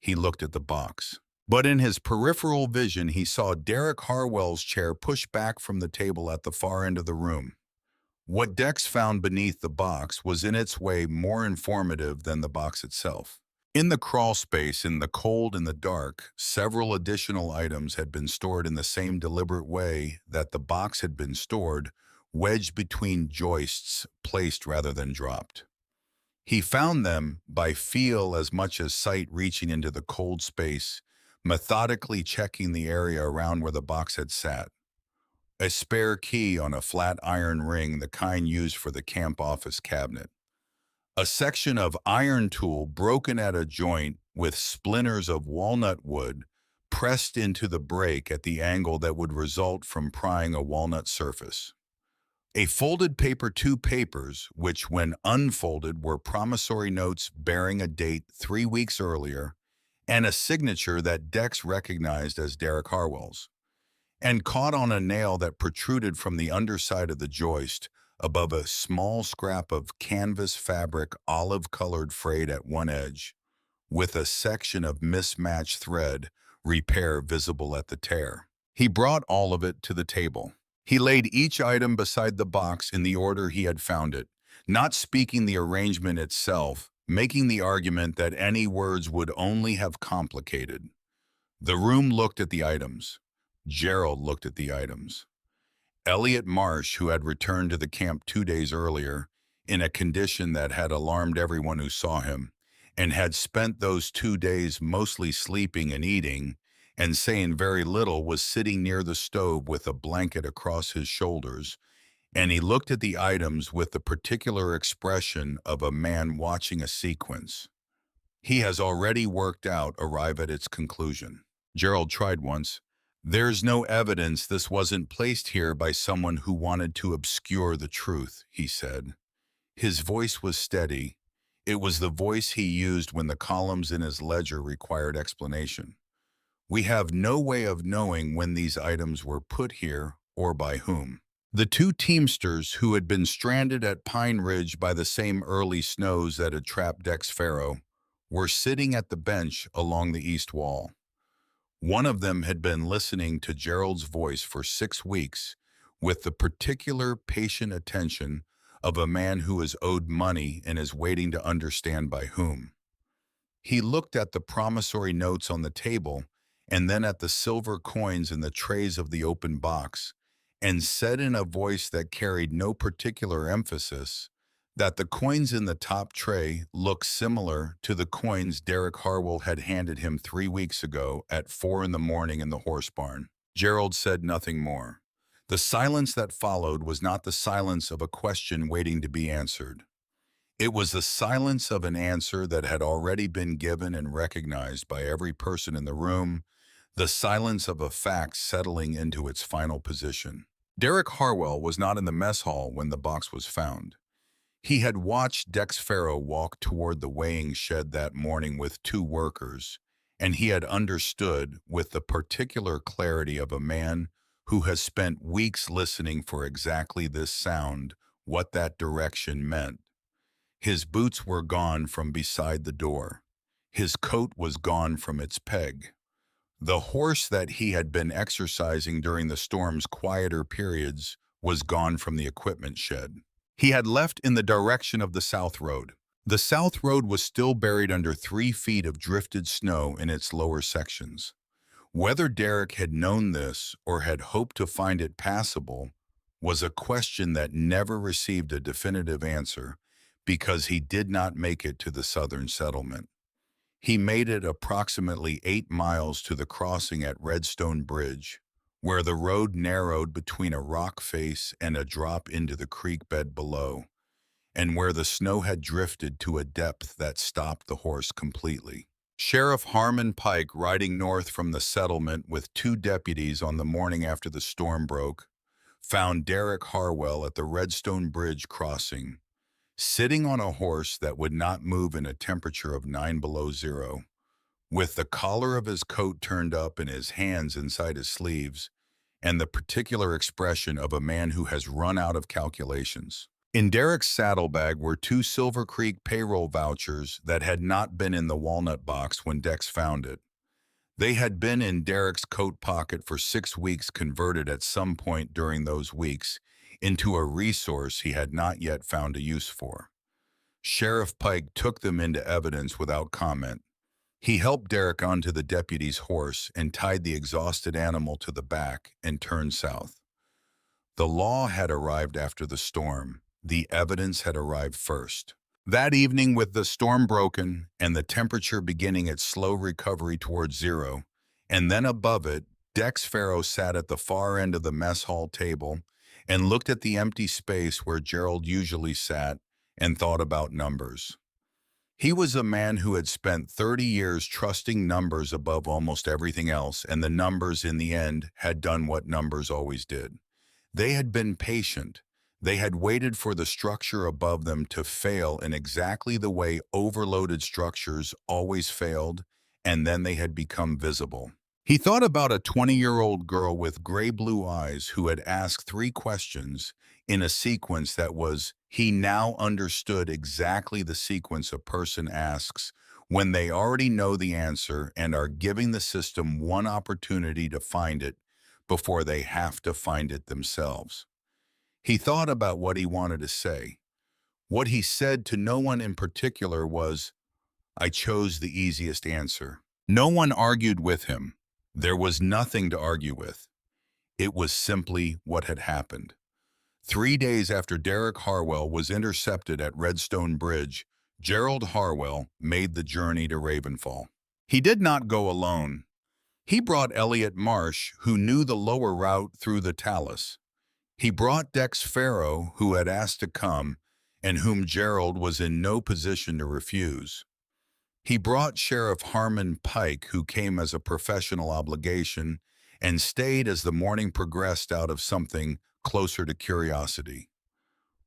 He looked at the box. But in his peripheral vision, he saw Derek Harwell's chair pushed back from the table at the far end of the room. What Dex found beneath the box was in its way more informative than the box itself. In the crawl space, in the cold and the dark, several additional items had been stored in the same deliberate way that the box had been stored, wedged between joists, placed rather than dropped. He found them by feel as much as sight, reaching into the cold space, methodically checking the area around where the box had sat. A spare key on a flat iron ring, the kind used for the camp office cabinet. A section of iron tool broken at a joint with splinters of walnut wood pressed into the break at the angle that would result from prying a walnut surface. A folded paper, 2 papers, which when unfolded were promissory notes bearing a date 3 weeks earlier, and a signature that Dex recognized as Derek Harwell's, and caught on a nail that protruded from the underside of the joist above a small scrap of canvas fabric, olive-colored, frayed at one edge, with a section of mismatched thread, repair visible at the tear. He brought all of it to the table. He laid each item beside the box in the order he had found it, not speaking the arrangement itself, making the argument that any words would only have complicated. The room looked at the items. Gerald looked at the items. Elliot Marsh, who had returned to the camp 2 days earlier, in a condition that had alarmed everyone who saw him, and had spent those 2 days mostly sleeping and eating, and saying very little, was sitting near the stove with a blanket across his shoulders, and he looked at the items with the particular expression of a man watching a sequence. He has already worked out, arrive at its conclusion. Gerald tried once. "There's no evidence this wasn't placed here by someone who wanted to obscure the truth," he said. His voice was steady. It was the voice he used when the columns in his ledger required explanation. "We have no way of knowing when these items were put here or by whom." The 2 teamsters who had been stranded at Pine Ridge by the same early snows that had trapped Dex Farrow were sitting at the bench along the east wall. One of them had been listening to Gerald's voice for 6 weeks with the particular patient attention of a man who is owed money and is waiting to understand by whom. He looked at the promissory notes on the table and then at the silver coins in the trays of the open box, and said in a voice that carried no particular emphasis, that the coins in the top tray looked similar to the coins Derek Harwell had handed him 3 weeks ago at 4 in the morning in the horse barn. Gerald said nothing more. The silence that followed was not the silence of a question waiting to be answered. It was the silence of an answer that had already been given and recognized by every person in the room, the silence of a fact settling into its final position. Derek Harwell was not in the mess hall when the box was found. He had watched Dex Farrow walk toward the weighing shed that morning with two workers, and he had understood, with the particular clarity of a man who has spent weeks listening for exactly this sound, what that direction meant. His boots were gone from beside the door. His coat was gone from its peg. The horse that he had been exercising during the storm's quieter periods was gone from the equipment shed. He had left in the direction of the South Road. The South Road was still buried under 3 feet of drifted snow in its lower sections. Whether Derek had known this or had hoped to find it passable was a question that never received a definitive answer because he did not make it to the southern settlement. He made it approximately 8 miles to the crossing at Redstone Bridge, where the road narrowed between a rock face and a drop into the creek bed below, and where the snow had drifted to a depth that stopped the horse completely. Sheriff Harmon Pike, riding north from the settlement with 2 deputies on the morning after the storm broke, found Derek Harwell at the Redstone Bridge crossing, sitting on a horse that would not move in a temperature of 9 below zero, with the collar of his coat turned up and his hands inside his sleeves, and the particular expression of a man who has run out of calculations. In Derek's saddlebag were 2 Silver Creek payroll vouchers that had not been in the walnut box when Dex found it. They had been in Derek's coat pocket for 6 weeks, converted at some point during those weeks into a resource he had not yet found a use for. Sheriff Pike took them into evidence without comment. He helped Derek onto the deputy's horse and tied the exhausted animal to the back and turned south. The law had arrived after the storm. The evidence had arrived first. That evening, with the storm broken and the temperature beginning its slow recovery towards zero, and then above it, Dex Farrow sat at the far end of the mess hall table and looked at the empty space where Gerald usually sat and thought about numbers. He was a man who had spent 30 years trusting numbers above almost everything else, and the numbers in the end had done what numbers always did. They had been patient. They had waited for the structure above them to fail in exactly the way overloaded structures always failed, and then they had become visible. He thought about a 20-year-old girl with gray-blue eyes who had asked 3 questions in a sequence that was, he now understood exactly the sequence a person asks when they already know the answer and are giving the system one opportunity to find it before they have to find it themselves. He thought about what he wanted to say. What he said to no one in particular was, "I chose the easiest answer." No one argued with him. There was nothing to argue with. It was simply what had happened. 3 days after Derek Harwell was intercepted at Redstone Bridge, Gerald Harwell made the journey to Ravenfall. He did not go alone. He brought Elliot Marsh, who knew the lower route through the talus. He brought Dex Farrow, who had asked to come, and whom Gerald was in no position to refuse. He brought Sheriff Harmon Pike, who came as a professional obligation, and stayed as the morning progressed out of something closer to curiosity.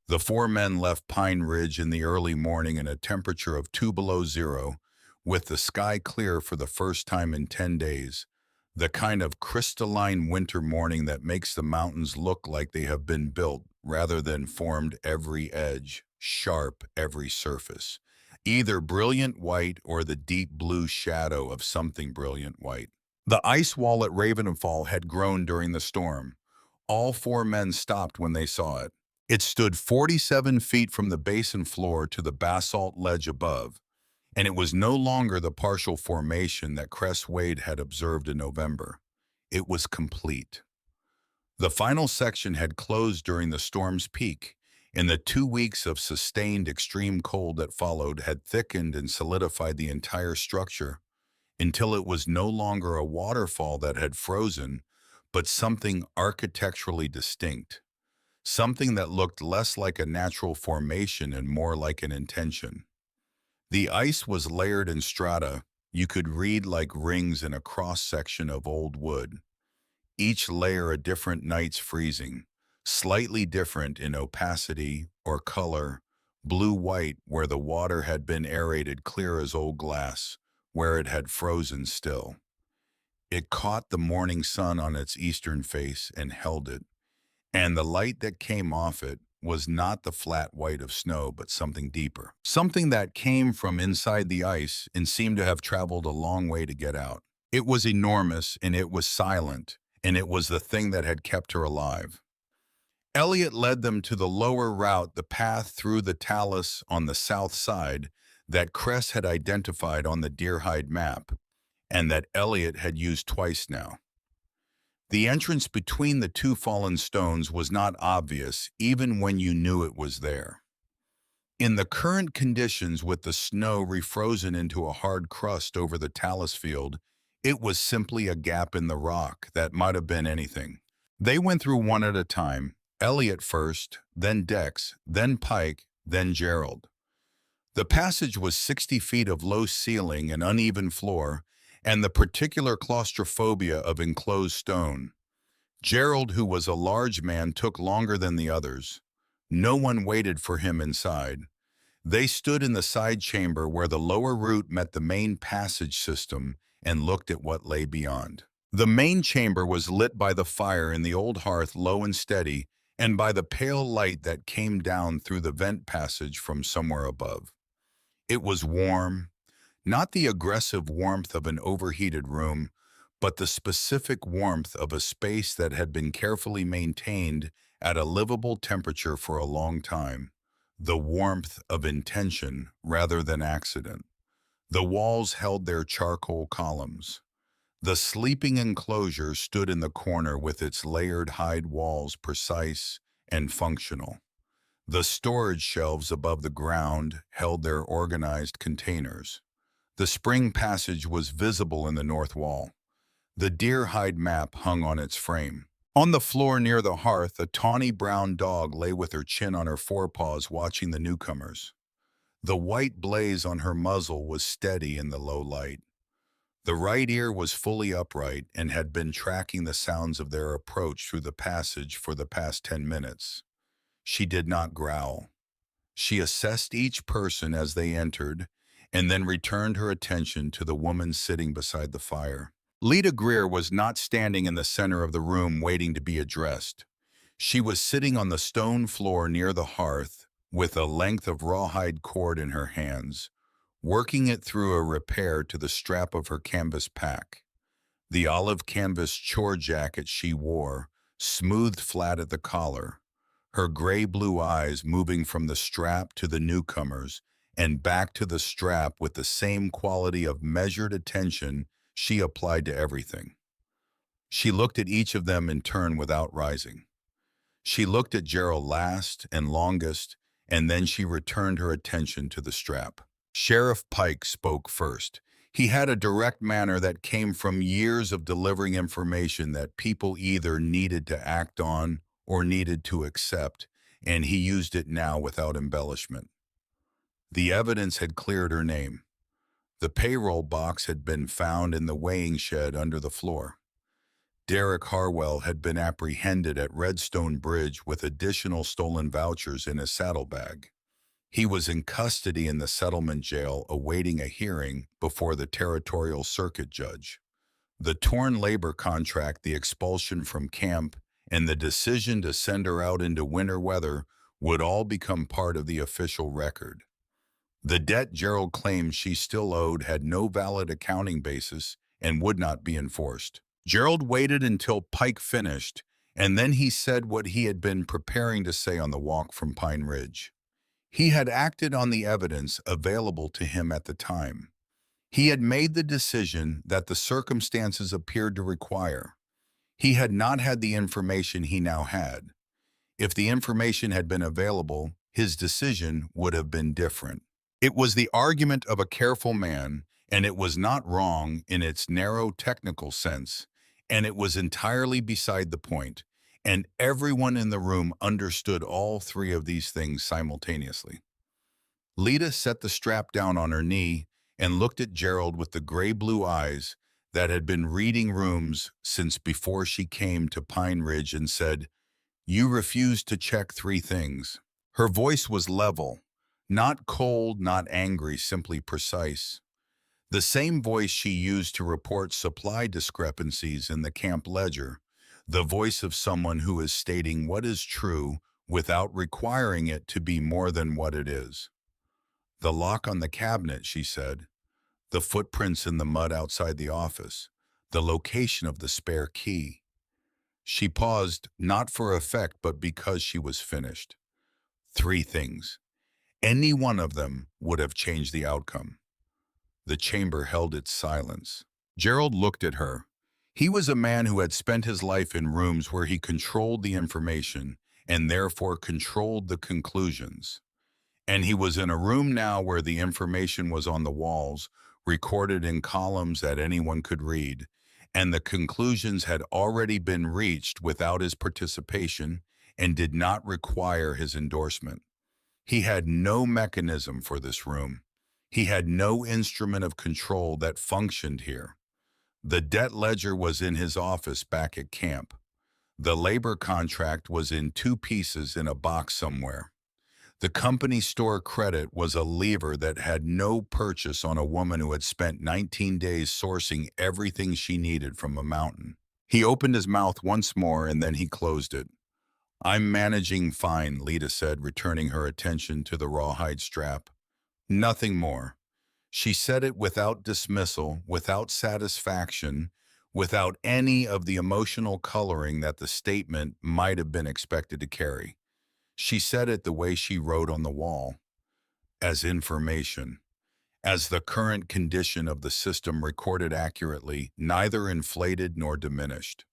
The 4 men left Pine Ridge in the early morning in a temperature of 2 below zero, with the sky clear for the first time in 10 days, the kind of crystalline winter morning that makes the mountains look like they have been built rather than formed, every edge, sharp every surface, either brilliant white or the deep blue shadow of something brilliant white. The ice wall at Ravenfall had grown during the storm. All 4 men stopped when they saw it. It stood 47 feet from the basin floor to the basalt ledge above, and it was no longer the partial formation that Cress Wade had observed in November. It was complete. The final section had closed during the storm's peak, And the 2 weeks of sustained extreme cold that followed had thickened and solidified the entire structure until it was no longer a waterfall that had frozen, but something architecturally distinct, something that looked less like a natural formation and more like an intention. The ice was layered in strata you could read like rings in a cross-section of old wood, each layer a different night's freezing, slightly different in opacity or color, blue-white where the water had been aerated clear as old glass, where it had frozen still. It caught the morning sun on its eastern face and held it, and the light that came off it was not the flat white of snow, but something deeper. Something that came from inside the ice and seemed to have traveled a long way to get out. It was enormous, and it was silent, and it was the thing that had kept her alive. Elliot led them to the lower route, the path through the talus on the south side that Cress had identified on the Deerhide map, and that Elliot had used twice now. The entrance between the two fallen stones was not obvious, even when you knew it was there. In the current conditions, with the snow refrozen into a hard crust over the talus field, it was simply a gap in the rock that might have been anything. They went through one at a time, Elliot first, then Dex, then Pike, then Gerald. The passage was 60 feet of low ceiling and uneven floor, and the particular claustrophobia of enclosed stone. Gerald, who was a large man, took longer than the others. No one waited for him inside. They stood in the side chamber where the lower route met the main passage system and looked at what lay beyond. The main chamber was lit by the fire in the old hearth, low and steady, and by the pale light that came down through the vent passage from somewhere above. It was warm, not the aggressive warmth of an overheated room, but the specific warmth of a space that had been carefully maintained at a livable temperature for a long time, the warmth of intention rather than accident. The walls held their charcoal columns. The sleeping enclosure stood in the corner with its layered hide walls precise and functional. The storage shelves above the ground held their organized containers. The spring passage was visible in the north wall. The deer-hide map hung on its frame. On the floor near the hearth, a tawny brown dog lay with her chin on her forepaws watching the newcomers. The white blaze on her muzzle was steady in the low light. The right ear was fully upright and had been tracking the sounds of their approach through the passage for the past 10 minutes. She did not growl. She assessed each person as they entered, and then returned her attention to the woman sitting beside the fire. Lita Greer was not standing in the center of the room waiting to be addressed. She was sitting on the stone floor near the hearth, with a length of rawhide cord in her hands, working it through a repair to the strap of her canvas pack. The olive canvas chore jacket she wore, smoothed flat at the collar, her gray-blue eyes moving from the strap to the newcomers and back to the strap with the same quality of measured attention she applied to everything. She looked at each of them in turn without rising. She looked at Gerald last and longest, and then she returned her attention to the strap. Sheriff Pike spoke first. He had a direct manner that came from years of delivering information that people either needed to act on or needed to accept, and he used it now without embellishment. The evidence had cleared her name. The payroll box had been found in the weighing shed under the floor. Derek Harwell had been apprehended at Redstone Bridge with additional stolen vouchers in his saddlebag. He was in custody in the settlement jail awaiting a hearing before the territorial circuit judge. The torn labor contract, the expulsion from camp, and the decision to send her out into winter weather would all become part of the official record. The debt Gerald claimed she still owed had no valid accounting basis and would not be enforced. Gerald waited until Pike finished, and then he said what he had been preparing to say on the walk from Pine Ridge. He had acted on the evidence available to him at the time. He had made the decision that the circumstances appeared to require. He had not had the information he now had. If the information had been available, his decision would have been different. It was the argument of a careful man, and it was not wrong in its narrow technical sense, and it was entirely beside the point, and everyone in the room understood all three of these things simultaneously. Lita set the strap down on her knee and looked at Gerald with the gray-blue eyes that had been reading rooms since before she came to Pine Ridge and said, "You refused to check three things." Her voice was level, not cold, not angry, simply precise. The same voice she used to report supply discrepancies in the camp ledger, the voice of someone who is stating what is true without requiring it to be more than what it is. "The lock on the cabinet," she said, "the footprints in the mud outside the office, the location of the spare key." She paused, not for effect, but because she was finished. Three things. Any one of them would have changed the outcome. The chamber held its silence. Gerald looked at her. He was a man who had spent his life in rooms where he controlled the information and therefore controlled the conclusions. And he was in a room now where the information was on the walls, recorded in columns that anyone could read, and the conclusions had already been reached without his participation and did not require his endorsement. He had no mechanism for this room. He had no instrument of control that functioned here. The debt ledger was in his office back at camp. The labor contract was in two pieces in a box somewhere. The company store credit was a lever that had no purchase on a woman who had spent 19 days sourcing everything she needed from a mountain. He opened his mouth once more and then he closed it. "I'm managing fine," Lita said, returning her attention to the rawhide strap. "Nothing more." She said it without dismissal, without satisfaction, without any of the emotional coloring that the statement might have been expected to carry. She said it the way she wrote on the wall, as information, as the current condition of the system recorded accurately, neither inflated nor diminished.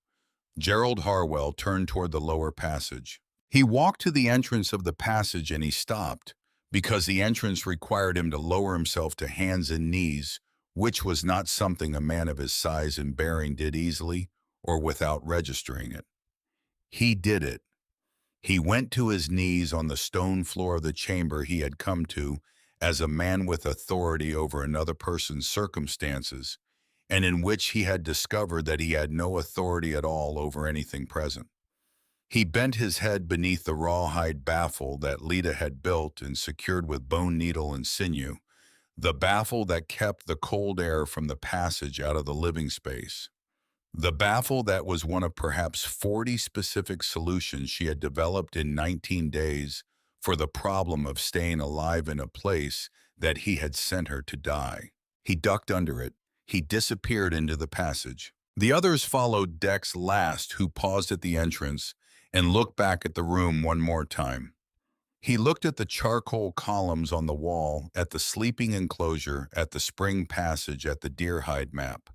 Gerald Harwell turned toward the lower passage. He walked to the entrance of the passage and he stopped, because the entrance required him to lower himself to hands and knees, which was not something a man of his size and bearing did easily or without registering it. He did it. He went to his knees on the stone floor of the chamber he had come to as a man with authority over another person's circumstances, and in which he had discovered that he had no authority at all over anything present. He bent his head beneath the rawhide baffle that Lita had built and secured with bone needle and sinew, the baffle that kept the cold air from the passage out of the living space. The baffle that was one of perhaps 40 specific solutions she had developed in 19 days for the problem of staying alive in a place that he had sent her to die. He ducked under it. He disappeared into the passage. The others followed Dex last, who paused at the entrance and looked back at the room one more time. He looked at the charcoal columns on the wall, at the sleeping enclosure, at the spring passage, at the deerhide map.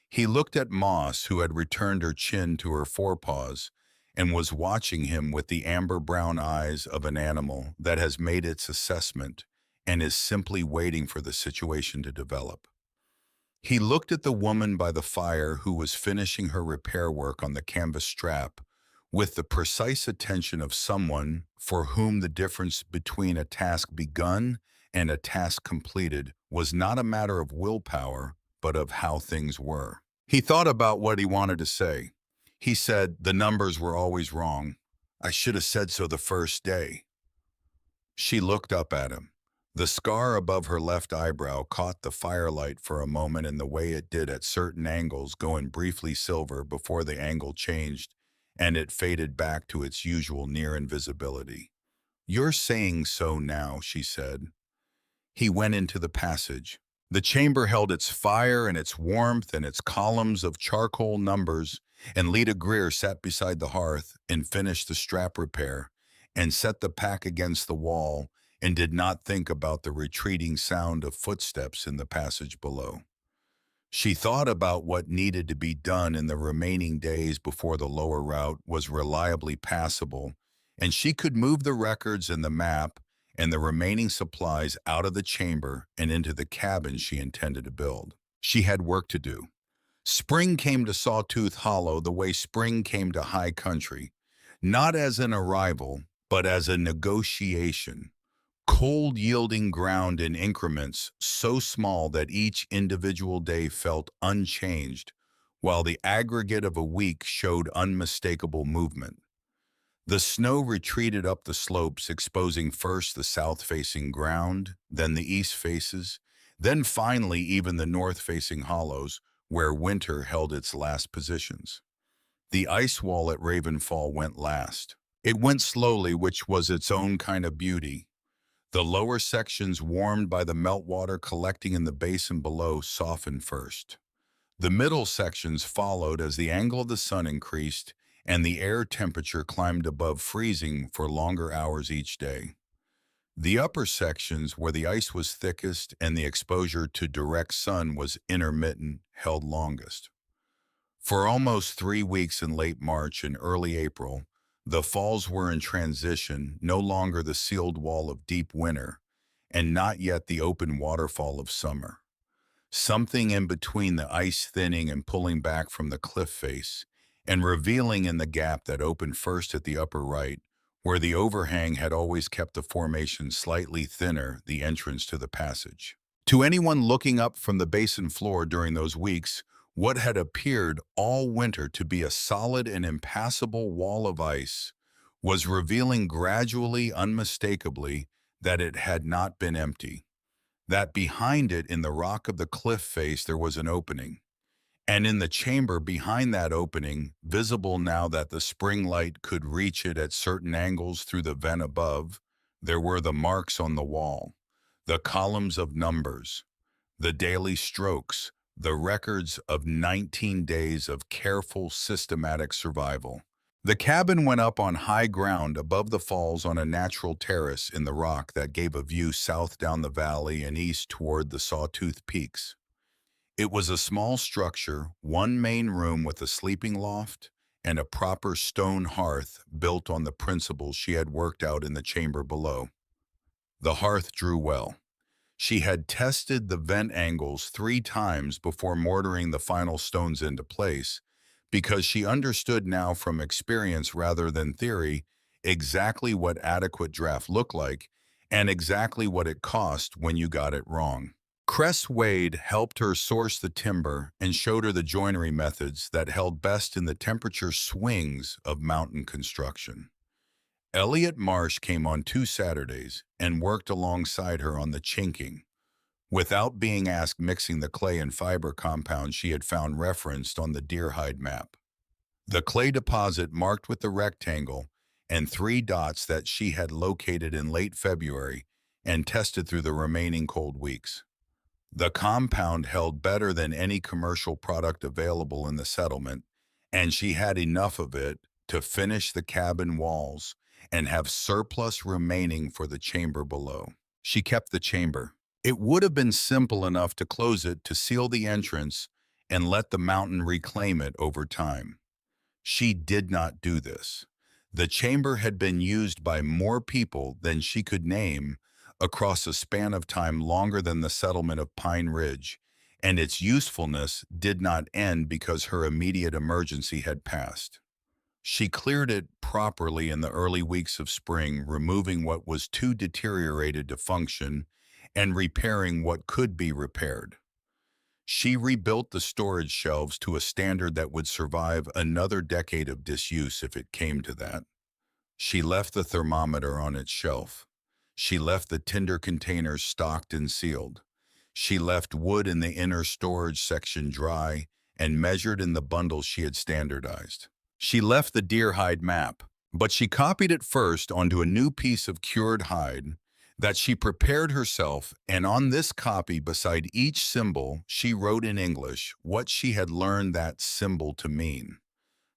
He looked at Moss, who had returned her chin to her forepaws and was watching him with the amber-brown eyes of an animal that has made its assessment and is simply waiting for the situation to develop. He looked at the woman by the fire who was finishing her repair work on the canvas strap with the precise attention of someone for whom the difference between a task begun and a task completed was not a matter of willpower, but of how things were. He thought about what he wanted to say. He said, "The numbers were always wrong. I should have said so the first day." She looked up at him. The scar above her left eyebrow caught the firelight for a moment in the way it did at certain angles, going briefly silver before the angle changed, and it faded back to its usual near invisibility. "You're saying so now," she said. He went into the passage. The chamber held its fire and its warmth and its columns of charcoal numbers, and Lita Greer sat beside the hearth and finished the strap repair and set the pack against the wall and did not think about the retreating sound of footsteps in the passage below. She thought about what needed to be done in the remaining days before the lower route was reliably passable and she could move the records and the map and the remaining supplies out of the chamber and into the cabin she intended to build. She had work to do. Spring came to Sawtooth Hollow the way spring came to High Country, not as an arrival, but as a negotiation. Cold yielding ground in increments so small that each individual day felt unchanged, while the aggregate of a week showed unmistakable movement. The snow retreated up the slopes, exposing first the south-facing ground, then the east faces, then finally even the north-facing hollows, where winter held its last positions. The ice wall at Ravenfall went last. It went slowly, which was its own kind of beauty. The lower sections, warmed by the meltwater collecting in the basin below, softened first. The middle sections followed as the angle of the sun increased and the air temperature climbed above freezing for longer hours each day. The upper sections, where the ice was thickest and the exposure to direct sun was intermittent, held longest. For almost 3 weeks in late March and early April, the falls were in transition, no longer the sealed wall of deep winter, and not yet the open waterfall of summer. Something in between the ice thinning and pulling back from the cliff face, and revealing in the gap that opened first at the upper right, where the overhang had always kept the formation slightly thinner, the entrance to the passage. To anyone looking up from the basin floor during those weeks, what had appeared all winter to be a solid and impassable wall of ice was revealing gradually, unmistakably, that it had not been empty, that behind it in the rock of the cliff face there was an opening, and in the chamber behind that opening, visible now that the spring light could reach it at certain angles through the vent above, there were the marks on the wall, the columns of numbers, the daily strokes, the records of 19 days of careful, systematic survival. The cabin went up on high ground above the falls on a natural terrace in the rock that gave a view south down the valley and east toward the Sawtooth Peaks. It was a small structure, one main room with a sleeping loft and a proper stone hearth built on the principles she had worked out in the chamber below. The hearth drew well. She had tested the vent angles 3 times before mortaring the final stones into place, because she understood now from experience rather than theory exactly what adequate draft looked like and exactly what it cost when you got it wrong. Cress Wade helped her source the timber and showed her the joinery methods that held best in the temperature swings of mountain construction. Elliot Marsh came on 2 Saturdays and worked alongside her on the chinking, without being asked, mixing the clay and fiber compound she had found referenced on the deerhide map. The clay deposit marked with the rectangle and 3 dots that she had located in late February and tested through the remaining cold weeks. The compound held better than any commercial product available in the settlement, and she had enough of it to finish the cabin walls and have surplus remaining for the chamber below. She kept the chamber. It would have been simple enough to close it to seal the entrance and let the mountain reclaim it over time. She did not do this. The chamber had been used by more people than she could name across a span of time longer than the settlement of Pine Ridge, and its usefulness did not end because her immediate emergency had passed. She cleared it properly in the early weeks of spring, removing what was too deteriorated to function and repairing what could be repaired. She rebuilt the storage shelves to a standard that would survive another decade of disuse if it came to that. She left the thermometer on its shelf. She left the tinder containers stocked and sealed. She left wood in the inner storage section dry and measured in the bundles she had standardized. She left the deer hide map, but she copied it first onto a new piece of cured hide that she prepared herself, and on this copy beside each symbol she wrote in English what she had learned that symbol to mean.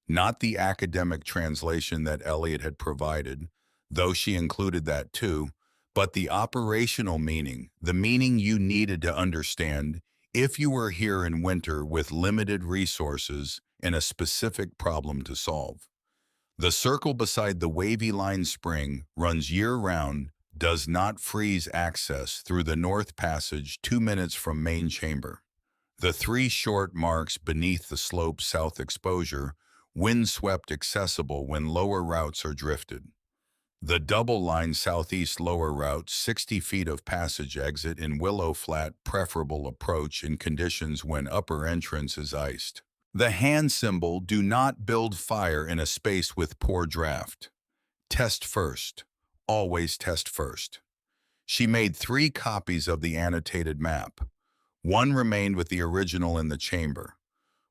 Not the academic translation that Elliot had provided, though she included that too, but the operational meaning, the meaning you needed to understand if you were here in winter with limited resources and a specific problem to solve. The circle beside the wavy line spring runs year-round, does not freeze access through the North Passage 2 minutes from main chamber. The three short marks beneath the slope south exposure, wind-swept accessible when lower routes are drifted. The double line southeast lower route, 60 feet of passage exit in Willow Flat, preferable approach in conditions when upper entrance is iced. The hand symbol, do not build fire in a space with poor draft. Test first. Always test first. She made 3 copies of the annotated map. One remained with the original in the chamber.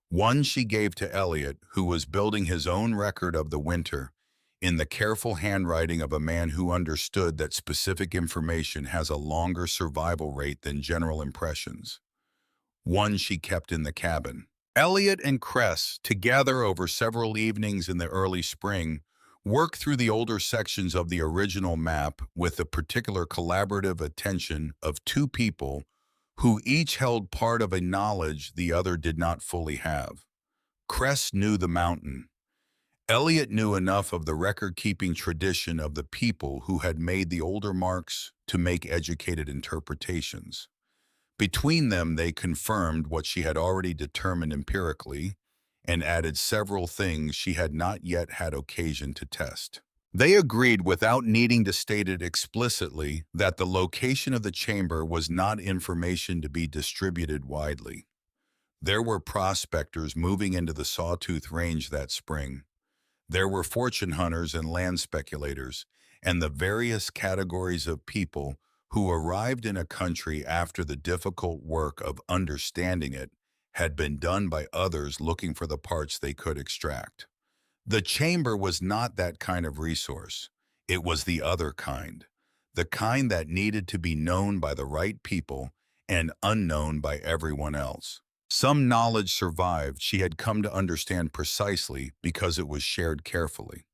One she gave to Elliot, who was building his own record of the winter, in the careful handwriting of a man who understood that specific information has a longer survival rate than general impressions. One she kept in the cabin. Elliot and Cress, together over several evenings in the early spring, worked through the older sections of the original map with the particular collaborative attention of 2 people who each held part of a knowledge the other did not fully have. Cress knew the mountain. Elliot knew enough of the record-keeping tradition of the people who had made the older marks to make educated interpretations. Between them, they confirmed what she had already determined empirically and added several things she had not yet had occasion to test. They agreed without needing to state it explicitly that the location of the chamber was not information to be distributed widely. There were prospectors moving into the Sawtooth Range that spring. There were fortune hunters and land speculators, and the various categories of people who arrived in a country after the difficult work of understanding it had been done by others looking for the parts they could extract. The chamber was not that kind of resource. It was the other kind, the kind that needed to be known by the right people and unknown by everyone else. Some knowledge survived she had come to understand precisely because it was shared carefully.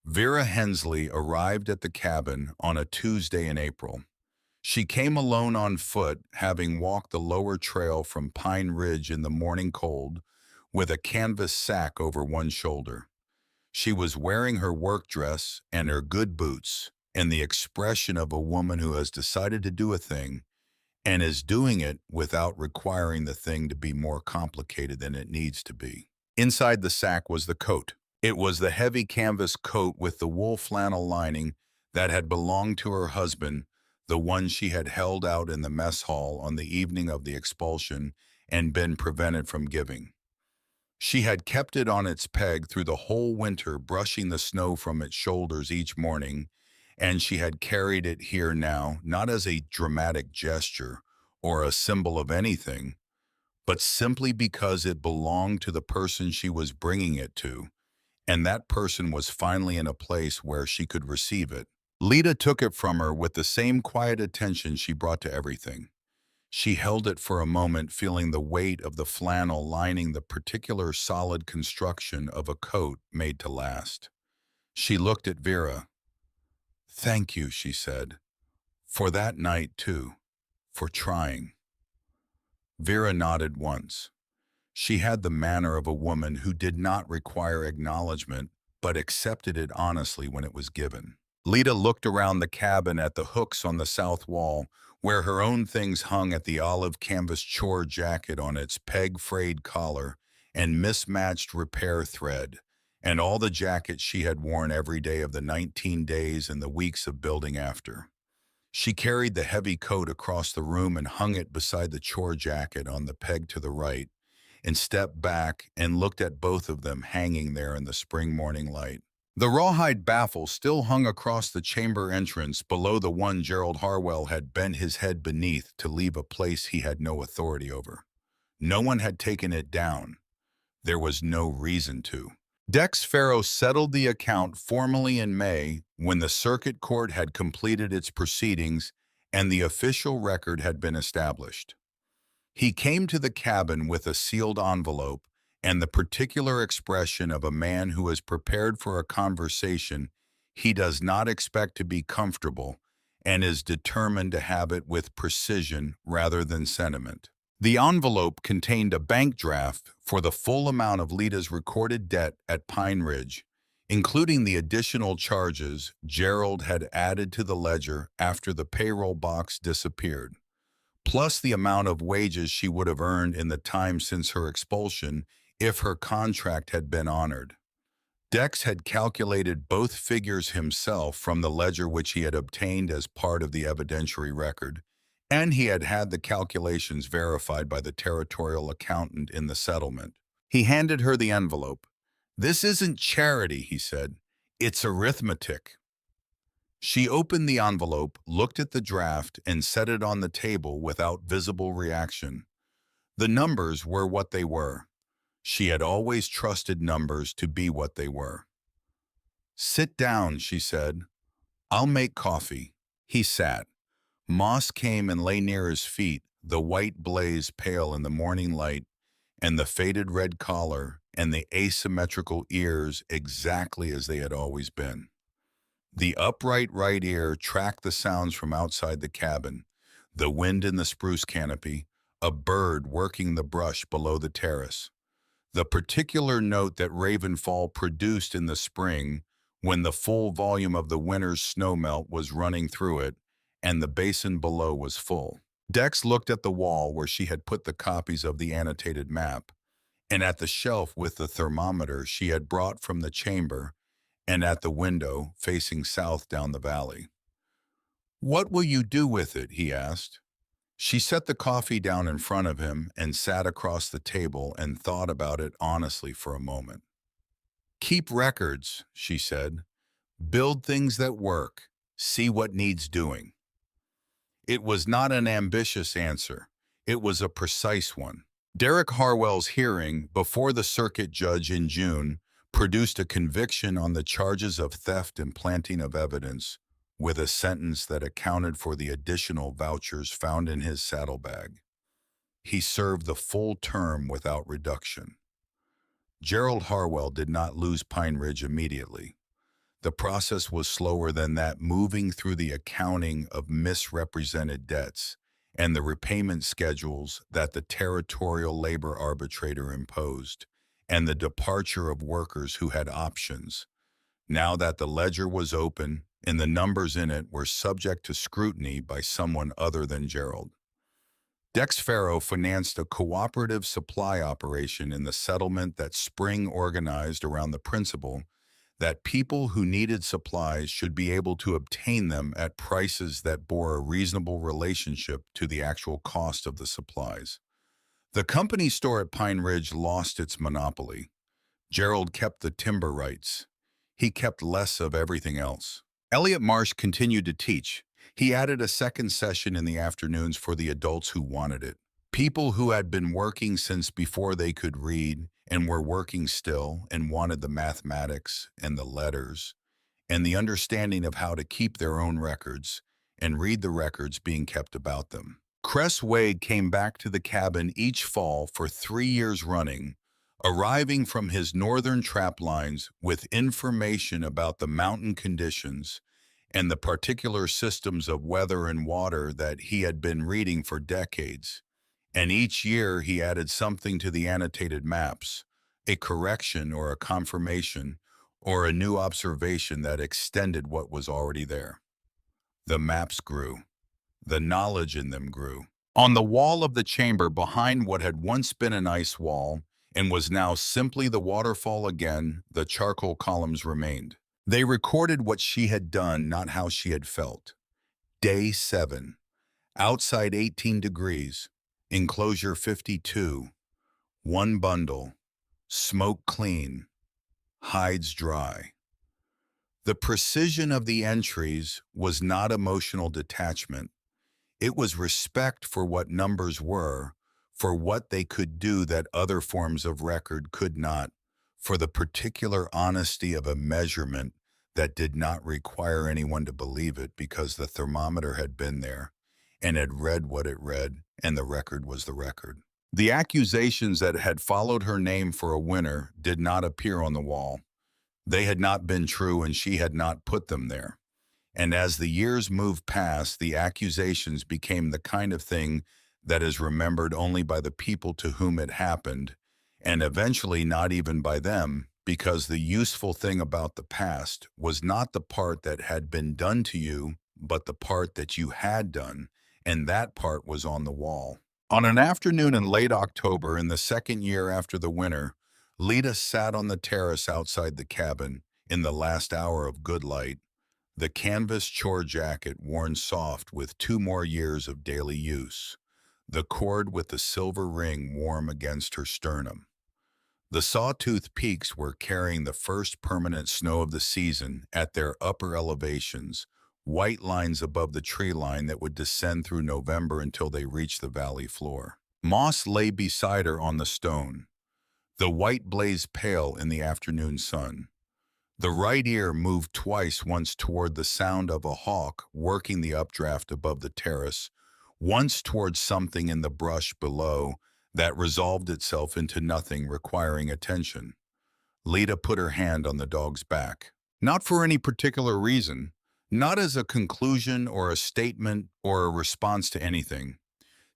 Vera Hensley arrived at the cabin on a Tuesday in April. She came alone on foot, having walked the lower trail from Pine Ridge in the morning cold, with a canvas sack over one shoulder. She was wearing her work dress and her good boots, and the expression of a woman who has decided to do a thing and is doing it without requiring the thing to be more complicated than it needs to be. Inside the sack was the coat. It was the heavy canvas coat with the wool flannel lining that had belonged to her husband, the one she had held out in the mess hall on the evening of the expulsion and been prevented from giving. She had kept it on its peg through the whole winter, brushing the snow from its shoulders each morning, and she had carried it here now, not as a dramatic gesture or a symbol of anything, but simply because it belonged to the person she was bringing it to, and that person was finally in a place where she could receive it. Lita took it from her with the same quiet attention she brought to everything. She held it for a moment, feeling the weight of the flannel lining the particular solid construction of a coat made to last. She looked at Vera. "Thank you," she said, "for that night, too, for trying." Vera nodded once. She had the manner of a woman who did not require acknowledgement, but accepted it honestly when it was given. Lita looked around the cabin at the hooks on the south wall, where her own things hung at the olive canvas chore jacket on its peg-frayed collar and mismatched repair thread, and all the jackets she had worn every day of the 19 days and the weeks of building after. She carried the heavy coat across the room and hung it beside the chore jacket on the peg to the right, and stepped back and looked at both of them hanging there in the spring morning light. The rawhide baffle still hung across the chamber entrance below the one Gerald Harwell had bent his head beneath to leave a place he had no authority over. No one had taken it down. There was no reason to. Dex Farrow settled the account formally in May when the circuit court had completed its proceedings and the official record had been established. He came to the cabin with a sealed envelope and the particular expression of a man who is prepared for a conversation he does not expect to be comfortable and is determined to have it with precision rather than sentiment. The envelope contained a bank draft for the full amount of Lita's recorded debt at Pine Ridge, including the additional charges Gerald had added to the ledger after the payroll box disappeared, plus the amount of wages she would have earned in the time since her expulsion if her contract had been honored. Dex had calculated both figures himself from the ledger which he had obtained as part of the evidentiary record, and he had had the calculations verified by the territorial accountant in the settlement. He handed her the envelope. "This isn't charity," he said. "It's arithmetic." She opened the envelope, looked at the draft, and set it on the table without visible reaction. The numbers were what they were. She had always trusted numbers to be what they were. "Sit down," she said. "I'll make coffee." He sat. Moss came and lay near his feet, the white blaze pale in the morning light, and the faded red collar and the asymmetrical ears exactly as they had always been. The upright right ear tracked the sounds from outside the cabin, the wind in the spruce canopy, a bird working the brush below the terrace. The particular note that Ravenfall produced in the spring when the full volume of the winter's snowmelt was running through it and the basin below was full. Dex looked at the wall where she had put the copies of the annotated map, and at the shelf with the thermometer she had brought from the chamber, and at the window facing south down the valley. "What will you do with it?" he asked. She set the coffee down in front of him and sat across the table and thought about it honestly for a moment. "Keep records," she said. "Build things that work. See what needs doing." It was not an ambitious answer. It was a precise one. Derek Harwell's hearing before the circuit judge in June produced a conviction on the charges of theft and planting of evidence, with a sentence that accounted for the additional vouchers found in his saddlebag. He served the full term without reduction. Gerald Harwell did not lose Pine Ridge immediately. The process was slower than that, moving through the accounting of misrepresented debts and the repayment schedules that the territorial labor arbitrator imposed, and the departure of workers who had options. Now that the ledger was open and the numbers in it were subject to scrutiny by someone other than Gerald. Dex Farrow financed a cooperative supply operation in the settlement that Spring organized around the principle that people who needed supplies should be able to obtain them at prices that bore a reasonable relationship to the actual cost of the supplies. The company store at Pine Ridge lost its monopoly. Gerald kept the timber rights. He kept less of everything else. Elliot Marsh continued to teach. He added a second session in the afternoons for the adults who wanted it. People who had been working since before they could read and were working still and wanted the mathematics and the letters and the understanding of how to keep their own records and read the records being kept about them. Cress Wade came back to the cabin each fall for 3 years running, arriving from his northern trap lines with information about the mountain conditions and the particular systems of weather and water that he had been reading for decades. And each year he added something to the annotated maps, a correction or a confirmation or a new observation that extended what was already there. The maps grew. The knowledge in them grew. On the wall of the chamber behind what had once been an ice wall and was now simply the waterfall again, the charcoal columns remained. They recorded what she had done, not how she had felt. Day 7. Outside 18 degrees. Enclosure 52. 1 bundle. Smoke clean. Hides dry. The precision of the entries was not emotional detachment. It was respect for what numbers were, for what they could do that other forms of record could not, for the particular honesty of a measurement that did not require anyone to believe it because the thermometer had been there and had read what it read, and the record was the record. The accusations that had followed her name for a winner did not appear on the wall. They had not been true, and she had not put them there. And as the years moved past, the accusations became the kind of thing that is remembered only by the people to whom it happened, and eventually not even by them, because the useful thing about the past was not the part that had been done to you, but the part that you had done, and that part was on the wall. On an afternoon in late October, in the second year after the winter, Lita sat on the terrace outside the cabin in the last hour of good light, the canvas chore jacket worn soft with 2 more years of daily use, the cord with the silver ring warm against her sternum. The sawtooth peaks were carrying the first permanent snow of the season at their upper elevations, white lines above the tree line that would descend through November until they reached the valley floor. Moss lay beside her on the stone. The white blazed pale in the afternoon sun. The right ear moved twice, once toward the sound of a hawk working the updraft above the terrace, once toward something in the brush below that resolved itself into nothing requiring attention. Lita put her hand on the dog's back. Not for any particular reason, not as a conclusion or a statement or a response to anything,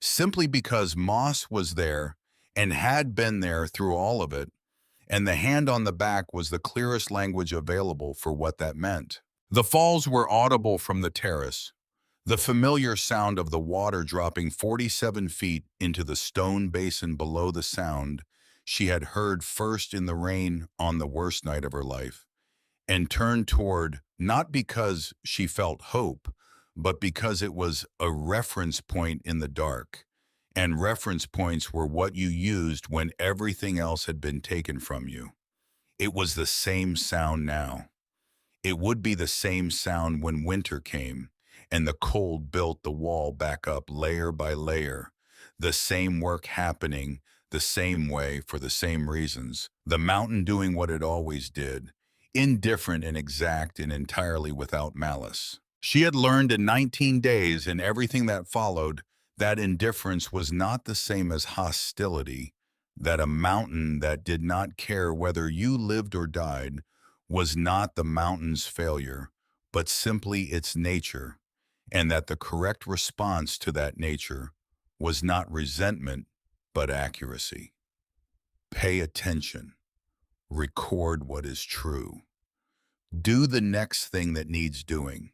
simply because Moss was there and had been there through all of it, and the hand on the back was the clearest language available for what that meant. The falls were audible from the terrace, the familiar sound of the water dropping 47 feet into the stone basin below the sound she had heard first in the rain on the worst night of her life, and turned toward not because she felt hope, but because it was a reference point in the dark, and reference points were what you used when everything else had been taken from you. It was the same sound now. It would be the same sound when winter came and the cold built the wall back up layer by layer, the same work happening the same way for the same reasons, the mountain doing what it always did, indifferent and exact and entirely without malice. She had learned in 19 days and everything that followed that indifference was not the same as hostility, that a mountain that did not care whether you lived or died was not the mountain's failure, but simply its nature, and that the correct response to that nature was not resentment, but accuracy. Pay attention. Record what is true. Do the next thing that needs doing.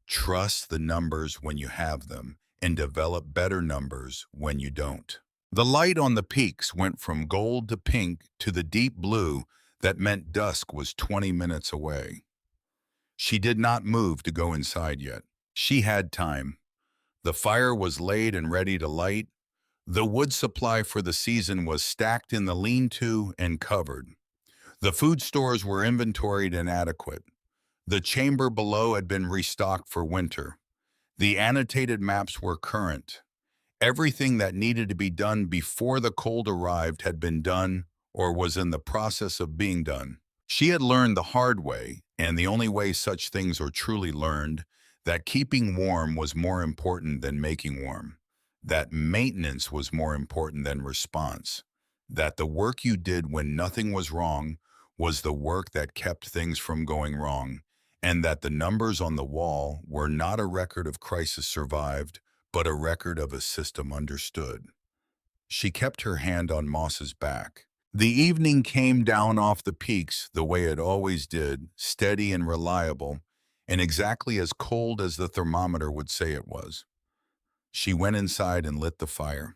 Trust the numbers when you have them, and develop better numbers when you don't. The light on the peaks went from gold to pink to the deep blue that meant dusk was 20 minutes away. She did not move to go inside yet. She had time. The fire was laid and ready to light. The wood supply for the season was stacked in the lean-to and covered. The food stores were inventoried and adequate. The chamber below had been restocked for winter. The annotated maps were current. Everything that needed to be done before the cold arrived had been done or was in the process of being done. She had learned the hard way, and the only way such things are truly learned, that keeping warm was more important than making warm, that maintenance was more important than response, that the work you did when nothing was wrong was the work that kept things from going wrong, and that the numbers on the wall were not a record of crisis survived, but a record of a system understood. She kept her hand on Moss's back. The evening came down off the peaks the way it always did, steady and reliable, and exactly as cold as the thermometer would say it was. She went inside and lit the fire.